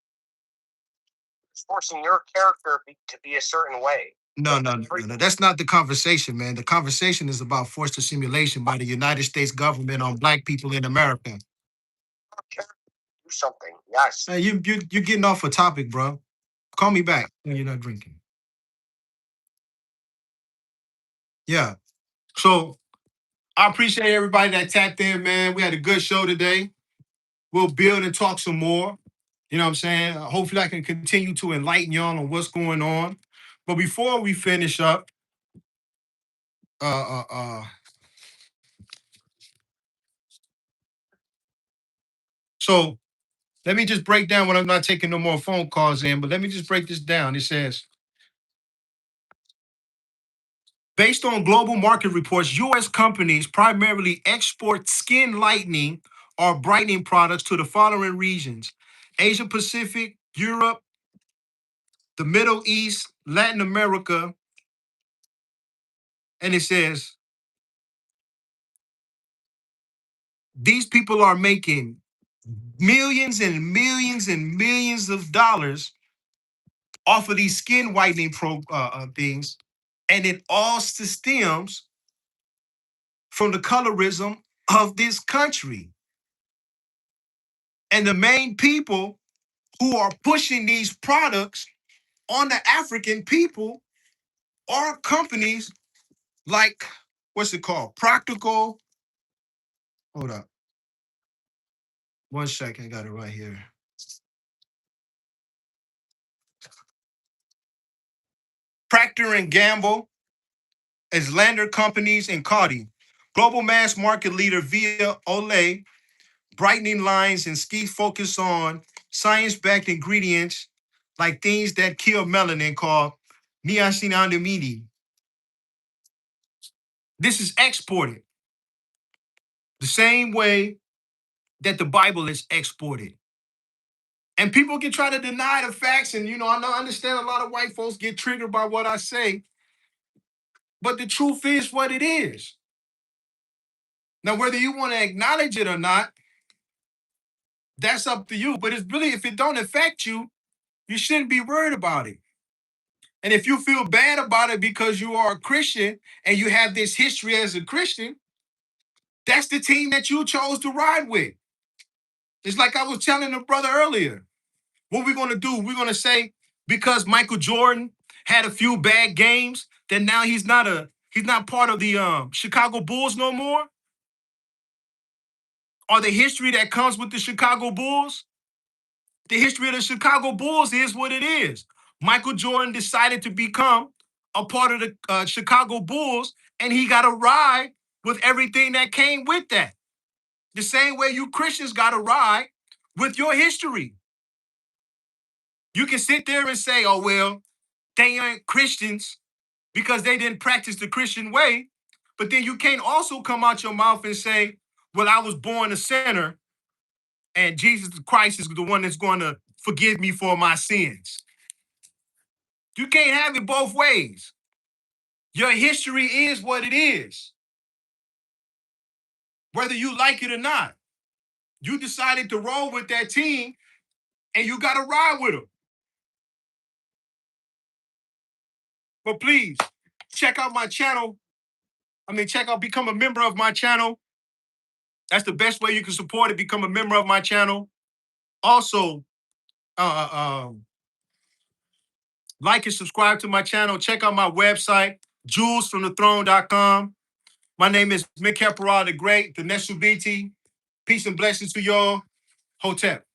It's forcing your character to be a certain way. No. That's not the conversation, man. The conversation is about forced assimilation by the United States government on black people in America. Do something. Yes. Hey, you're getting off a topic, bro. Call me back when you're not drinking. Yeah. So I appreciate everybody that tapped in, man. We had a good show today. We'll build and talk some more. You know what I'm saying? Hopefully I can continue to enlighten y'all on what's going on. But before we finish up, so let me just break down what I'm not taking no more phone calls in, but let me just break this down. It says, based on global market reports, U.S. companies primarily export skin lightening or brightening products to the following regions: Asia Pacific, Europe, the Middle East, Latin America. And it says, these people are making millions and millions and millions of dollars off of these skin whitening things. And it all stems from the colorism of this country. And the main people who are pushing these products on the African people are companies like, what's it called? Practical. Hold up. 1 second. I got it right here. Procter and Gamble, Islander Companies, and Cardi. Global mass market leader via Olay, brightening lines and ski focus on science-backed ingredients like things that kill melanin called niacinamide. This is exported the same way that the Bible is exported. And people can try to deny the facts. And, I understand a lot of white folks get triggered by what I say. But the truth is what it is. Now, whether you want to acknowledge it or not, that's up to you. But it's really, if it don't affect you, you shouldn't be worried about it. And if you feel bad about it because you are a Christian and you have this history as a Christian, that's the team that you chose to ride with. It's like I was telling the brother earlier. What we're going to do, we're going to say because Michael Jordan had a few bad games, that now he's not part of the Chicago Bulls no more? Or the history that comes with the Chicago Bulls? The history of the Chicago Bulls is what it is. Michael Jordan decided to become a part of the Chicago Bulls, and he got a ride with everything that came with that. The same way you Christians got a ride with your history. You can sit there and say, oh, well, they aren't Christians because they didn't practice the Christian way. But then you can't also come out your mouth and say, well, I was born a sinner and Jesus Christ is the one that's going to forgive me for my sins. You can't have it both ways. Your history is what it is. Whether you like it or not. You decided to roll with that team and you got to ride with them. But please, check out my channel. Become a member of my channel. That's the best way you can support it. Become a member of my channel. Also, like and subscribe to my channel. Check out my website, jewelsfromthethrone.com. My name is Mick Caparada the Great, the Nesubiti. Peace and blessings to y'all. Hotep.